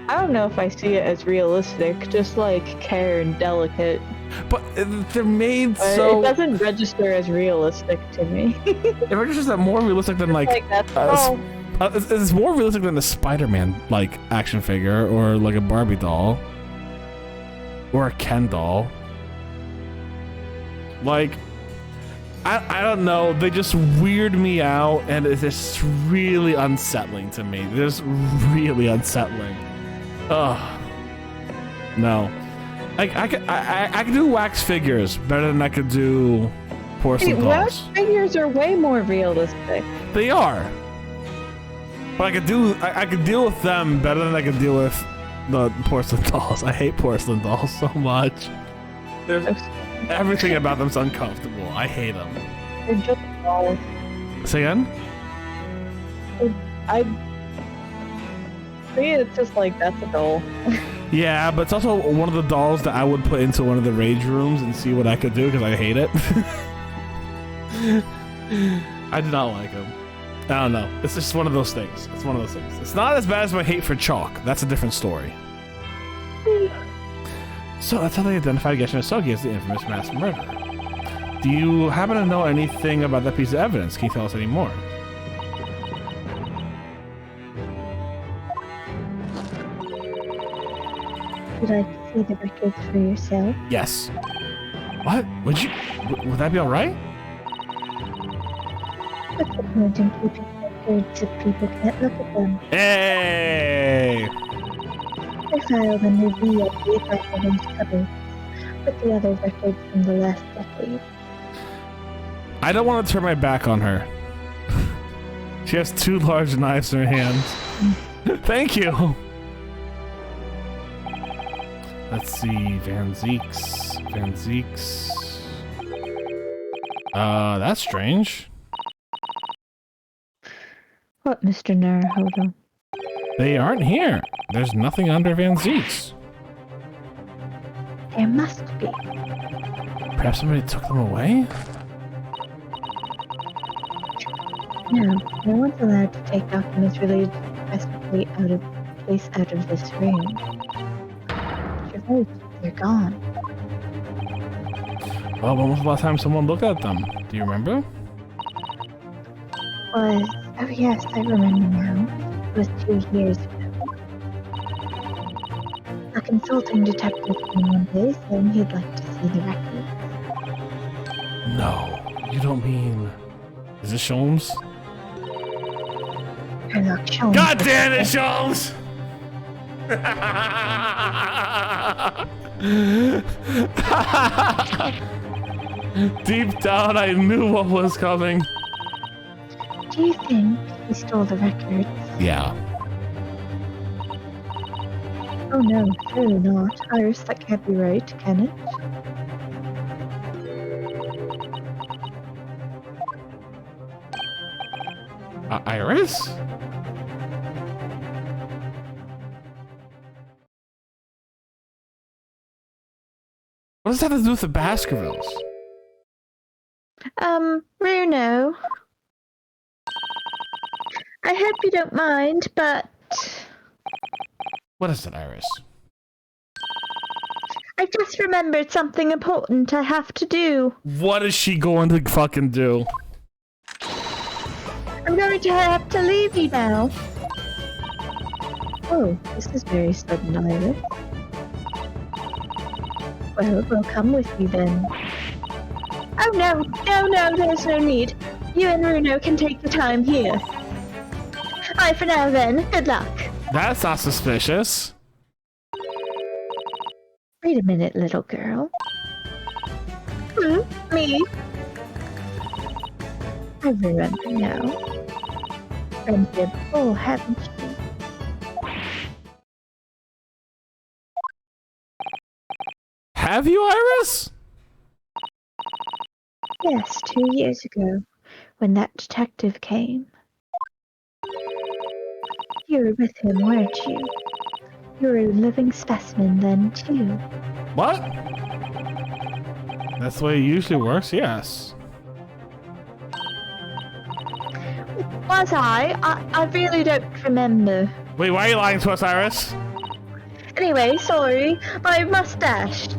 I don't know if I see it as realistic, just like care and delicate. But they're made so. It doesn't register as realistic to me. It registers that more realistic than like. that's it's more realistic than a Spider-Man like action figure or like a Barbie doll or a Ken doll. Like. I don't know, they just weird me out, and it's just really unsettling to me. They're just really unsettling. Ugh. No. I could do wax figures better than I could do porcelain dolls. Wax figures are way more realistic. They are. But I could deal with them better than I could deal with the porcelain dolls. I hate porcelain dolls so much. Everything about them's uncomfortable. I hate them. They're just dolls. Say again? It's just like, that's a doll. Yeah, but it's also one of the dolls that I would put into one of the rage rooms and see what I could do because I hate it. I do not like them. I don't know. It's just one of those things. It's one of those things. It's not as bad as my hate for chalk. That's a different story. So that's how they identified Geshin Asogi as the infamous mass murderer. Do you happen to know anything about that piece of evidence? Can you tell us any more? Would you like to see the records for yourself? Yes. What? Would that be alright? What's the point in keeping records if people can't look at them? Hey! I filed a review of the evidence cupboard with the other records from the last decade. I don't want to turn my back on her. She has 2 large knives in her hands. Thank you! Let's see, Van Zeeks. That's strange. What, Mr. Naruhodo? They aren't here. There's nothing under Van Zeeks. There must be. Perhaps somebody took them away? No, no one's allowed to take documents related to the presently out of this room. You're right, they're gone. Well, when was the last time someone looked at them? Do you remember? Oh yes, I remember now. It was 2 years ago. A consulting detective came one day saying he'd like to see the records. No, you don't mean... Is this Sholmes? Sherlock Sholmes. God damn it, Sholmes! Deep down, I knew what was coming. Do you think he stole the records? Yeah. Oh no, surely not. Iris, that can't be right, can it? Iris? What does that have to do with the Baskervilles? Bruno. I hope you don't mind, but What is it, Iris? I just remembered something important I have to do. What is she going to fucking do? I'm going to have to leave you now. Oh, this is very sudden, Iris. Well, we'll come with you then. Oh no, there's no need. You and Bruno can take the time here. Bye for now then, good luck. That's not suspicious. Wait a minute, little girl. Me? I remember now. Friendship, oh, haven't you? Have you, Iris? Yes, 2 years ago, when that detective came. You were with him, weren't you? You were a living specimen then, too. What? That's the way it usually works, yes. Was I? I really don't remember. Wait, why are you lying to us, Iris? Anyway, sorry, my mustache.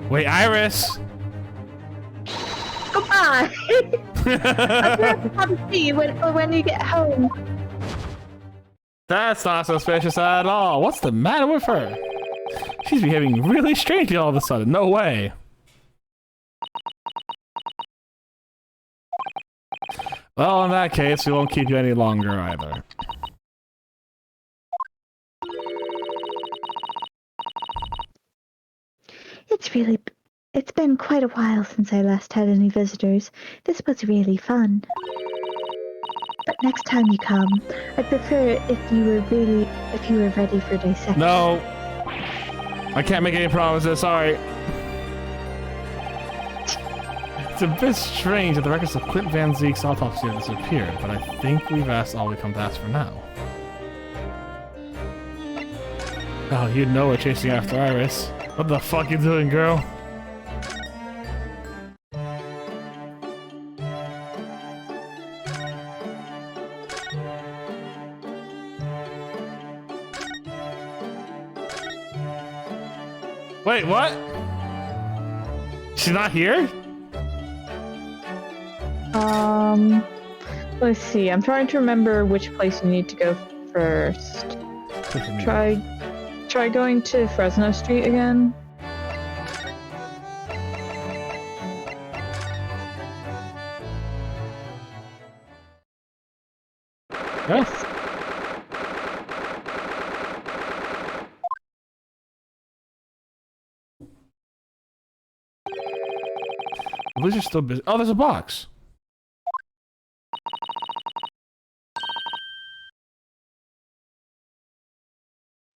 Wait, Iris! Goodbye! I'll have a tea when you get home. That's not suspicious at all. What's the matter with her? She's behaving really strangely all of a sudden. No way. Well, in that case, we won't keep you any longer either. It's been quite a while since I last had any visitors. This was really fun. But next time you come, I'd prefer if you were ready for dissection. No. I can't make any promises, sorry. It's a bit strange that the records of Clint Van Zeek's autopsy have disappeared, but I think we've asked all we come to ask for now. Oh, you know we're chasing after Iris. What the fuck you doing, girl? Wait, what? She's not here? Let's see. I'm trying to remember which place you need to go first. Try going to Fresno Street again. Yes. The Blizzard's still busy. Oh, there's a box.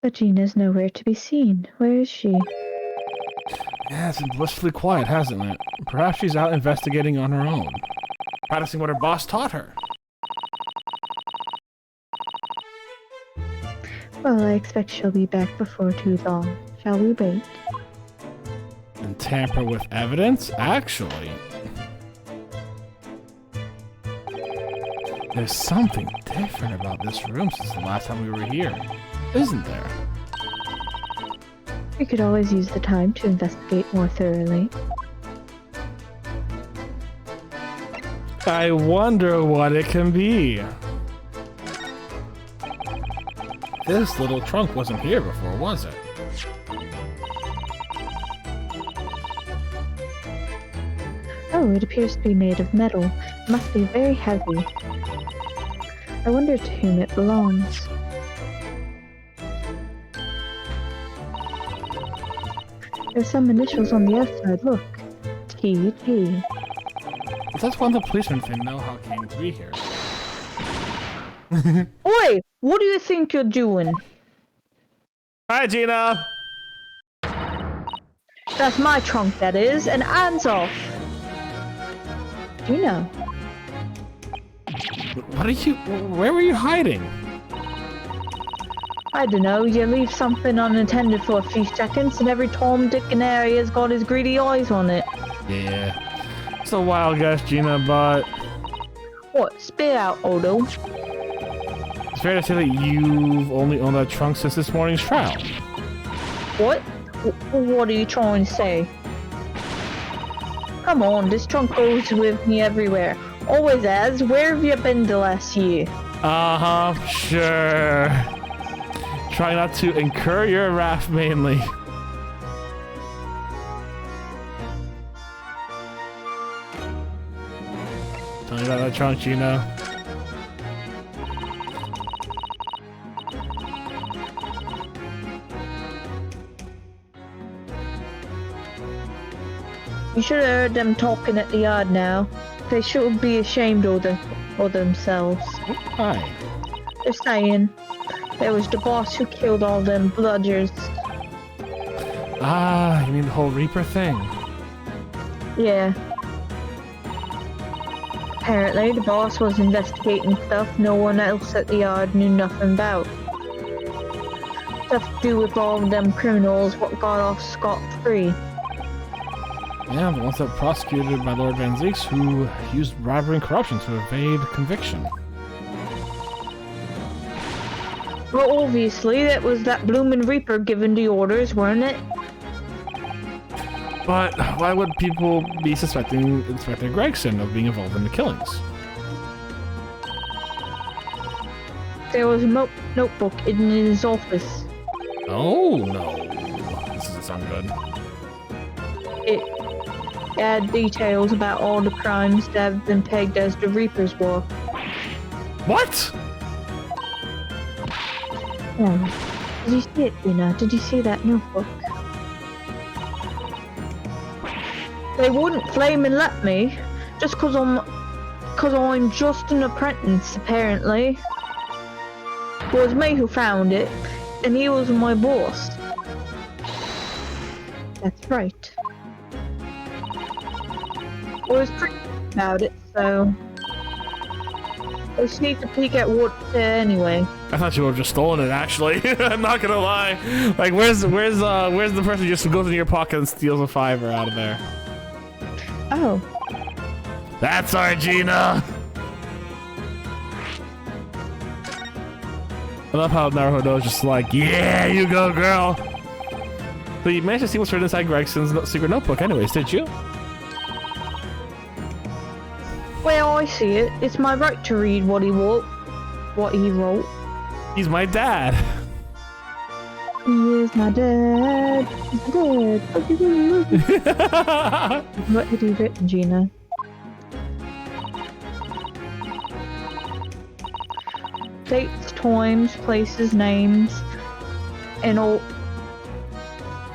But Gina's nowhere to be seen. Where is she? Yeah, it's been blissfully quiet, hasn't it? Perhaps she's out investigating on her own. Practicing what her boss taught her. Well, I expect she'll be back before too long. Shall we wait? And tamper with evidence? Actually, there's something different about this room since the last time we were here, isn't there? We could always use the time to investigate more thoroughly. I wonder what it can be. This little trunk wasn't here before, was it? Oh, it appears to be made of metal. It must be very heavy. I wonder to whom it belongs. There's some initials on the outside, look. T.T. If that's one of the policemen, if they know how it came to be here. Oi! What do you think you're doing? Hi, Gina! That's my trunk, that is, and hands off. Gina. What are you... Where were you hiding? I don't know, you leave something unattended for a few seconds and every Tom, Dick, and Harry has got his greedy eyes on it. Yeah. It's a wild guess, Gina, but What? Spit out, Odo. it's fair to say that you've only owned that trunk since this morning's trial. What? What are you trying to say? Come on, this trunk goes with me everywhere. Always has. Where have you been the last year? Uh-huh, sure. Try not to incur your wrath mainly. Tell me about that trunk, Gina. You should have heard them talking at the yard now. They should be ashamed of themselves. Hi. They're saying there was the boss who killed all them bludgers. Ah, you mean the whole Reaper thing? Yeah. Apparently, the boss was investigating stuff no one else at the yard knew nothing about. Stuff to do with all of them criminals what got off scot-free. Yeah, the ones that prosecuted by Lord Van Zeeks who used bribery and corruption to evade conviction. Well, obviously, that was that bloomin' Reaper giving the orders, weren't it? But why would people be suspecting Inspector Gregson of being involved in the killings? There was a notebook in his office. Oh no, this doesn't sound good. It had details about all the crimes that have been pegged as the Reaper's war. What? Yeah. Did you see it, Dina? Did you see that notebook? They wouldn't flame and let me, just cause I'm just an apprentice, apparently. It was me who found it, and he was my boss. That's right. I was pretty about it, so I sneaked a peek at what's there anyway. I thought you would have just stolen it. Actually, I'm not gonna lie. Like, where's the person who just goes in your pocket and steals a $5 out of there? Oh. That's our Gina. I love how Naruto is just like, yeah, you go, girl. So you managed to see what's written inside Gregson's secret notebook, anyways, did you? Well, I see it. It's my right to read what he wrote. He's my dad. He is my dad. He's my dad. What had he written, Gina? Dates, times, places, names, and all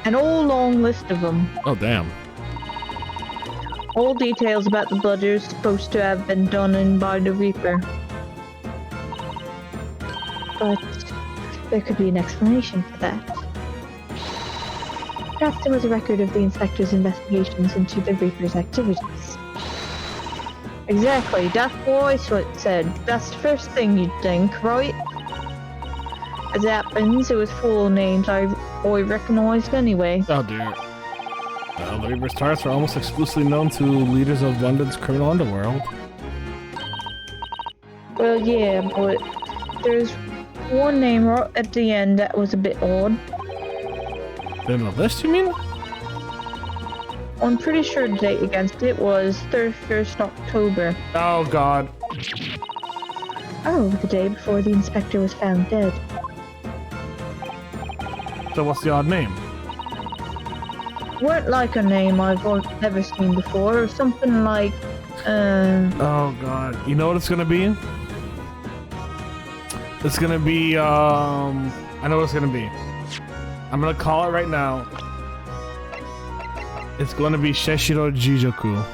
long list of them. Oh, damn. All details about the bludgers supposed to have been done in by the Reaper. But there could be an explanation for that. Perhaps there was a record of the inspector's investigations into the Reaper's activities. Exactly, that's what I said. That's the first thing you'd think, right? As it happens, it was full of names I recognized anyway. Oh, dear. Well, the Reaper's targets are almost exclusively known to leaders of London's criminal underworld. Well, yeah, but there's one name right at the end that was a bit odd. In the list, you mean? I'm pretty sure the date against it was 31st October. Oh, God. Oh, the day before the inspector was found dead. So what's the odd name? Weren't like a name I've ever seen before, or something like, Oh, God. You know what it's gonna be? It's gonna be, I know what it's gonna be. I'm gonna call it right now. It's gonna be Sheshiro Jijoku.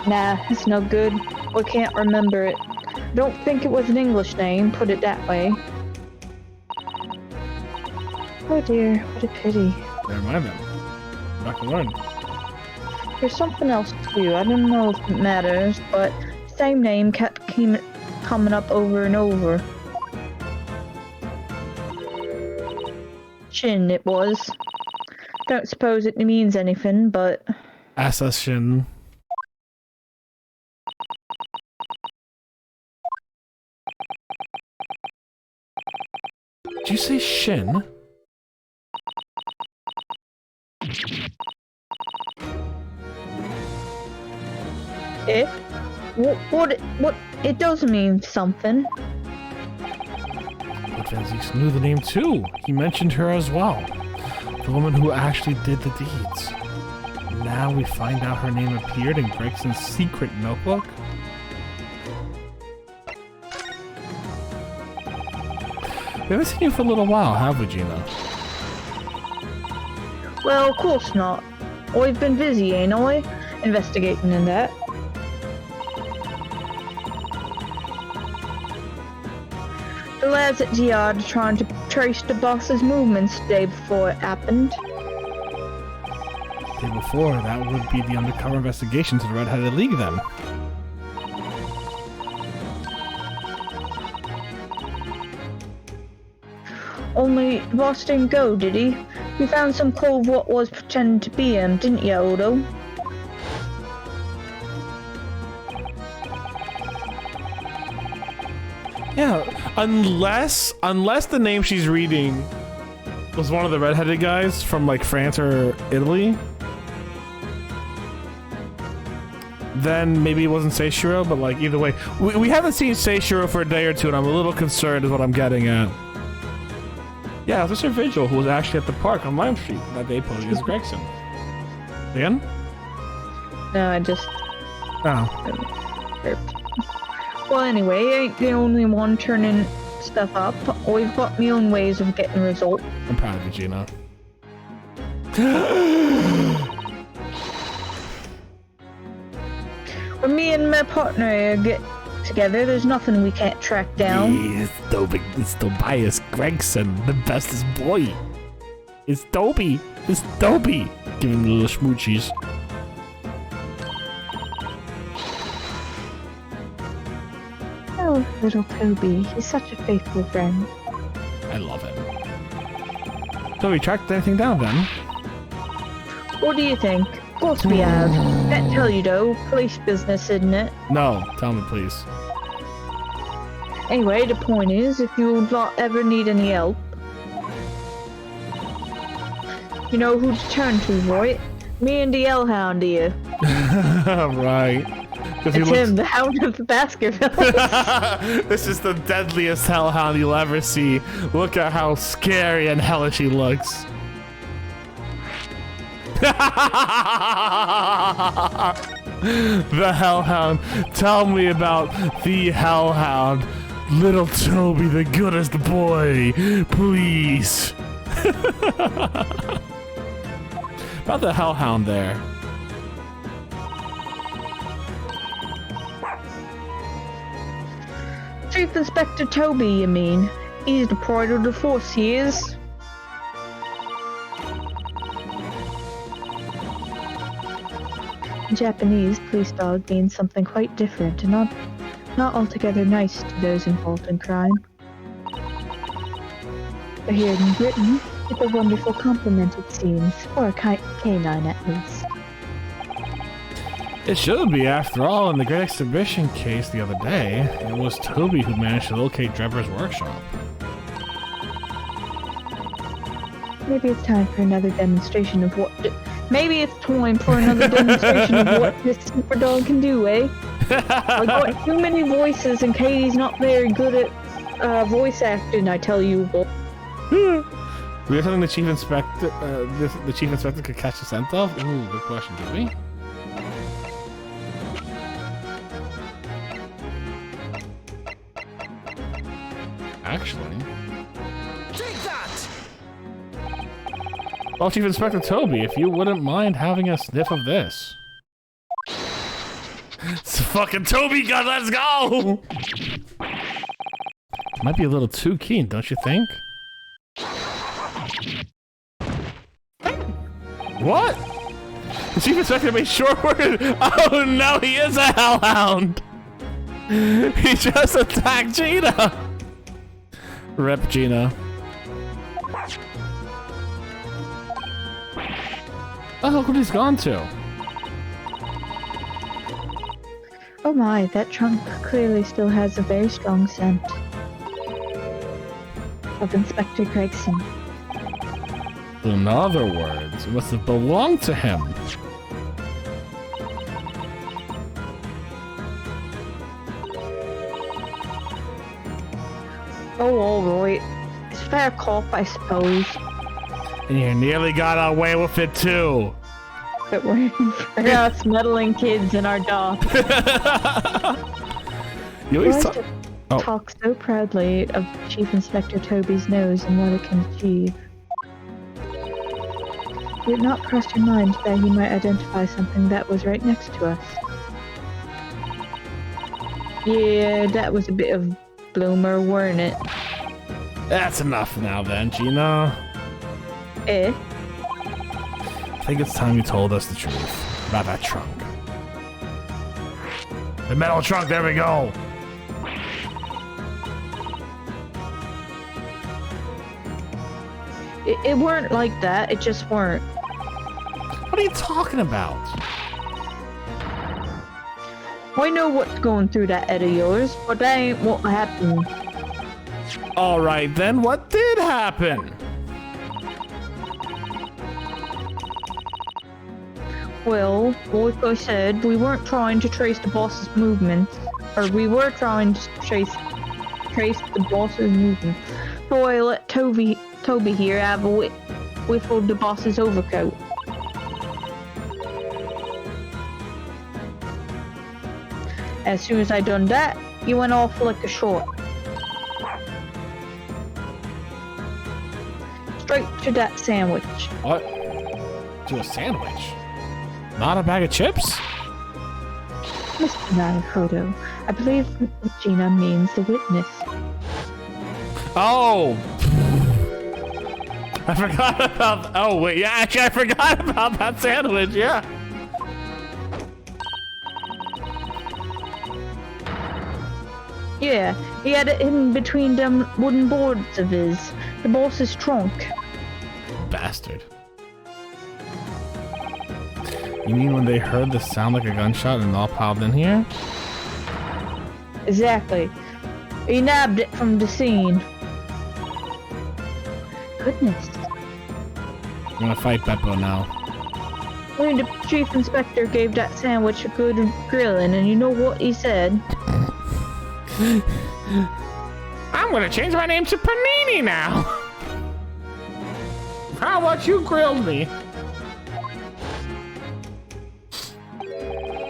Nah, it's no good. I can't remember it. Don't think it was an English name, put it that way. Oh dear, what a pity. Never mind then. Back to learn. There's something else too, I don't know if it matters, but same name coming up over and over. Shin, it was. Don't suppose it means anything, but... Assassin. Did you say Shin? Eh? What? It does mean something. But Vanzix knew the name too. He mentioned her as well. The woman who actually did the deeds. Now we find out her name appeared in Gregson's secret notebook. We haven't seen you for a little while, have we, Gina? Well, of course not. I've been busy, ain't I? Investigating in that. The lads at the yard are trying to trace the boss's movements the day before it happened. The day before, that would be the undercover investigation to the Red-Headed League then. Only the boss didn't go, did he? You found some cove what was pretending to be him, didn't you, Odo? Yeah, unless the name she's reading was one of the red-headed guys from like France or Italy, then maybe it wasn't Seishiro, but like either way, we haven't seen Seishiro for a day or two, and I'm a little concerned is what I'm getting at. Yeah, it was Mr. Vigil who was actually at the park on Lime Street that day posing as Gregson. Again? No, I just... Oh. burped. Well, anyway, I ain't the only one turning stuff up. I've got my own ways of getting results. I'm proud of you, Gina. When me and my partner get together, there's nothing we can't track down. It's Tobias Gregson, the bestest boy. It's Toby. It's Toby. Give him little smoochies. Oh, little Toby. He's such a faithful friend. I love him. So we tracked anything down then? What do you think? Of course we have. Can't tell you though. Police business, isn't it? No, tell me please. Anyway, the point is, if you ever need any help, you know who to turn to, right? Me and the Hellhound here. Right. It's him, the Hound of the Baskervilles. This is the deadliest hellhound you'll ever see. Look at how scary and hellish he looks. The Hellhound. Tell me about the Hellhound. Little Toby, the goodest boy. Please. About the Hellhound there. Chief Inspector Toby, you mean? He's the pride of the force, he is. In Japanese, police dog means something quite different and not altogether nice to those involved in crime. But here in Britain, it's a wonderful compliment, it seems, or a canine at least. It should be, after all. In the Great Exhibition case the other day, it was Toby who managed to locate Drever's workshop. Maybe it's time for another demonstration of what... Maybe it's time for another demonstration of what this super dog can do, eh? I got too many voices and Katie's not very good at voice acting, I tell you what. We have something the Chief Inspector, the Chief Inspector could catch the scent of? Ooh, good question, did we? Actually... Take that! Well, Chief Inspector Toby, if you wouldn't mind having a sniff of this. It's a fucking Toby gun, let's go! Might be a little too keen, don't you think? What? The Chief Inspector made short work. Oh no, he is a hellhound! He just attacked Gina. Rip Gina. Oh, look what he's gone to. Oh my, that trunk clearly still has a very strong scent of Inspector Gregson. In other words, it must have belonged to him. Oh, alright. It's fair cop, I suppose. And you nearly got away with it too. But we're for us meddling kids in our dock. You always talk. Oh. Talk so proudly of Chief Inspector Toby's nose and what it can achieve. Would it not cross your mind that he might identify something that was right next to us? Yeah, that was a bit of bloomer, weren't it? That's enough now then, Gina. Eh? I think it's time you told us the truth about that trunk. The metal trunk, there we go. It weren't like that, it just weren't. What are you talking about? I know what's going through that head of yours, but that ain't what happened. Alright then, what did happen? Well, like I said, we weren't trying to trace the boss's movements. Or we were trying to trace the boss's movements. So I let Toby here have a whiffle of the boss's overcoat. As soon as I done that, he went off like a shot. Straight to that sandwich. What? To a sandwich? Not a bag of chips? Mr. Naruhodo, I believe Gina means the witness. Oh! I forgot about. Oh, wait, yeah, actually, I forgot about that sandwich, yeah. Yeah, he had it hidden between them wooden boards of his. The boss's trunk. Bastard. You mean when they heard the sound like a gunshot and all piled in here? Exactly. He nabbed it from the scene. Goodness. I'm gonna fight Beppo now. When the chief inspector gave that sandwich a good grilling, and you know what he said? I'm gonna change my name to Panini now! How about you grilled me?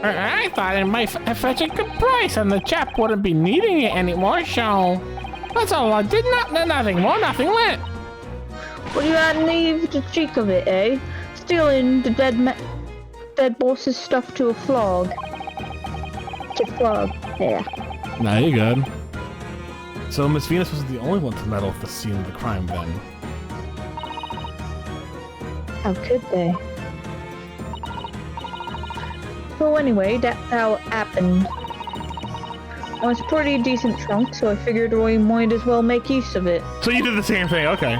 I thought it might fetch a good price and the chap wouldn't be needing it anymore, so... That's all I did, nothing more, nothing less. Well, you hadn't even the cheek of it, eh? Stealing the dead boss's stuff to a flog. To flog, yeah. Nah, you're good. So Miss Venus was the only one to meddle with the scene of the crime then. How could they? So anyway, that's how it happened. Well, it's a pretty decent trunk, so I figured we might as well make use of it. So you did the same thing, okay.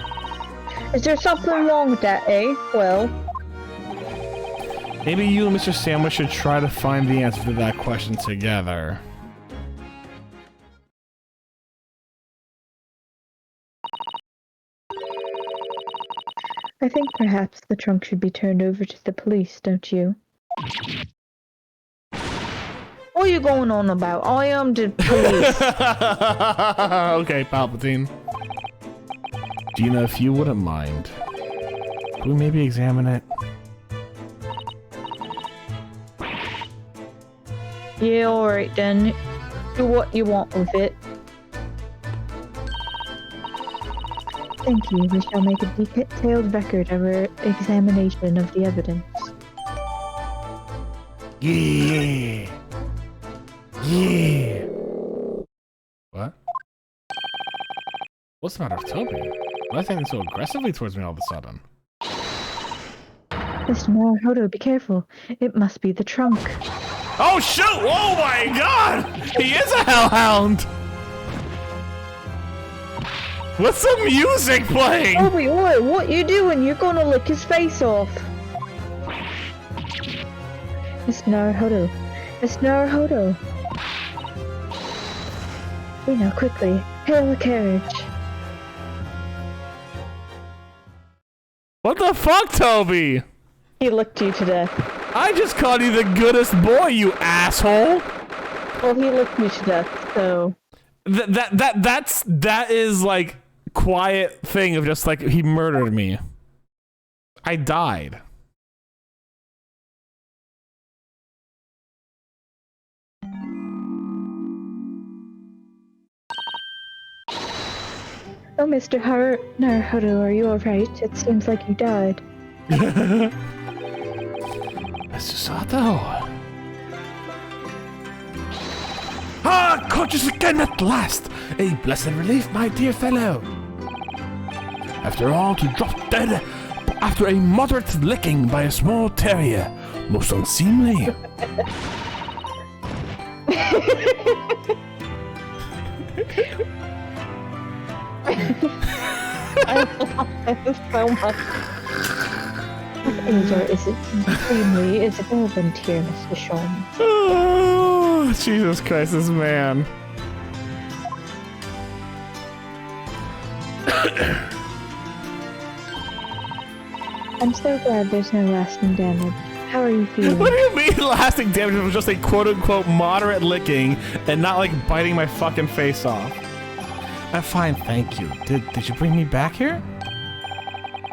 Is there something wrong with that, eh? Well... Maybe you and Mr. Sandwich should try to find the answer to that question together. I think perhaps the trunk should be turned over to the police, don't you? What are you going on about? I am the police. Okay, Palpatine. Gina, if you wouldn't mind, could we maybe examine it? Yeah, alright then. Do what you want with it. Thank you. We shall make a detailed record of our examination of the evidence. Yeah. Yeah. What? What's the matter with Toby? Why is he acting so aggressively towards me all of a sudden? Mr. Naruhodo, be careful. It must be the trunk. Oh shoot! Oh my god! He is a hellhound! What's the music playing? Toby, oi, what you doing? You're gonna lick his face off. Miss Naruhodo. Miss Naruhodo. We know quickly. Hail a carriage. What the fuck, Toby? He licked you to death. I just called you the goodest boy, you asshole. Well, he licked you to death, so... That is like quiet thing of just like he murdered me. I died. Oh, Mr. Naruhodo, are you alright? It seems like you died. Mr. Sato. Ah, conscious again at last! A blessed relief, my dear fellow. After all, to drop dead after a moderate licking by a small terrier. Most unseemly. I love this so much. What Azor is it supremely is irrelevant here, Mr. Sean. Oh, Jesus Christ, this man. I'm so glad there's no lasting damage. How are you feeling? What do you mean lasting damage? It was just a quote-unquote moderate licking and not like biting my fucking face off. I'm fine, thank you. Did you bring me back here?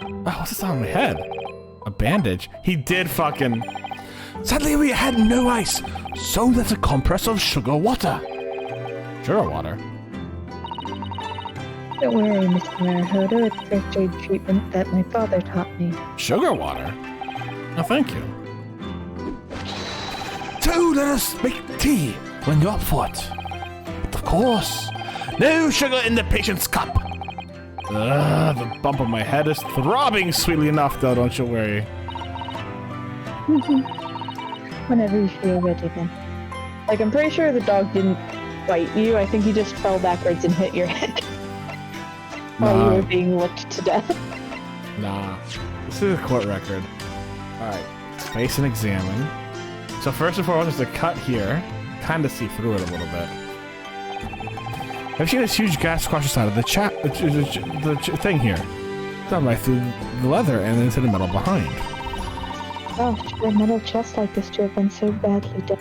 Oh, what's this on my head? A bandage? He did fucking... Sadly, we had no ice, so that's a compress of sugar water. Sugar water? Don't worry, Mr. Naruhodo. It's first aid treatment that my father taught me. Sugar water? Oh, thank you. So let us make tea when you're up for it. But of course, no sugar in the patient's cup. The bump on my head is throbbing sweetly enough, though, don't you worry. Whenever you feel ready, then. Like, I'm pretty sure the dog didn't bite you. I think he just fell backwards and hit your head while you were being licked to death. Nah. This is a court record. Alright, space and examine. So first and foremost, there's a cut here. Kind of see through it a little bit. I've seen this huge gas across the side of the thing here. Done right through the leather and into the metal behind. Gosh, for a metal chest like this to have been so badly done.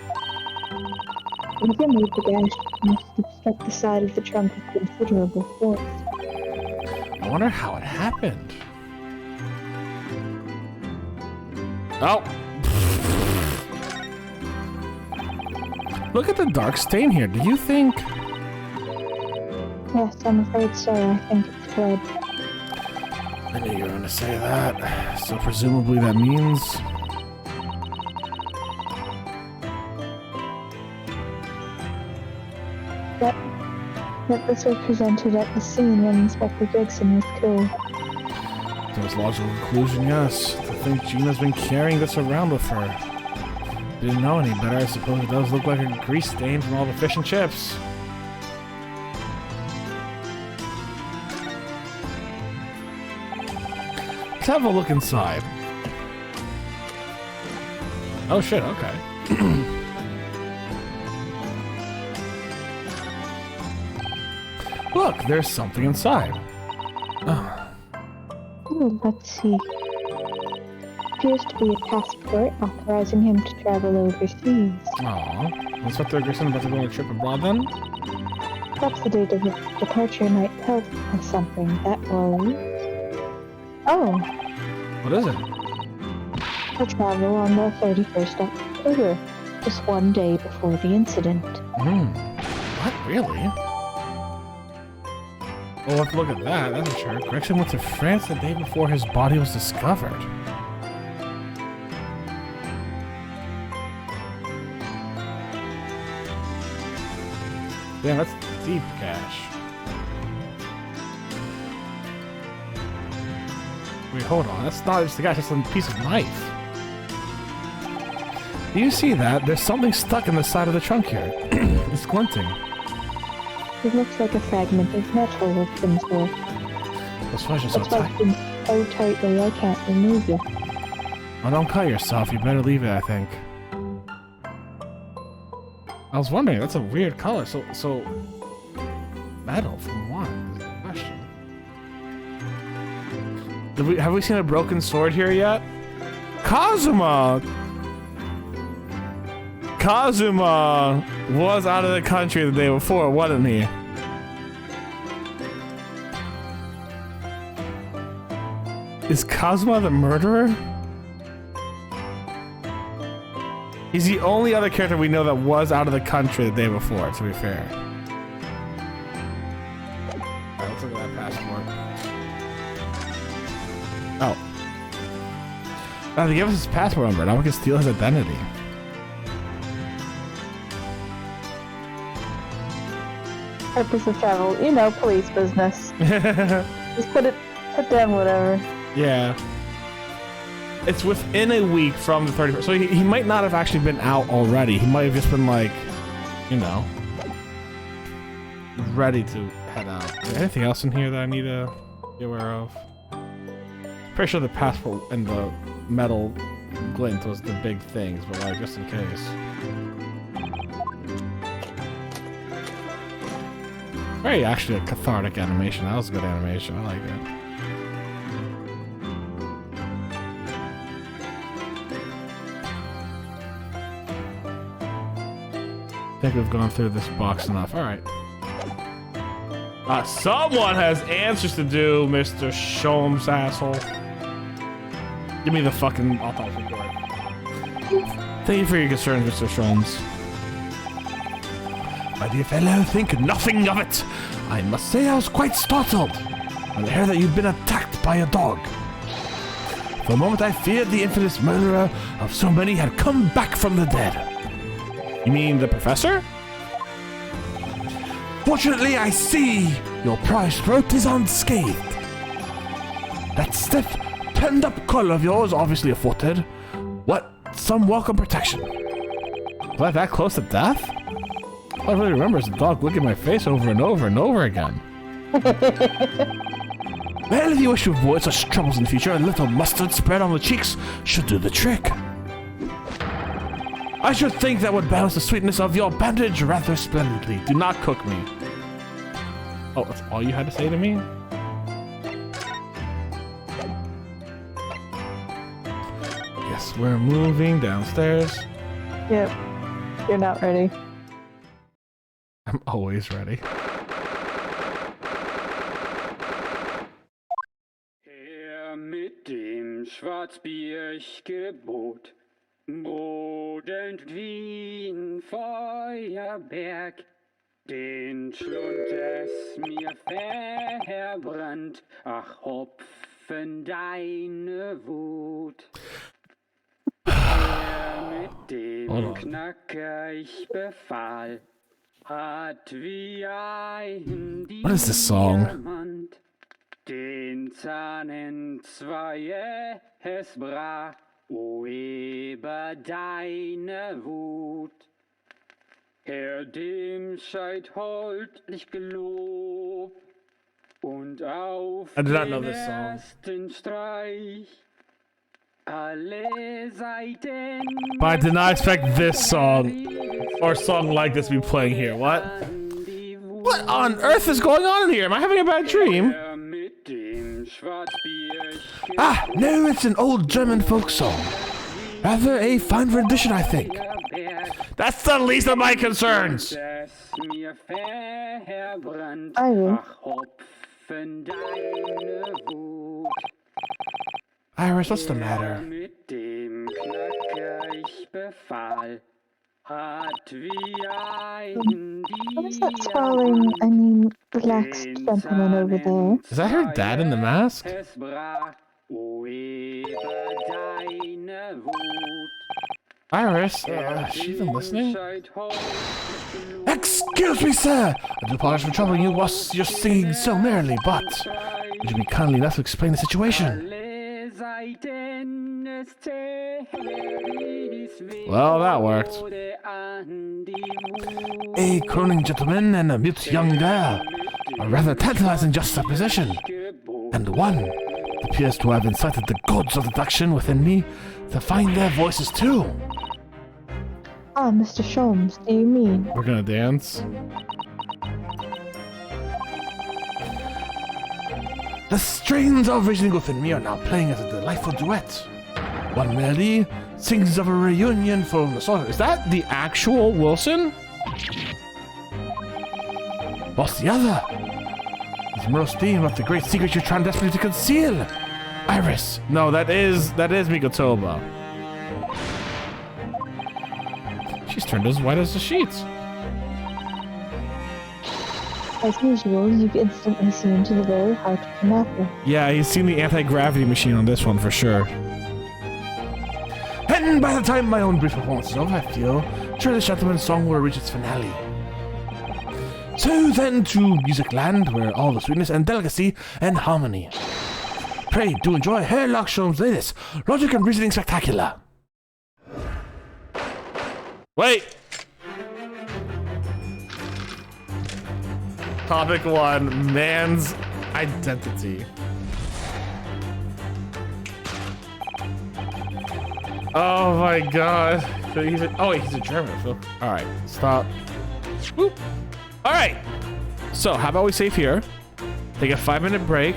Whoever made the gash must have struck the side of the trunk with considerable force. I wonder how it happened. Oh! Look at the dark stain here. Do you think... Yes, I'm afraid so. I think it's blood. I knew you were going to say that. So presumably that means... That this was presented at the scene when Inspector Gregson was killed. There's logical conclusion, yes. To think Gina's been carrying this around with her. Didn't know any better. I suppose it does look like a grease stain from all the fish and chips. Let's have a look inside. Oh shit, okay. Look, there's something inside. Oh. Oh, let's see. Appears to be a passport authorizing him to travel overseas. Aw. Inspector Gregson about to go on a trip abroad then? Perhaps the date of his departure might tell us something. That was... Oh, What is it? for travel on the 31st of October, just one day before the incident. What, really? Well, let's look at that. That's a sure. Gregson went to France the day before his body was discovered. Damn, that's deep cash. Wait, hold on. That's not just the guy, that's a piece of knife. Do you see that? There's something stuck in the side of the trunk here. It's glinting. It looks like a fragment of metal with been there. Those flesh are so It's like tight. been so tightly I can't remove it. Oh, don't cut yourself. You better leave it, I think. I was wondering, that's a weird color. So metal from what? Is the question. Have we seen a broken sword here yet? Kazuma! Kazuma was out of the country the day before, wasn't he? Is Kazuma the murderer? He's the only other character we know that was out of the country the day before, to be fair. Alright, let's look at that passport. Oh. Oh, they gave us his passport number. Now we can steal his identity. Purpose of travel, you know, police business. Just put down whatever. Yeah. It's within a week from the 31st. So he might not have actually been out already. He might have just been like, you know, ready to head out. Is there anything else in here that I need to be aware of? Pretty sure the passport and the metal glint was the big things, but like, just in case. Very actually a cathartic animation. That was a good animation. I like it. I think we've gone through this box enough. All right. Someone has answers to do, Mr. Sholmes, asshole. Give me the fucking autopsy report. Thank you for your concerns, Mr. Sholmes. My dear fellow, think nothing of it. I must say I was quite startled when I heard that you'd been attacked by a dog. For a moment I feared the infamous murderer of so many had come back from the dead. You mean the professor? Fortunately, I see your prized throat is unscathed. That stiff, turned-up collar of yours obviously afforded what some welcome protection. Was I that close to death? All I really remember is the dog licking my face over and over and over again. Well, if you wish to avoid such troubles in the future, a little mustard spread on the cheeks should do the trick. I should think that would balance the sweetness of your bandage rather splendidly. Do not cook me. Oh, that's all you had to say to me? Yes, we're moving downstairs. Yep. You're not ready. I'm always ready. Her mit dem Schwarzbiergebot, brodend wie ein Feuerberg, den Schlund es mir verbrannt, ach Hopfen deine Wut. Her mit dem Knacker ich befahl, hat wie ein What is this song? Diamant den Zahn entzwei es brach, o über deine Wut. Herr dem Scheid hold dich gelob und auf I did not know den this song. ersten Streich alle Seiten. But I did not expect this song or a song like this to be playing here. What? What on earth is going on in here? Am I having a bad dream? Ah, no, it's an old German folk song. Rather a fine rendition, I think. That's the least of my concerns. I will. Iris, what's the matter? What is that sprawling, I mean, relaxed gentleman over there? Is that her dad in the mask? Iris, is she even listening? Excuse me, sir! I do apologize for troubling you whilst you're singing so merrily, but would you be kindly enough to explain the situation? Well, that worked. A crooning gentleman and a mute young girl. A rather tantalizing juxtaposition. And one appears to have incited the gods of deduction within me to find their voices too. Ah, Mr. Sholmes, do you mean? We're gonna dance. The strains of reasoning within me are now playing as a delightful duet. One melody sings of a reunion full of nostalgia. Is that the actual Wilson? What's the other? Is Merle's theme of the great secret you're trying desperately to conceal? Iris. No, that is Mikotoba. She's turned as white as the sheets. As usual, you've instantly seen to the very heart of the matter. Yeah, he's seen the anti-gravity machine on this one for sure. And by the time my own brief performance is over, I feel sure this gentleman's song will reach its finale. So then to Music Land, where all the sweetness and delicacy and harmony. Pray do enjoy Sherlock Holmes' latest Logic and Reasoning Spectacular. Wait! Topic 1, man's identity. Oh my god. So he's a German. So, alright, stop. Whoop. Alright. So, how about we save here? Take a 5-minute break.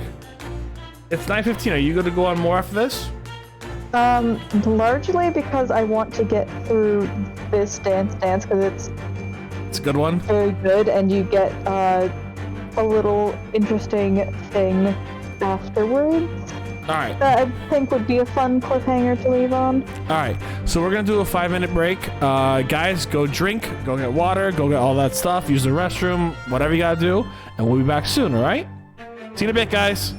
It's 9:15. Are you going to go on more after this? Largely because I want to get through this dance because It's a good one. very good, and you get a little interesting thing afterwards Alright. that I think would be a fun cliffhanger to leave on. Alright. So we're going to do a 5-minute break. Guys, go drink, go get water, go get all that stuff, use the restroom, whatever you got to do, and we'll be back soon, alright? See you in a bit, guys.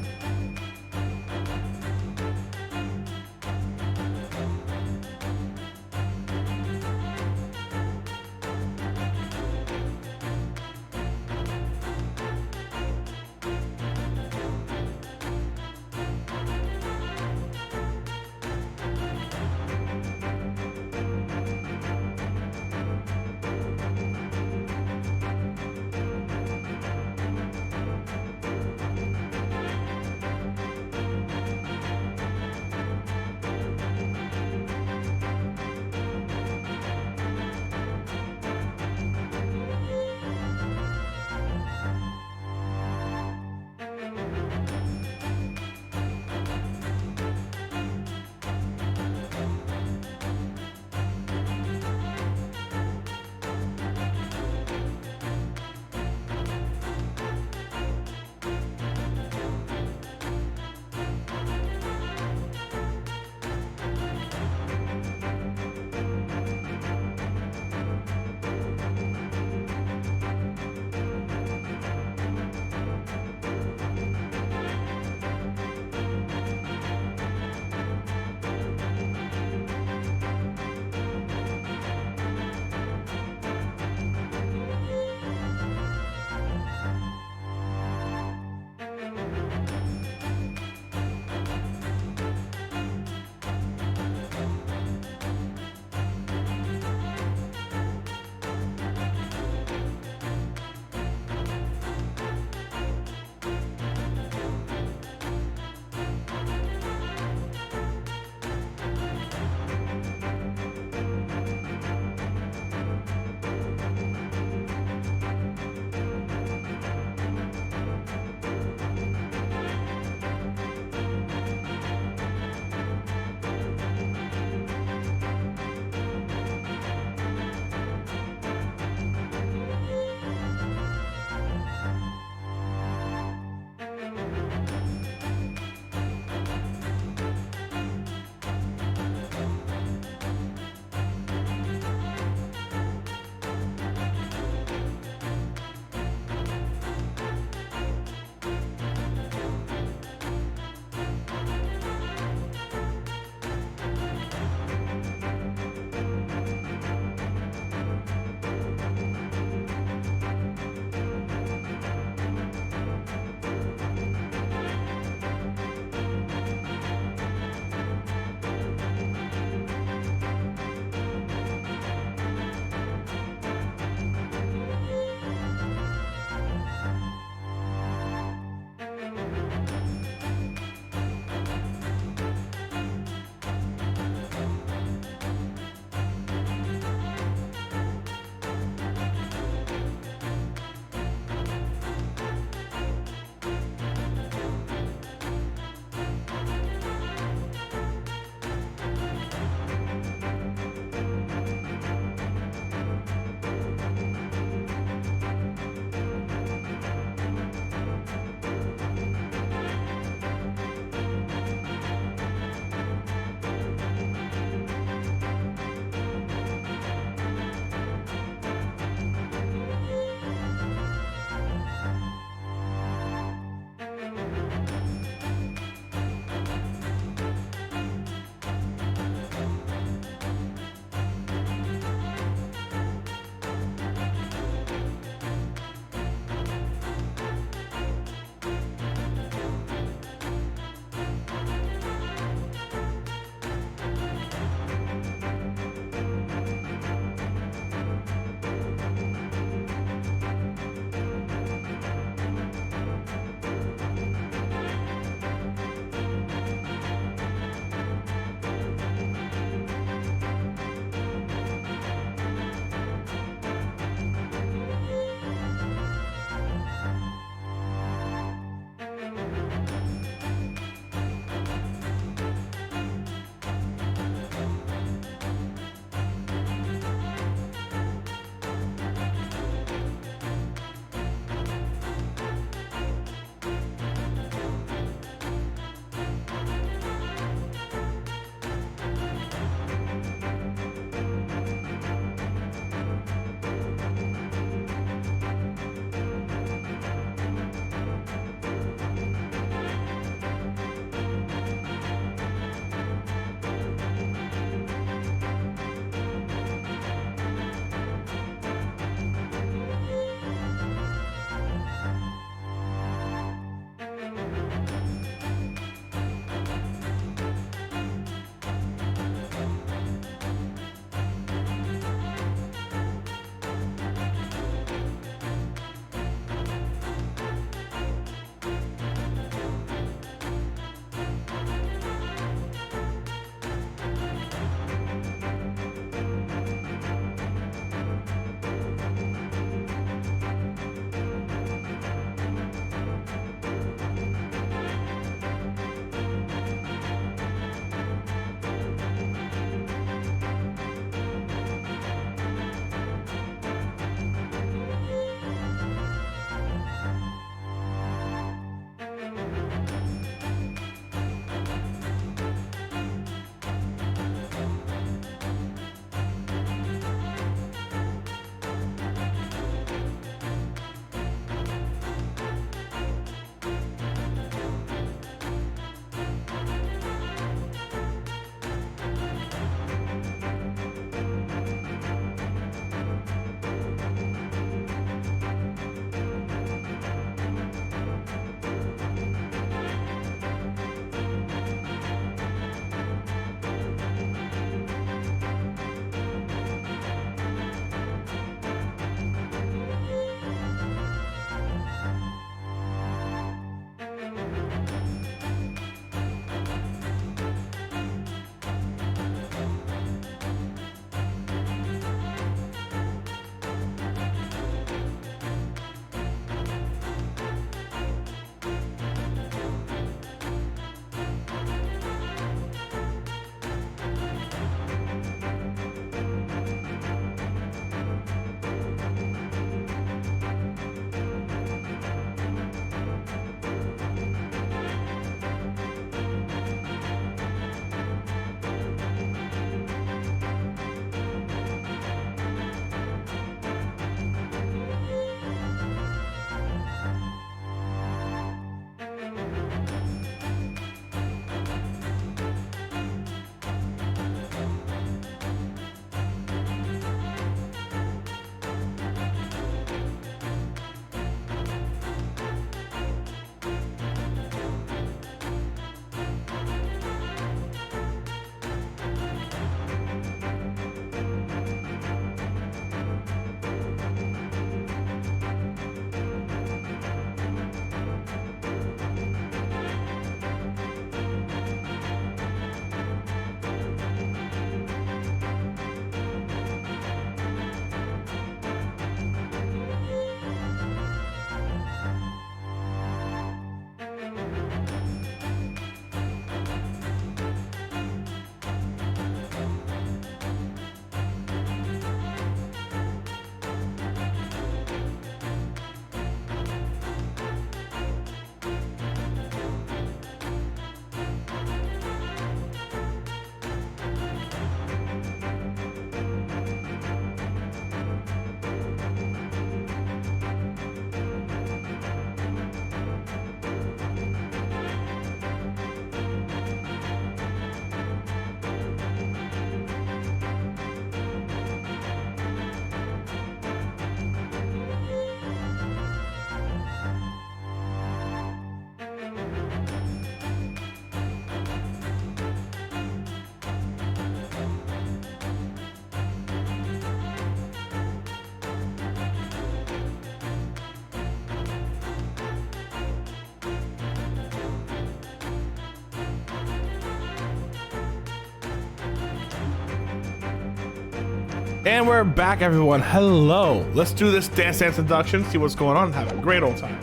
And we're back, everyone. Hello. Let's do this dance induction, see what's going on, have a great old time.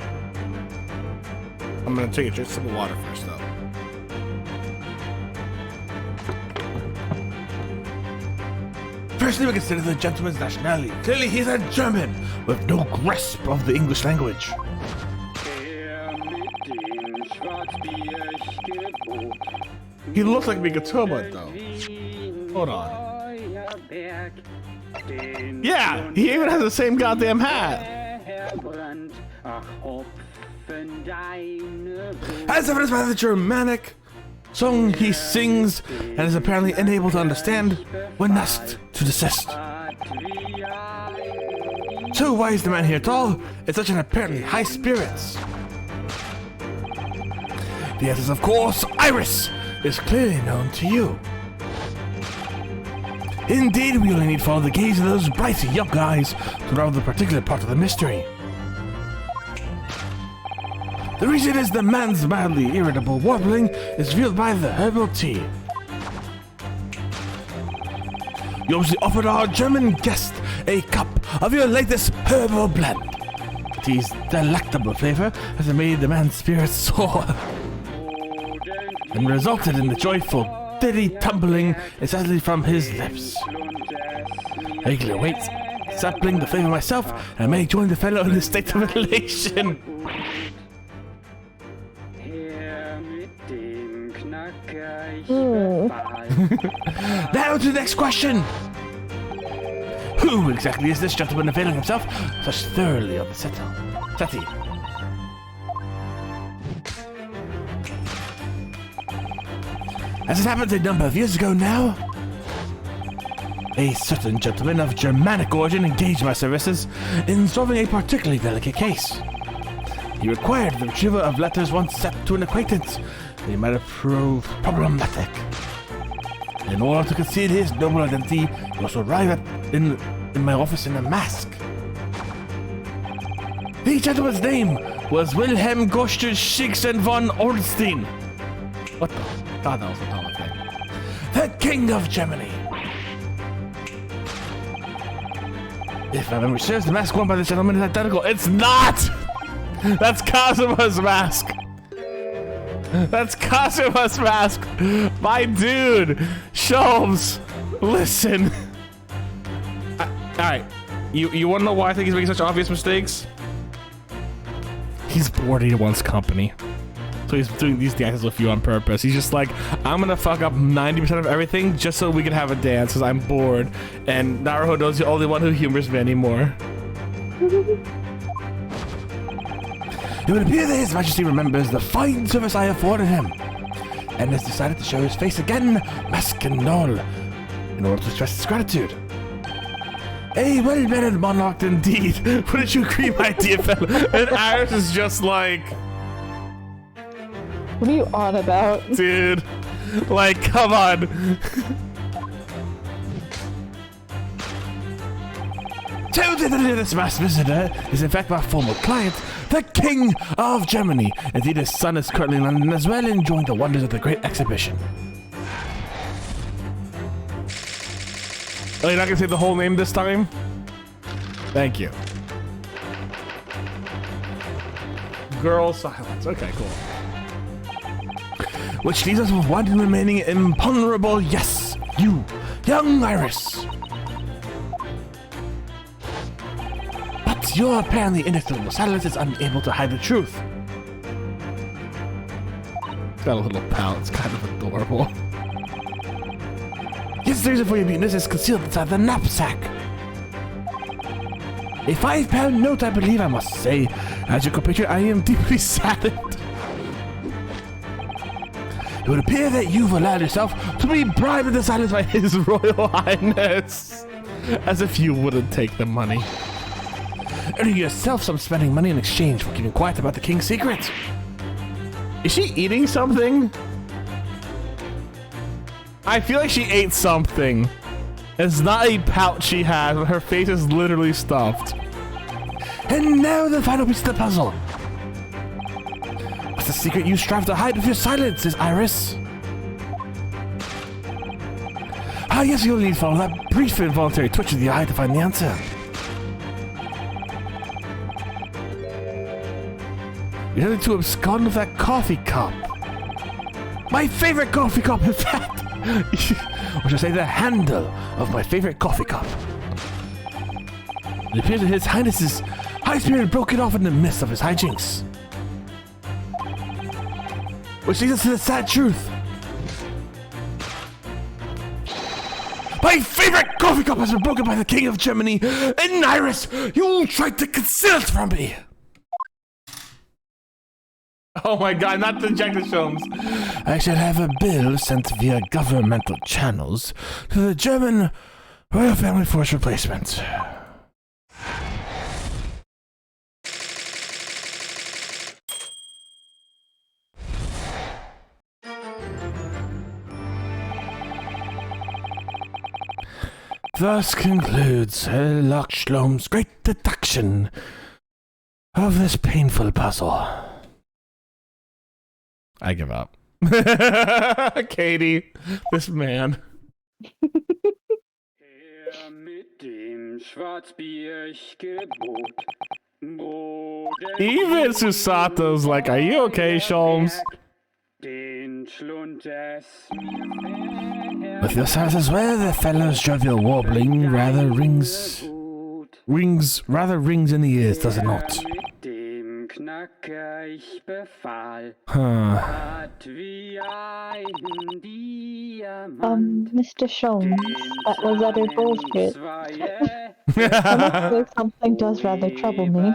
I'm gonna take a sip of water first, though. Firstly, we consider the gentleman's nationality. Clearly, he's a German with no grasp of the English language. He looks like being a turbot, though. Hold on. Yeah, he even has the same goddamn hat. As evidenced by the Germanic song he sings and is apparently unable to understand when asked to desist. So why is the man here at all in such an apparently high spirits? The answer is, of course, Iris is clearly known to you. Indeed, we only need to follow the gaze of those bright young eyes to unravel the particular part of the mystery. The reason is the man's mildly irritable warbling is fueled by the herbal tea. You obviously offered our German guest a cup of your latest herbal blend. The tea's delectable flavor has made the man's spirits soar and resulted in the joyful diddy tumbling incessantly from his lips. I eagerly wait, sampling the flavor myself, and may join the fellow in a state of elation. Now to the next question. Who exactly is this gentleman availing himself such thoroughly of the settee? As it happened a number of years ago now, a certain gentleman of Germanic origin engaged my services in solving a particularly delicate case. He required the retrieval of letters once sent to an acquaintance that he might have proved problematic. In order to conceal his noble identity, he also arrived in my office in a mask. The gentleman's name was Wilhelm Gottsched Schicksen von Ornstein. What the? Thought that was a common thing. The King of Germany. If my memory serves, the mask worn by this gentleman is identical. It's not! That's Kazuma's mask. That's Kazuma's mask. My dude. Shelves. Listen. Alright. You want to know why I think he's making such obvious mistakes? He's bored. He wants company. So he's doing these dances with you on purpose. He's just like, I'm gonna fuck up 90% of everything just so we can have a dance because I'm bored. And Naruhodo's the only one who humors me anymore. It would appear that His Majesty remembers the fine service I afforded him and has decided to show his face again, masque and all, in order to express his gratitude. A well-mannered monarch indeed. Wouldn't you agree, my dear fellow? And Iris is just like... What are you on about? Dude, like, come on. So this masked visitor is in fact my former client, the King of Germany. Indeed, his son is currently in London as well, enjoying the wonders of the great exhibition. Oh, you're not gonna say the whole name this time? Thank you. Girl silence. Okay, cool. Which leaves us with one remaining imponderable yes, you, young Iris. But your apparently inexplicable silence is unable to hide the truth. It's got a little pout, it's kind of adorable. Yes, the reason for your muteness is concealed inside the knapsack. A £5 note, I believe I must say. As your compatriot, I am deeply saddened. It would appear that you've allowed yourself to be bribed into silence by His Royal Highness. As if you wouldn't take the money. Earning yourself some spending money in exchange for keeping quiet about the king's secret. Is she eating something? I feel like she ate something. It's not a pout she has, but her face is literally stuffed. And now the final piece of the puzzle. What's the secret you strive to hide with your silence, Iris? Ah, yes, you'll need to follow that brief involuntary twitch of the eye to find the answer. You're ready to abscond with that coffee cup. My favorite coffee cup, in fact. Or should I say the handle of my favorite coffee cup. It appears that His Highness's high spirit broke it off in the midst of his hijinks. Which leads us to the sad truth. My favorite coffee cup has been broken by the King of Germany, and Iris, you tried to conceal it from me. Oh my god, not the Jack Films. I shall have a bill sent via governmental channels to the German Royal Family Force Replacement. Thus concludes Herlock Schlom's great deduction of this painful puzzle. I give up. Katie, this man. Even Susato's like, are you okay, Sholmes? With your size as well, the fellow's jovial warbling rather rings in the ears, does it not? Mr. Sholmes, that was utter bullshit. Honestly, something does rather trouble me.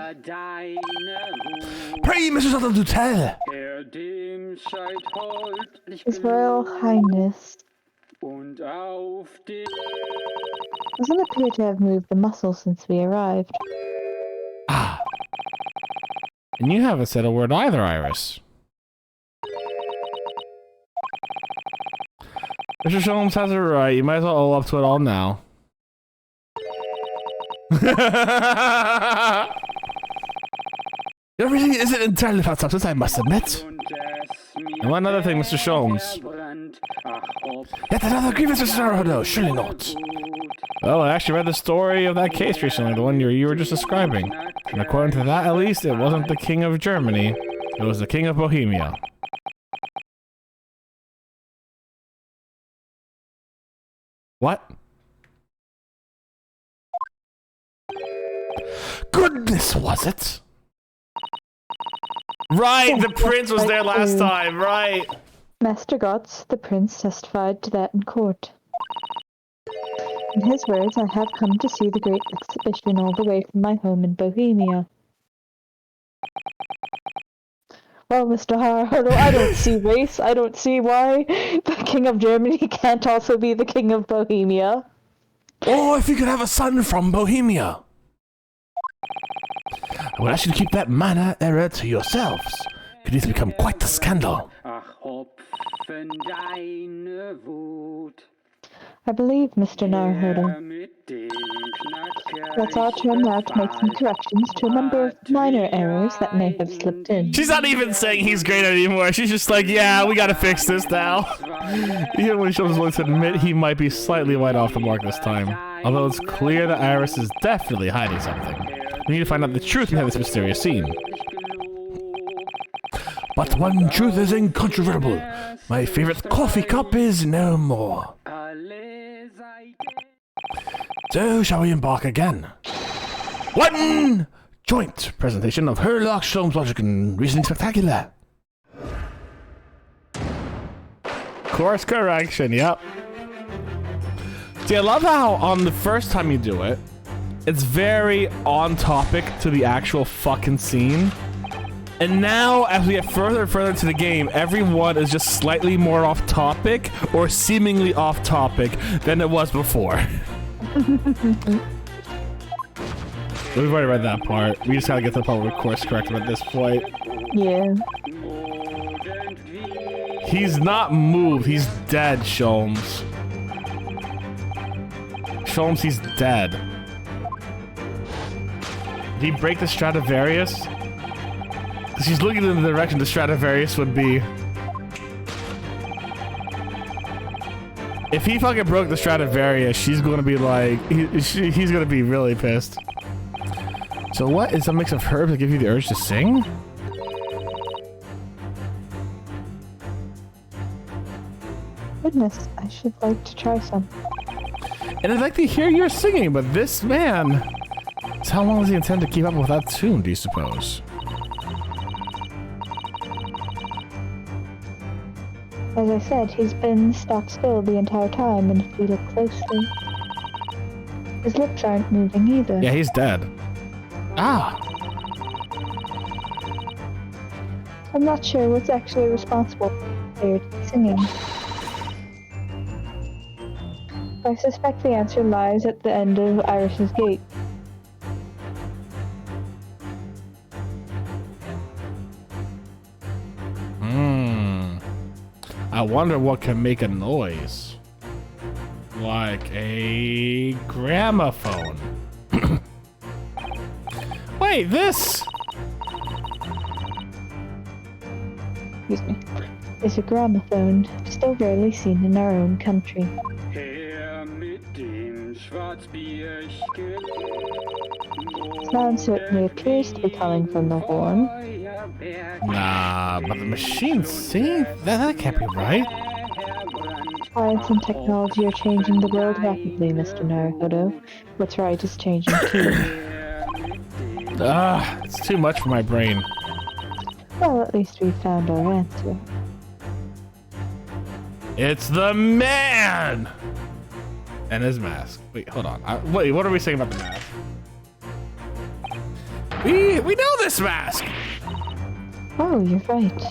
Pray, Mrs. Otto, do tell! His Royal Highness doesn't appear to have moved the muscle since we arrived. Ah. And you haven't said a word either, Iris. Mr. Sholmes has it right. You might as well owe up to it all now. Everything isn't entirely without substance, I must admit. And one other thing, Mr. Sholmes. Yet another grievance, Mr. Naruto, surely not. Well, I actually read the story of that case recently, the one you were just describing. And according to that, at least, it wasn't the King of Germany. It was the King of Bohemia. What? Goodness, was it? Right, the prince was there last time, right. Master Gotts, the prince, testified to that in court. In his words, I have come to see the great exhibition all the way from my home in Bohemia. Well, Mr. Haruto, I don't see race. I don't see why the King of Germany can't also be the King of Bohemia. Or if you could have a son from Bohemia. I would ask you to keep that minor error to yourselves. It could easily become quite the scandal. I believe, Mr. Naruto. That's our turn now to make some corrections to a number of minor errors that may have slipped in. She's not even saying he's great anymore. She's just like, yeah, we gotta fix this now. Even when she was willing to admit he might be slightly wide off the mark this time. Although it's clear that Iris is definitely hiding something. We need to find out the truth behind this mysterious scene. But one truth is incontrovertible. My favorite coffee cup is no more. So, shall we embark again? One joint presentation of Herlock Sholmes' logic and reasoning spectacular. Course correction, yep. See, I love how on the first time you do it, it's very on topic to the actual fucking scene. And now, as we get further and further into the game, everyone is just slightly more off topic or seemingly off topic than it was before. We've already read that part. We just gotta get the public course corrected at this point. Yeah. He's not moved. He's dead, Sholmes. Sholmes, he's dead. Did he break the Stradivarius? Because he's looking in the direction the Stradivarius would be. If he fucking broke the Stradivarius, she's gonna be like, he's gonna be really pissed. So what is a mix of herbs that give you the urge to sing? Goodness, I should like to try some. And I'd like to hear your singing, but this man, so how long does he intend to keep up with that tune, do you suppose? As I said, he's been stock still the entire time, and if we look closely, his lips aren't moving either. Yeah, he's dead. Ah! I'm not sure what's actually responsible for singing. I suspect the answer lies at the end of Iris's gate. I wonder what can make a noise. Like a gramophone. Wait, this! Excuse me. Is a gramophone, still rarely seen in our own country. Sound certainly appears to be coming from the horn. Nah, but the machine's singing? That can't be right. Science and technology are changing the world rapidly, Mr. Naruhodo. What's right is changing too. It's too much for my brain. Well, at least we've found our answer. It's the man! And his mask. Wait, hold on. Wait, what are we saying about the mask? We know this mask! Oh, you're right.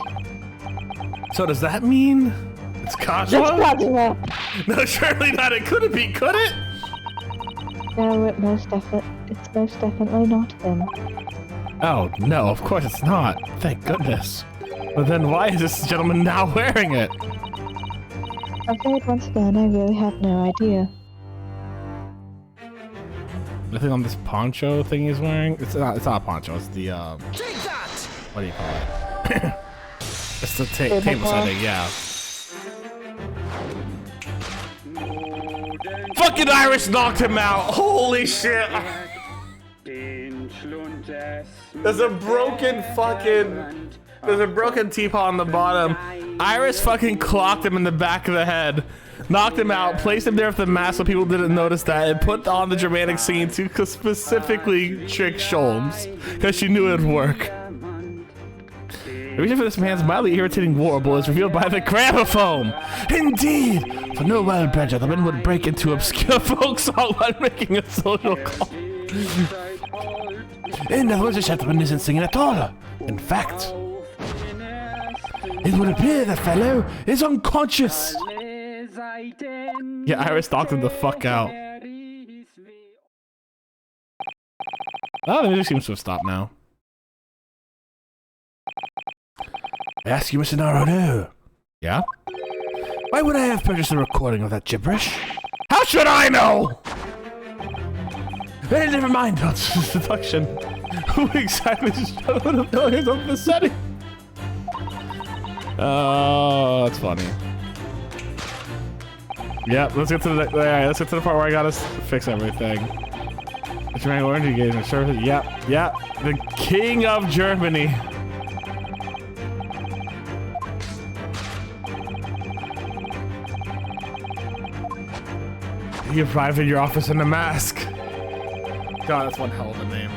So does that mean it's Cosmo? Cosmo! No, surely not. It couldn't be, could it? No, it's most definitely not him. Oh, no, of course it's not. Thank goodness. But then why is this gentleman now wearing it? I'm afraid once again, I really have no idea. Nothing on this poncho thing he's wearing? It's not a poncho, it's the, Take that! what do you call it? It's the table setting, yeah. Fucking Iris knocked him out! Holy shit! There's a broken teapot on the bottom. Iris fucking clocked him in the back of the head, knocked him out, placed him there with the mask so people didn't notice that, and put on the dramatic scene to specifically trick Sholmes, because she knew it would work. The reason for this man's mildly irritating warble is revealed by the gramophone. Indeed! For no well-bred gentleman would break into obscure folk song while making a social call. In other words, the gentleman isn't singing at all. In fact, it would appear the fellow is unconscious. Yeah, Iris knocked him the fuck out. Oh, the music seems to have stopped now. I ask you, Mr. Naruhodo. Yeah? Why would I have purchased a recording of that gibberish? How should I know? Never mind, that's seduction. Who exactly is showing up noise of the setting? Oh, that's funny. Yep, let's get to the let's get to the part where I gotta fix everything. It's my warranty engagement service. Yep, the king of Germany. You arrive in your office in a mask. God, that's one hell of a name.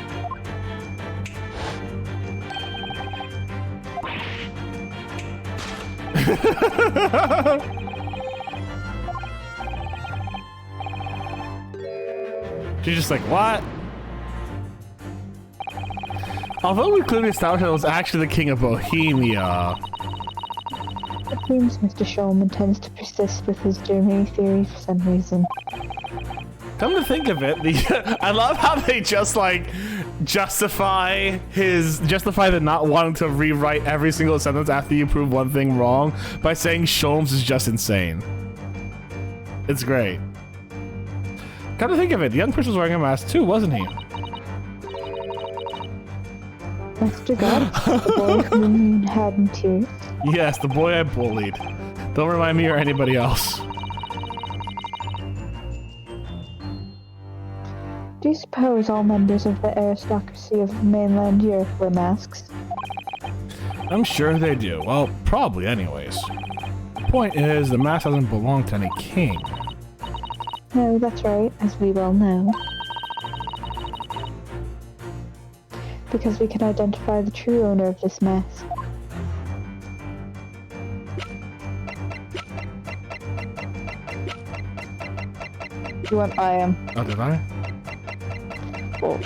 She's just like, what? Although we clearly established that it was actually the king of Bohemia. It seems Mr. Sholm intends to persist with his Germany theory for some reason. Come to think of it, I love how they just like justify the not wanting to rewrite every single sentence after you prove one thing wrong by saying Sholmes is just insane. It's great. Come to think of it, the young person was wearing a mask too, wasn't he? Mr. God, the boy whom you had in tears. Yes, the boy I bullied. Don't remind me or anybody else. Do you suppose all members of the aristocracy of mainland Europe wear masks? I'm sure they do. Well, probably anyways. The point is, the mask doesn't belong to any king. No, that's right, as we well know. Because we can identify the true owner of this mask. You went by him. Oh, did I? Oh.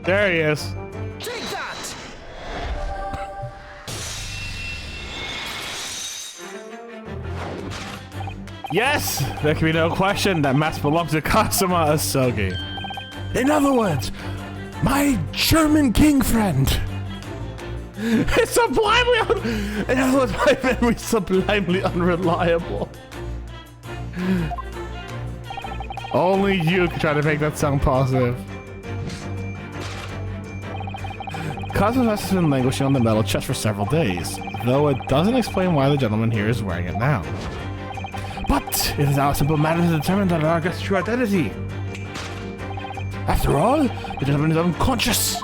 There he is. Take that! Yes! There can be no question that mask belongs to Kazuma Asogi. In other words, my German king friend. It's sublimely in other words, my memory's sublimely unreliable. Only you can try to make that sound positive. Kazuma's has been languishing on the metal chest for several days, though it doesn't explain why the gentleman here is wearing it now. But it is now a simple matter to determine our guest's true identity. After all, the gentleman is unconscious.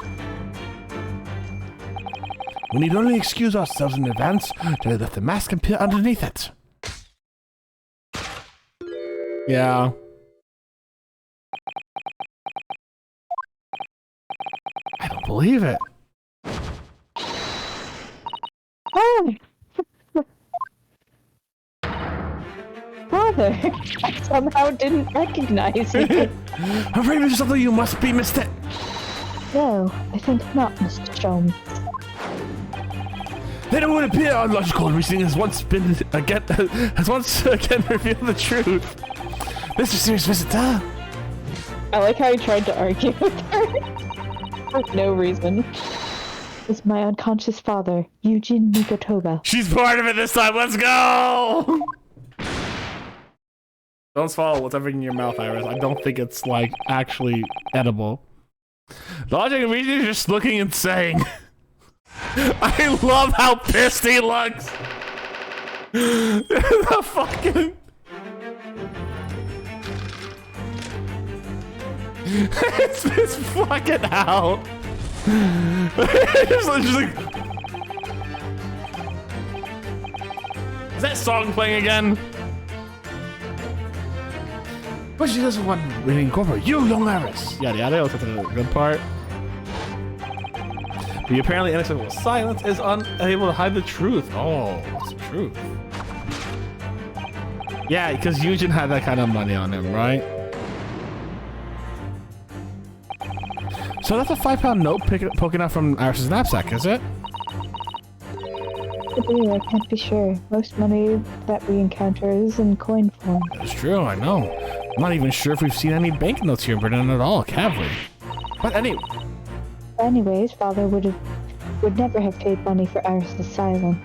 We need only excuse ourselves in advance to let the mask appear underneath it. Yeah. I don't believe it. Oh! Father! I somehow didn't recognize you. I'm afraid this is something you must be mistaken. No, I think not, Mr. Sholmes. Then it would appear our logical reasoning has once again revealed the truth. Mr. Serious Visitor. I like how he tried to argue with her. For no reason. It's my unconscious father, Eugene Mikotoba. She's part of it this time. Let's go! Don't swallow whatever in your mouth, Iris. I don't think it's, like, actually edible. Logic and reason is just looking and saying. I love how pissed he looks. The fucking... it's fucking out. It's like... Is that song playing again? But she doesn't want to incorporate you, young Iris. Yada yada, that's the good part. The apparently inexplicable silence is unable to hide the truth. Oh, what's the truth? Yeah, because Eugene had that kind of money on him, right? So that's a £5 note poking out from Iris's knapsack, is it? I can't be sure. Most money that we encounter is in coin form. That's true, I know. I'm not even sure if we've seen any banknotes here in Britain at all, have we? But Anyways, father would never have paid money for Iris' silence.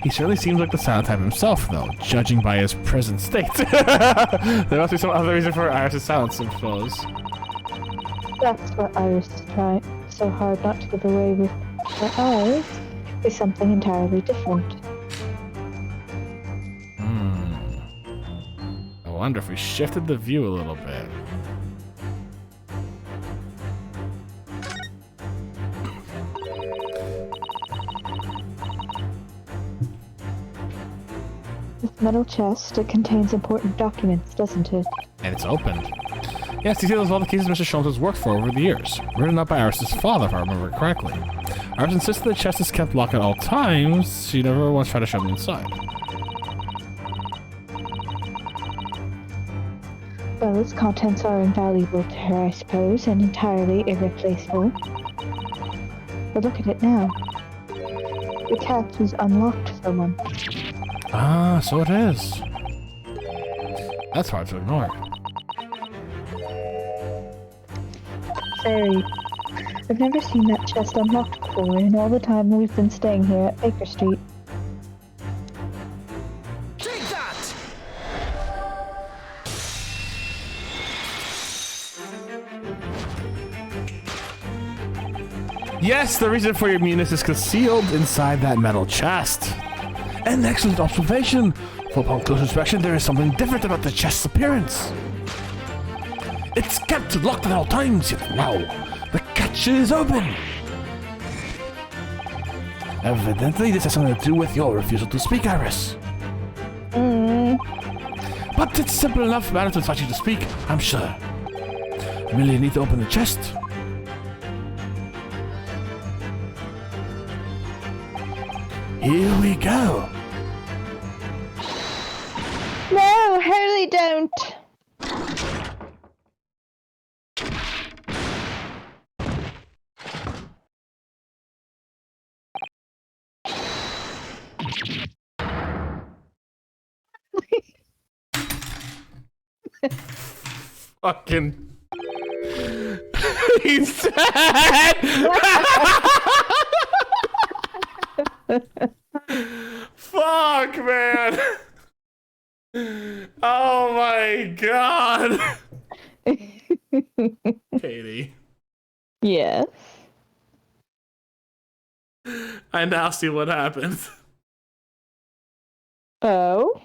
he certainly seems like the silent type himself, though, judging by his present state. There must be some other reason for Iris' silence, I suppose. That's what Iris is trying so hard not to give away with. But ours is something entirely different. I wonder if we shifted the view a little bit. This metal chest, it contains important documents, doesn't it? And it's opened. Yes, these are all the cases Mr. Sholmes has worked for over the years. Written up by Iris' father, if I remember correctly. Iris insists the chest is kept locked at all times. She never once tried to show me inside. Well, its contents are invaluable to her, I suppose, and entirely irreplaceable. But look at it now. The catch is unlocked for one. Ah, so it is. That's hard to ignore. Very. I've never seen that chest unlocked before in all the time we've been staying here at Baker Street. Take that! Yes, the reason for your muteness is concealed inside that metal chest. An excellent observation. For upon close inspection, there is something different about the chest's appearance. It's kept locked at all times, yet now the catch is open. Evidently, this has something to do with your refusal to speak, Iris. But it's simple enough matter to invite you to speak, I'm sure. Merely need to open the chest. Here we go. No, Hurley, don't. Fucking. He's dead! Fuck, man! Oh my god! Katie. Yes. I now see what happened. Oh?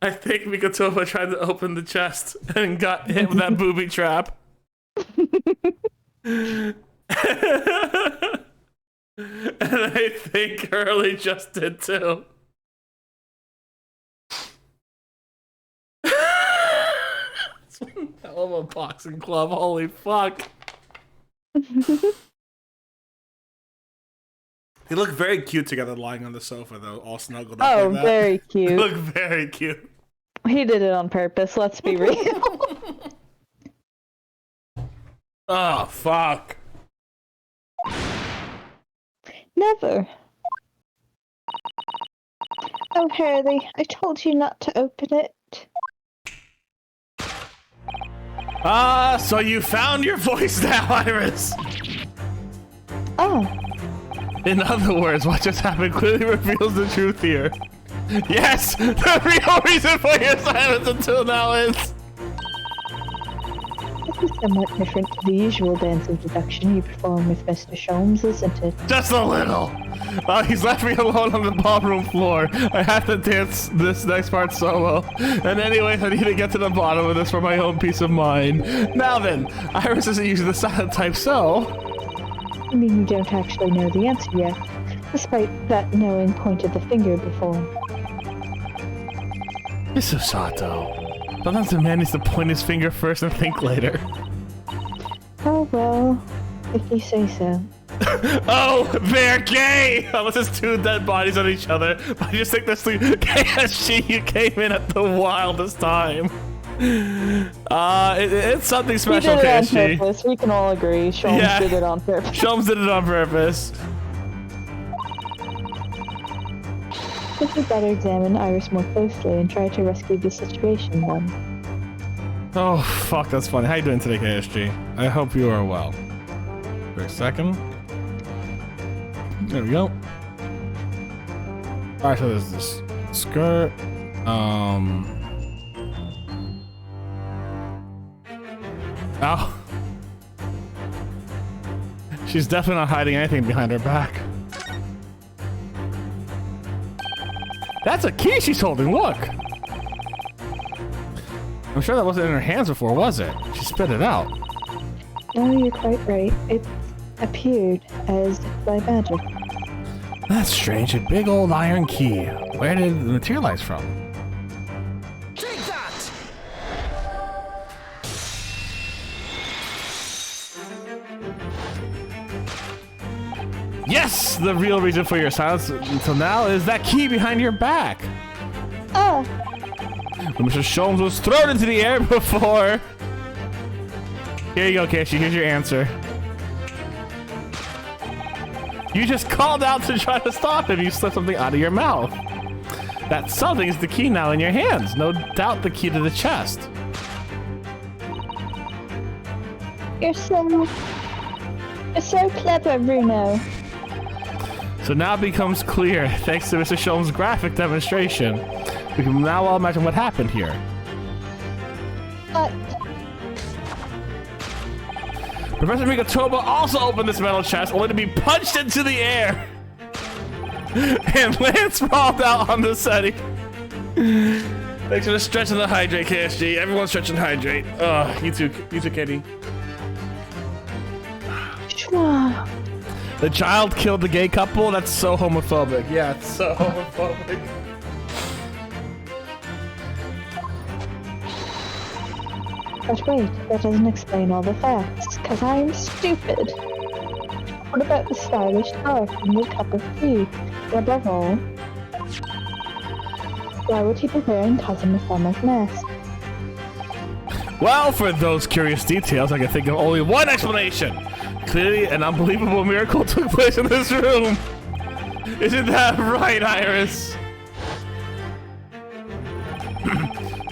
I think Mikotova tried to open the chest and got hit with that booby trap. And I think Hurley just did too. It's one hell of a boxing club, holy fuck. They look very cute together lying on the sofa though, all snuggled up Oh, like that. very They cute. look very cute. He did it on purpose, let's be real. Oh, fuck. Never. Oh, Hurley, I told you not to open it. Ah, so you found your voice now, Iris. Oh, In other words, what just happened clearly reveals the truth here. Yes, the real reason for your silence until now is... this is somewhat different to the usual dance of deduction you perform with Mr. Sholmes, isn't it? Just a little. While he's left me alone on the ballroom floor, I have to dance this next part solo. And anyways, I need to get to the bottom of this for my own peace of mind. Now then, Iris isn't using the silent type, so... I mean, you don't actually know the answer yet, despite that knowing pointed the finger before. Miss Osato. Sometimes the man needs to point his finger first and think later. Oh well, if you say so. Oh, they're gay! Unless it's two dead bodies on each other. But I just think this KSG, you came in at the wildest time. It's something He special, did it on KSG. purpose, we can all agree. Sholmes Yeah. did it on purpose. Sholmes did it on purpose. We should better examine Iris more closely and try to rescue the situation then. Oh, fuck, that's funny. How you doing today, KSG? I hope you are well. For a second. There we go. Alright, so there's this skirt. Oh. She's definitely not hiding anything behind her back. That's a key she's holding, look! I'm sure that wasn't in her hands before, was it? She spit it out. No, you're quite right. It appeared as by magic. That's strange, a big old iron key. Where did it materialize from? Take that! Yes! The real reason for your silence until now is that key behind your back. Oh, When Mr. Sholmes was thrown into the air before. Here you go, Casey. Here's your answer. You just called out to try to stop him. You slipped something out of your mouth. That something is the key now in your hands. No doubt the key to the chest. you're so clever, Bruno. So now it becomes clear, thanks to Mr. Sholmes' graphic demonstration. We can now all imagine what happened here. But Professor Mikotoba also opened this metal chest only to be punched into the air. And land sprawled out on the setting. Thanks for the stretch and the hydrate, KSG. Everyone stretch and hydrate. You too, Kitty. Sure. The child killed the gay couple? That's so homophobic. Yeah, it's so homophobic. But wait, that doesn't explain all the facts, because I'm stupid. What about the stylish scarf and the cup of tea? And above all, why would he be wearing Cousin Musamma's mask? Well, for those curious details, I can think of only one explanation. Clearly, an unbelievable miracle took place in this room. Isn't that right, Iris?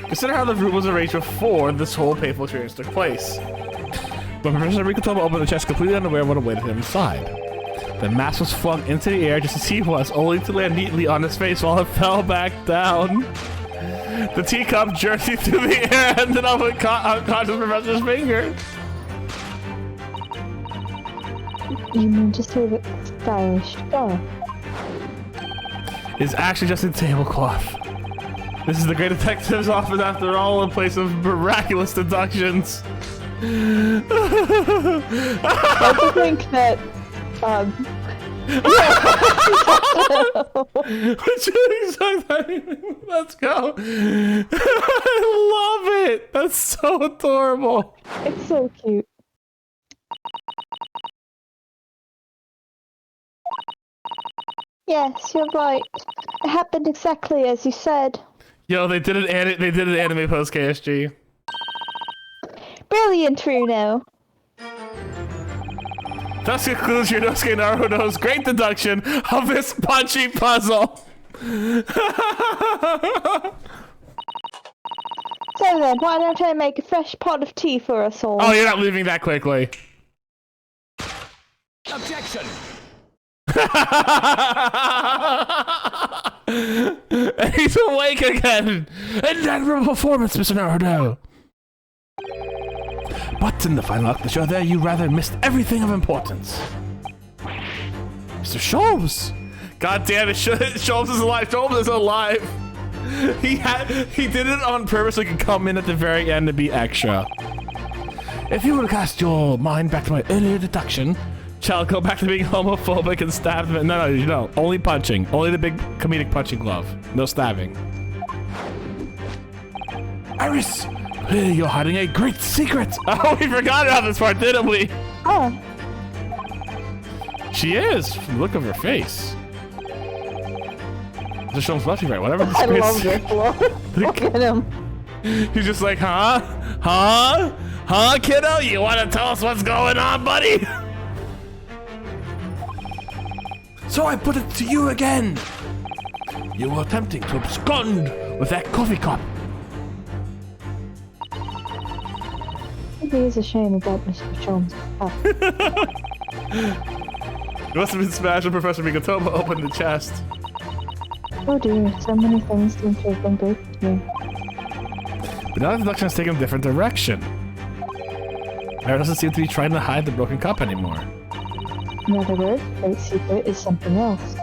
Consider how the room was arranged before this whole painful experience took place. But Professor Rikotomo opened the chest completely unaware of what awaited him inside. The mask was flung into the air just as he was, only to land neatly on his face while it fell back down. The teacup jerking through the air ended up with unconscious Professor's finger. You mean to say that stylish scarf? It's actually just a tablecloth. This is the great detective's office after all, a place of miraculous deductions. I do think that, Let's go. I love it. That's so adorable. it's so cute. Yes, you're right. It happened exactly as you said. Yo, they did an anime post KSG. Brilliant, Runo. Thus concludes your Nosuke Naruto's great deduction of this punchy puzzle. So then, why don't I make a fresh pot of tea for us all? Oh, you're not leaving that quickly. Objection! And he's awake again. An admirable performance, Mr. Naruto. But in the final act of the show there, you rather missed everything of importance. Mr. Sholmes! God damn it, Sholmes is alive. Sholmes is alive. He did it on purpose so he could come in at the very end and be extra. If you would cast your mind back to my earlier deduction, shall go back to being homophobic and stab him. No, only punching. Only the big comedic punching glove. No stabbing. Iris! You're hiding a great secret! Oh, we forgot about this part, didn't we? Oh, She is, from the look of her face. Just shows left right, whatever the I space. love this look. Look at him. He's just like, huh? Huh? Huh, kiddo? You want to tell us what's going on, buddy? So I put it to you again. You were attempting to abscond with that coffee cup. Maybe it's a shame about Mr. Jones. It must have been smashed when Professor Migatomo opened the chest. Oh dear, so many things seem to have been broken here. But now the deduction has taken a different direction. There doesn't seem to be trying to hide the broken cup anymore. In other words, the great secret is something else.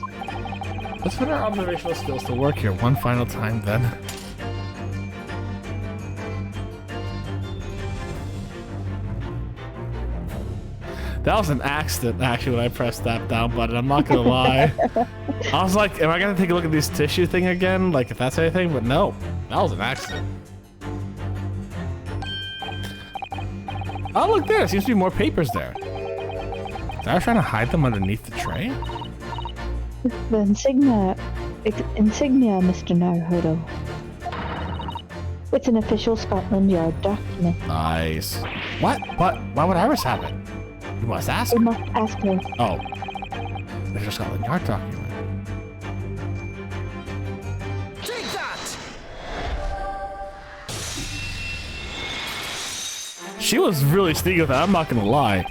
Let's put our observational skills to work here one final time then. That was an accident, actually, when I pressed that down button. I'm not gonna lie. I was like, am I gonna take a look at this tissue thing again? Like, if that's anything? But no, that was an accident. Oh, look there. Seems to be more papers there. Is I trying to hide them underneath the tray? The insignia, Mr. Naruto. It's an official Scotland Yard document. Nice. What? Why would Iris have it? You must ask We her. must ask her. Oh. There's a Scotland Yard document. Take that! She was really sneaky with that, I'm not gonna lie.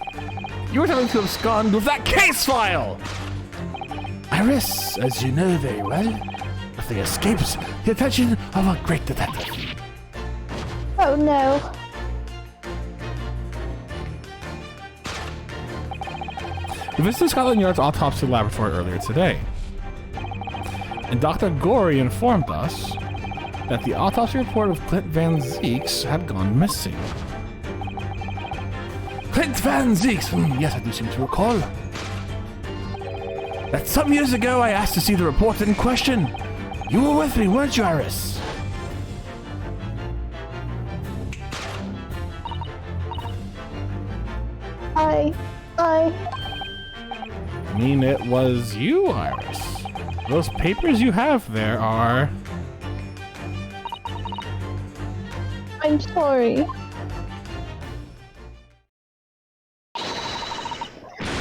You were trying to abscond with that case file! Iris, as you know very well, nothing escapes the attention of a great detective. Oh no. We visited Scotland Yard's autopsy laboratory earlier today. And Dr. Gorey informed us that the autopsy report of Clint Van Zeeks had gone missing. Clint Van Zeeks? Yes, I do seem to recall. That some years ago I asked to see the report in question. You were with me, weren't you, Iris? I mean, it was you, Iris. Those papers you have there are... I'm sorry.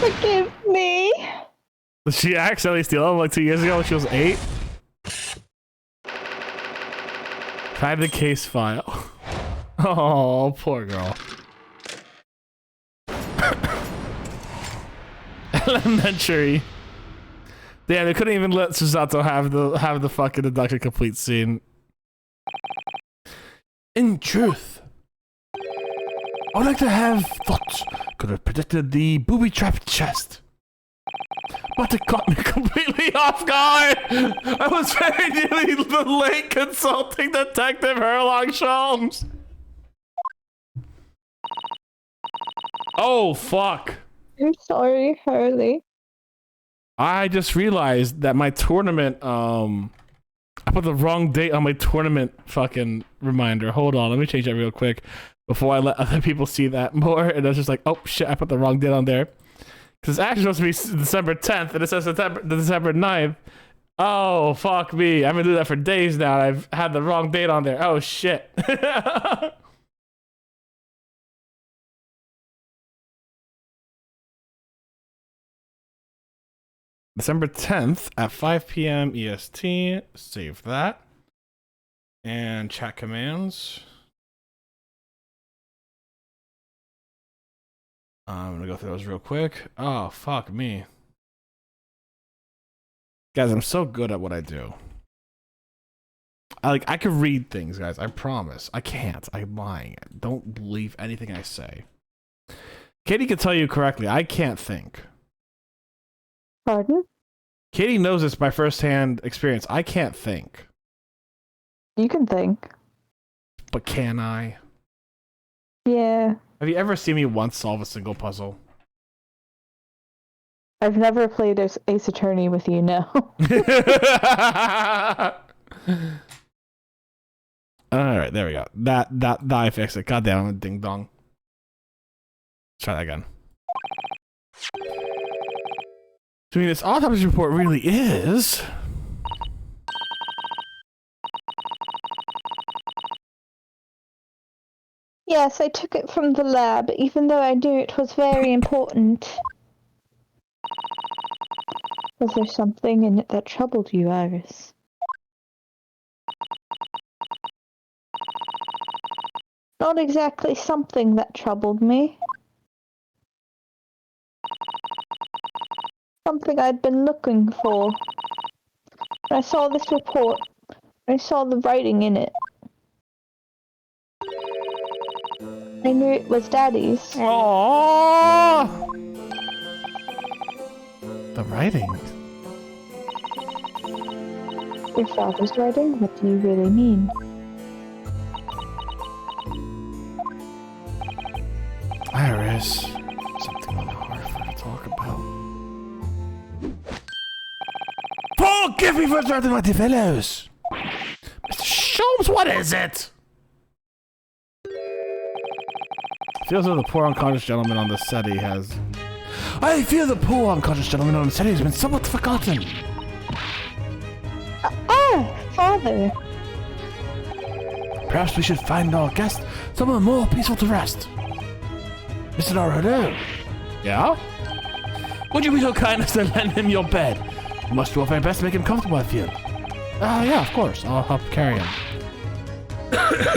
Forgive me. Did she accidentally steal them like 2 years ago when she was 8? Find the case file. Oh, poor girl. Elementary. Damn, they couldn't even let Susato have the fucking abduction complete scene. In truth, I would like to have thought could have predicted the booby-trapped chest. But it caught me completely off guard! I was very nearly the late consulting detective Herlock Sholmes! Oh, fuck. I'm sorry, Harley. I just realized that my tournament, I put the wrong date on my tournament fucking reminder. Hold on, let me change that real quick before I let other people see that more. And I was just like, oh shit, I put the wrong date on there. Because it's actually supposed to be December 10th, and it says December 9th. Oh, fuck me. I've been doing that for days now. I've had the wrong date on there. Oh, shit. December 10th at 5 p.m. EST. Save that. And chat commands. I'm gonna go through those real quick. Oh, fuck me. Guys, I'm so good at what I do. I can read things, guys. I promise. I can't. I'm lying. Don't believe anything I say. Katie can tell you correctly. I can't think. Pardon? Katie knows this by firsthand experience. I can't think. You can think. But can I? Yeah. Have you ever seen me once solve a single puzzle? I've never played Ace Attorney with you, no. Alright, there we go. That I fixed it. God damn, I'm a ding dong. Let's try that again. So, I mean, this autopsy report really is... Yes, I took it from the lab, even though I knew it was very important. Was there something in it that troubled you, Iris? Not exactly something that troubled me. Something I'd been looking for. When I saw this report, I saw the writing in it. I knew it was Daddy's. Aww! The writing. Your father's writing? What do you really mean? Iris. Something on the heart for her to talk about. Forgive me for interrupting my dear fellows! Mr. Sholmes, what is it? Feels like the poor unconscious gentleman on the settee has... I feel the poor unconscious gentleman on the settee has been somewhat forgotten. Father! Perhaps we should find our guest somewhere more peaceful to rest. Mr. Naruto? Yeah? Would you be so kind as to lend him your bed? We must do our very best to make him comfortable, I feel. Yeah, of course. I'll help carry him.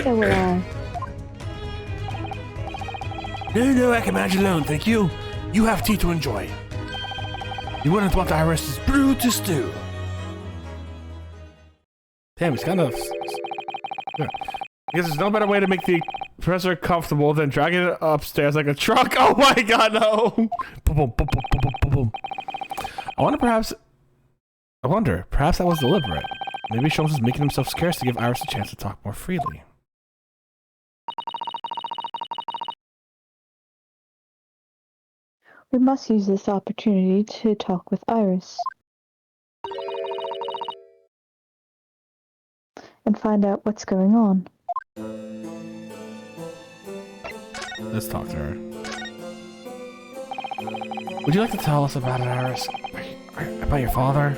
So will I. No, I can manage alone, thank you. You have tea to enjoy. You wouldn't want Iris's brew to stew. Damn, it's kind of... Yeah. I guess there's no better way to make the professor comfortable than dragging it upstairs like a truck. Oh my god, no! Boom, boom, boom, boom, boom, boom, boom. Perhaps that was deliberate. Maybe Sholmes is making himself scarce to give Iris a chance to talk more freely. We must use this opportunity to talk with Iris. And find out what's going on. Let's talk to her. Would you like to tell us about it, Iris? About your father?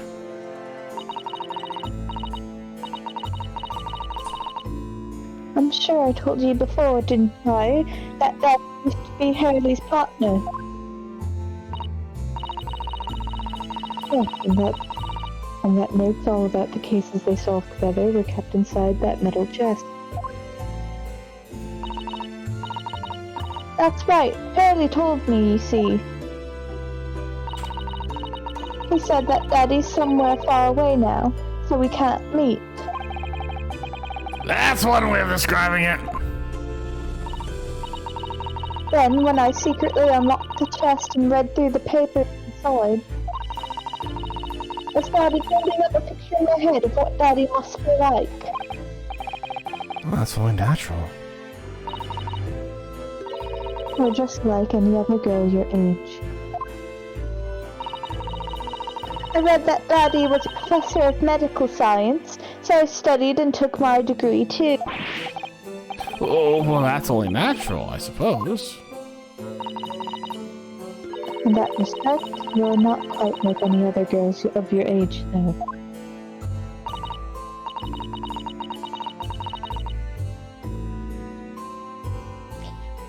I'm sure I told you before, didn't I, that Dad used to be Hurley's partner. Yes, and that notes all about the cases they solved together were kept inside that metal chest. That's right, Hurley told me, you see. He said that Daddy's somewhere far away now, so we can't meet. That's one way of describing it. Then, when I secretly unlocked the chest and read through the papers inside, I started building up a picture in my head of what Daddy must be like. Well, that's only natural. Or just like any other girl your age. I read that Daddy was a professor of medical science, so I studied and took my degree too. Oh, well, that's only natural, I suppose. In that respect, you're not quite like any other girls of your age, though.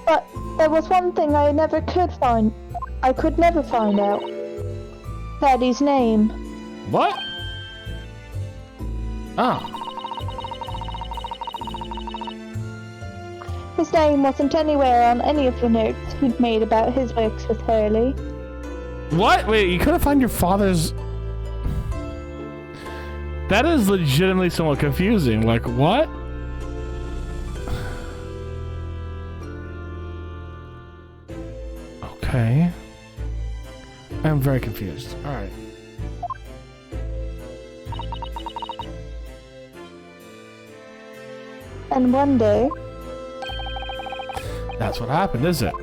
But there was one thing I could never find out. Daddy's name. What? Oh. His name wasn't anywhere on any of the notes he'd made about his works with Hurley. What? Wait, you couldn't find your father's... That is legitimately somewhat confusing. Like, what? Okay. I'm very confused. Alright. And one day... That's what happened, is it?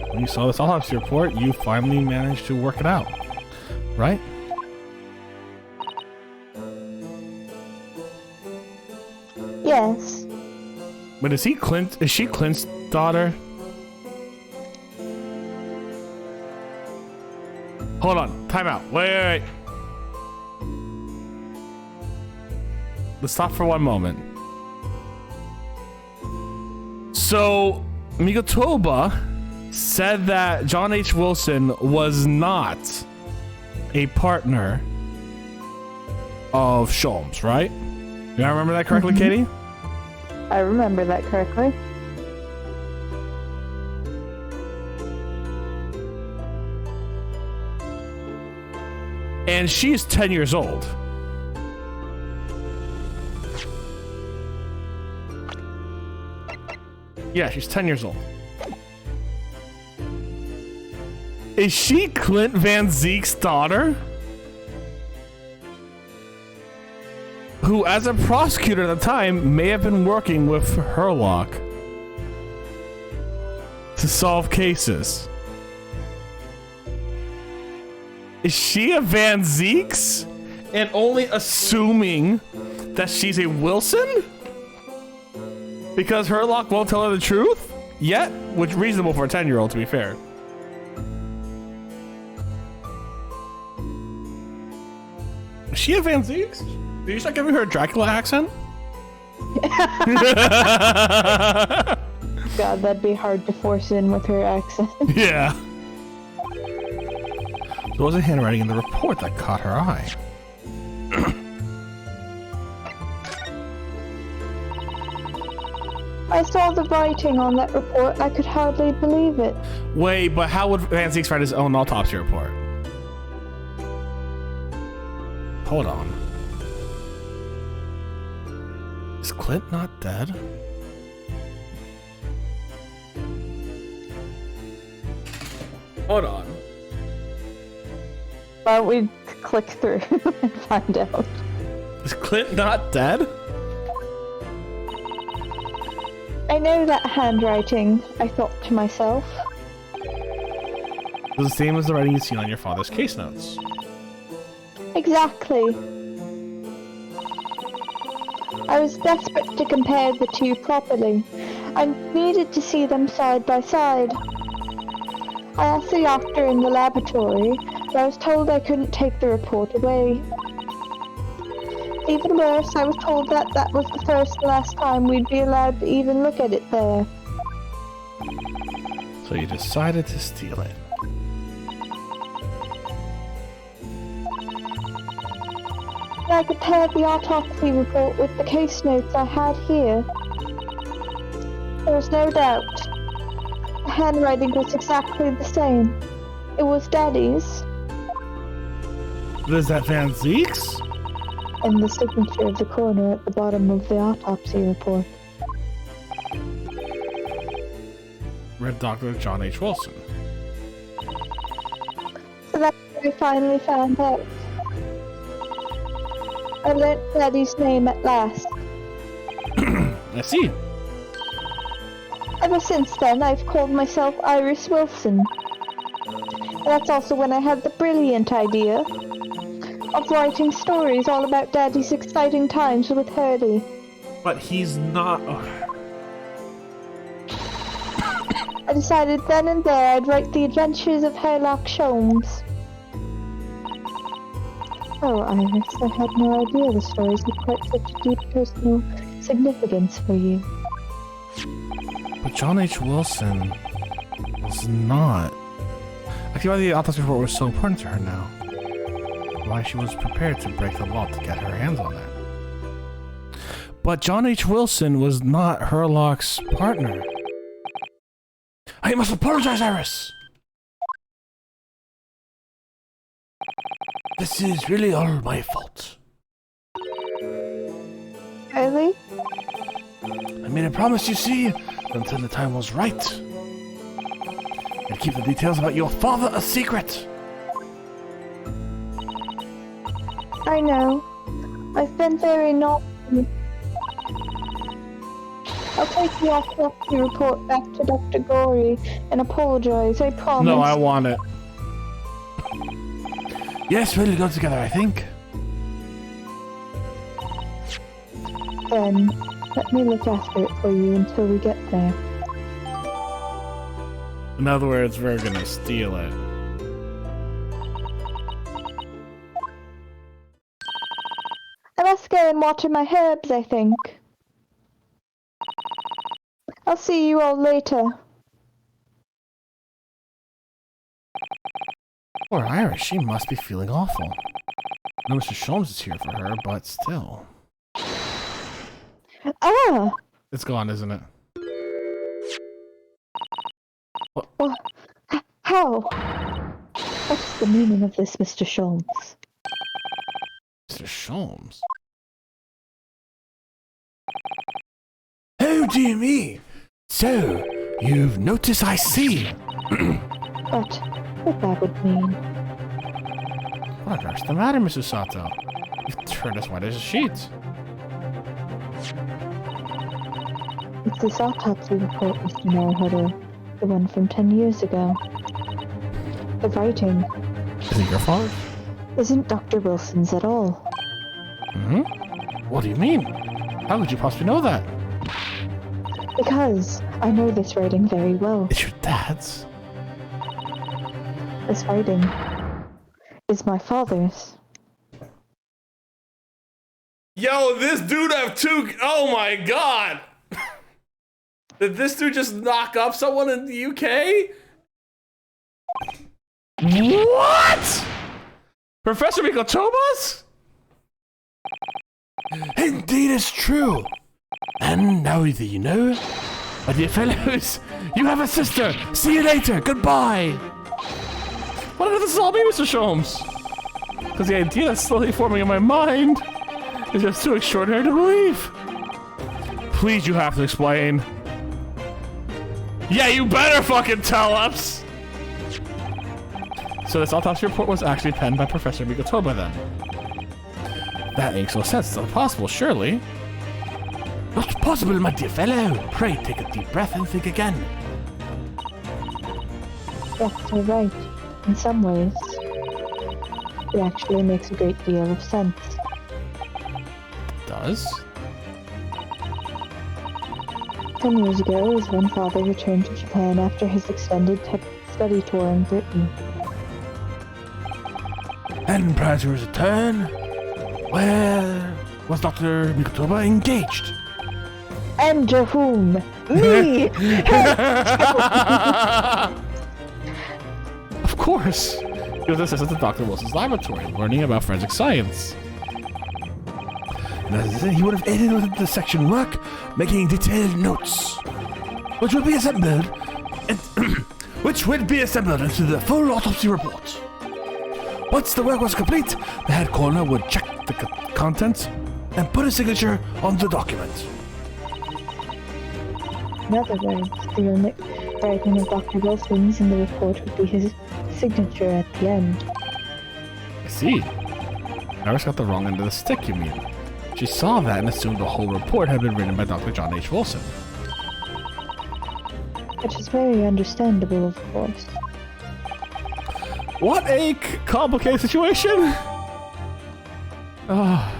When you saw this autopsy report, you finally managed to work it out. Right? Yes. But is she Clint's daughter? Hold on, time out. Wait. Let's stop for one moment. So, Migatoba said that John H. Wilson was not a partner of Sholmes, right? Do I remember that correctly, Katie? I remember that correctly. And she's 10 years old. Yeah, she's 10 years old. Is she Clint Van Zeek's daughter? Who, as a prosecutor at the time, may have been working with Herlock to solve cases. Is she a Van Zeeks? And only assuming that she's a Wilson? Because Herlock won't tell her the truth? Yet? Which reasonable for a 10-year-old, to be fair. Is she a Van Zeeks? Did you start giving her a Dracula accent? God, that'd be hard to force in with her accent. Yeah. There was a handwriting in the report that caught her eye. I saw the writing on that report and I could hardly believe it. Wait, but how would Van Zeeks write his own autopsy report? Hold on. Is Clint not dead? Hold on. Why don't we click through and find out? Is Clint not dead? I know that handwriting, I thought to myself. It's the same as the writing you've seen on your father's case notes. Exactly. I was desperate to compare the two properly. I needed to see them side by side. I asked the doctor in the laboratory, but I was told I couldn't take the report away. Even worse, I was told that that was the first and last time we'd be allowed to even look at it there. So you decided to steal it. I compared the autopsy report with the case notes I had here. There was no doubt. The handwriting was exactly the same. It was Daddy's. Is that Van Zeke's? And the signature of the coroner at the bottom of the autopsy report. Red Dr. John H. Wilson. So that's what I finally found out. I learnt Daddy's name at last. I see. Ever since then, I've called myself Iris Wilson. And that's also when I had the brilliant idea of writing stories all about Daddy's exciting times with Hurley. But he's not... I decided then and there I'd write the adventures of Sherlock Holmes. Oh, Iris, I had no idea the stories had quite such a deep personal significance for you. But John H. Wilson was not. I see why the autopsy report was so important to her now. Why she was prepared to break the law to get her hands on it. But John H. Wilson was not Herlock's partner. I must apologize, Iris! This is really all my fault. Really? I made a promise, you see, until the time was right. And keep the details about your father a secret. I know. I've been very naughty. I'll take the autopsy report back to Dr. Gorey and apologize, I promise. No, I want it. Yes, we'll go together, I think. Then, let me look after it for you until we get there. In other words, we're gonna steal it. I must go and water my herbs, I think. I'll see you all later. Poor Iris, she must be feeling awful. No, Mr. Sholmes is here for her, but still. Ah! It's gone, isn't it? Well, how? What's the meaning of this, Mr. Sholmes? Mr. Sholmes? Oh, dear me! So, you've noticed, I see. But what that would mean? What on earth's the matter, Mrs. Sato? You've turned as white as a sheet. It's this autopsy report, Mr. Naruhodo. The one from 10 years ago. The writing Is it your fault? isn't Dr. Wilson's at all. Hmm? What do you mean? How could you possibly know that? Because I know this writing very well. It's your dad's. This writing is my father's. Yo, this dude have two... Oh my god! Did this dude just knock up someone in the UK? What? Professor Mikotobas? Indeed, it's true. And now that you know, my dear fellows, you have a sister. See you later. Goodbye. What did this all mean, Mr. Sholmes? Because the idea that's slowly forming in my mind is just too extraordinary to believe. Please, you have to explain. Yeah, you better fucking tell us! So this autopsy report was actually penned by Professor Mikotoba then. That makes no sense. It's impossible, surely. Not possible, my dear fellow. Pray take a deep breath and think again. Yes, you're right. In some ways, it actually makes a great deal of sense. Does? 10 years ago is when Father returned to Japan after his extended study tour in Britain. And prior to his return, where was Dr. Mikotoba engaged? And to whom? Me! Of course! He was assistant to Dr. Wilson's laboratory, learning about forensic science. And as he would have aided with the section work, making detailed notes, which would be assembled, into the full autopsy report. Once the work was complete, the head coroner would check the contents and put a signature on the document. In other words, the only writing of Dr. Wilson's in the report would be his signature at the end. I see. Iris got the wrong end of the stick, you mean? She saw that and assumed the whole report had been written by Dr. John H. Wilson. Which is very understandable, of course. What a complicated situation! Oh.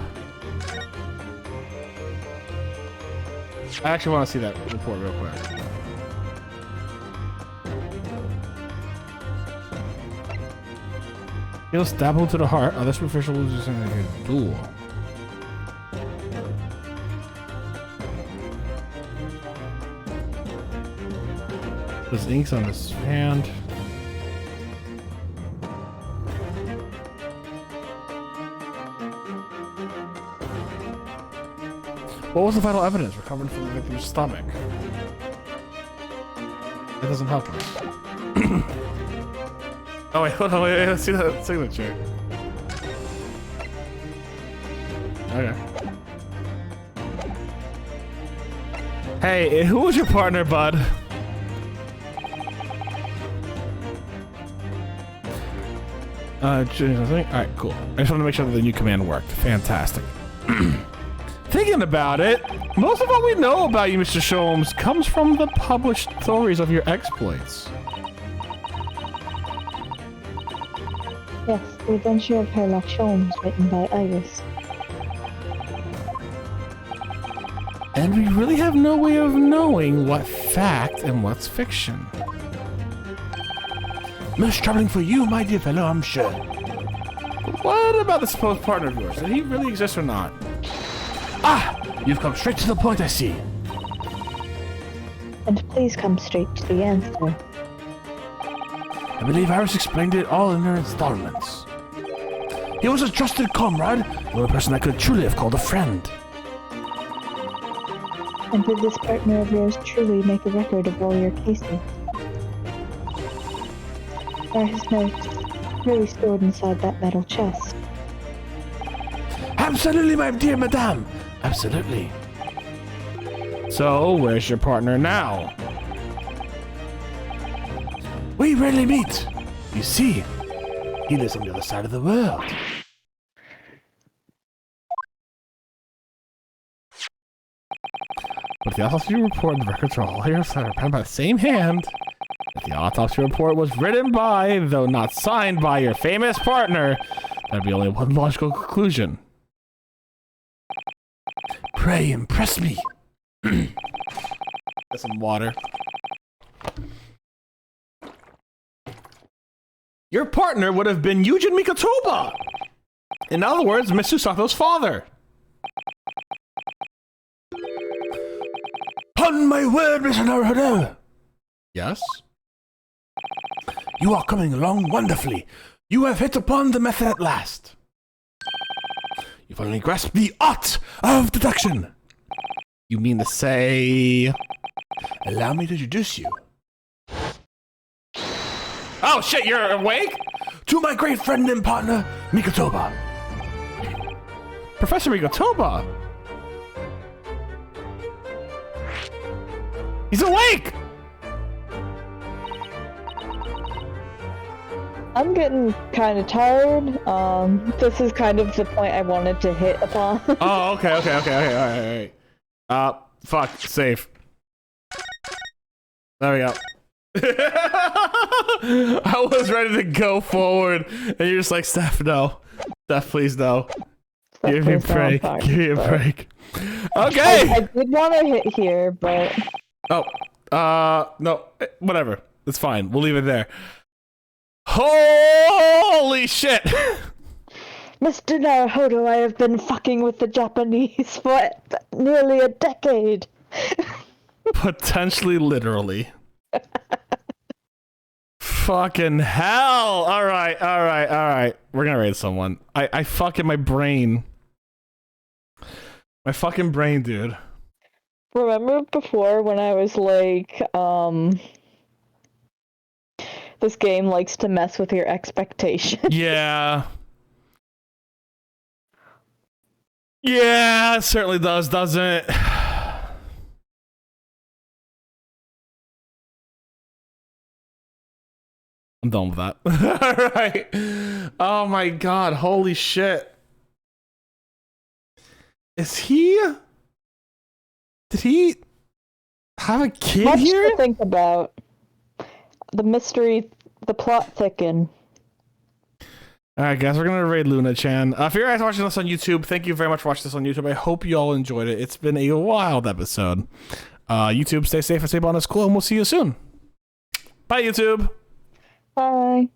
I actually want to see that report real quick. He'll stab him to the heart. Other superficial losers in a duel. There's inks on his hand. What was the vital evidence recovered from the victim's stomach? That doesn't help us. Oh wait, hold on, wait, let's see that signature. Okay. Hey, who was your partner, bud? Alright, cool. I just want to make sure that the new command worked. Fantastic. Thinking about it, most of what we know about you, Mr. Sholmes, comes from the published stories of your exploits. Yes, The Adventure of Sherlock Holmes, written by Iris. And we really have no way of knowing what fact and what's fiction. Most troubling for you, my dear fellow, I'm sure. But what about the supposed partner of yours? Did he really exist or not? Ah! You've come straight to the point, I see. And please come straight to the answer. I believe Iris explained it all in her installments. He was a trusted comrade, the only person I could truly have called a friend. And did this partner of yours truly make a record of all your cases? Are his notes really stored inside that metal chest? Absolutely, my dear madame. Absolutely. So, where's your partner now? We rarely meet. You see, he lives on the other side of the world. But the autopsy report and the records are all here, signed by the same hand. If the autopsy report was written by, though not signed by, your famous partner, that'd be only one logical conclusion. Pray impress me. Get some water. Your partner would have been Yujin Mikotoba! In other words, Miss Susato's father. Upon my word, Mr. Naruhodo! Yes? You are coming along wonderfully. You have hit upon the method at last. You've only grasped the art of deduction. You mean to say... Allow me to introduce you. Oh shit, you're awake? To my great friend and partner, Mikotoba. Professor Mikotoba? He's awake! I'm getting kind of tired. This is kind of the point I wanted to hit upon. Oh, okay, all right. Fuck, save. There we go. I was ready to go forward, and you're just like, Steph, no. Steph, please, no. Give me a break. Give me a break. Okay! I did want to hit here, but... Oh, no, whatever. It's fine. We'll leave it there. Holy shit! Mr. Naruhodo, I have been fucking with the Japanese for nearly a decade. Potentially literally. Fucking hell! Alright. We're gonna raid someone. I fucking my brain. My fucking brain, dude. Remember before when I was like, this game likes to mess with your expectations? Yeah. Yeah, it certainly does, doesn't it? I'm done with that. Alright. Oh my god, holy shit. Is he... Did he have a kid Much here? to think about. The mystery, the plot thicken. Alright guys, we're gonna raid Luna-chan. If you're guys watching this on YouTube, thank you very much for watching this on YouTube. I hope you all enjoyed it. It's been a wild episode. YouTube, stay safe and stay Botanist Cool, and we'll see you soon. Bye, YouTube! Bye.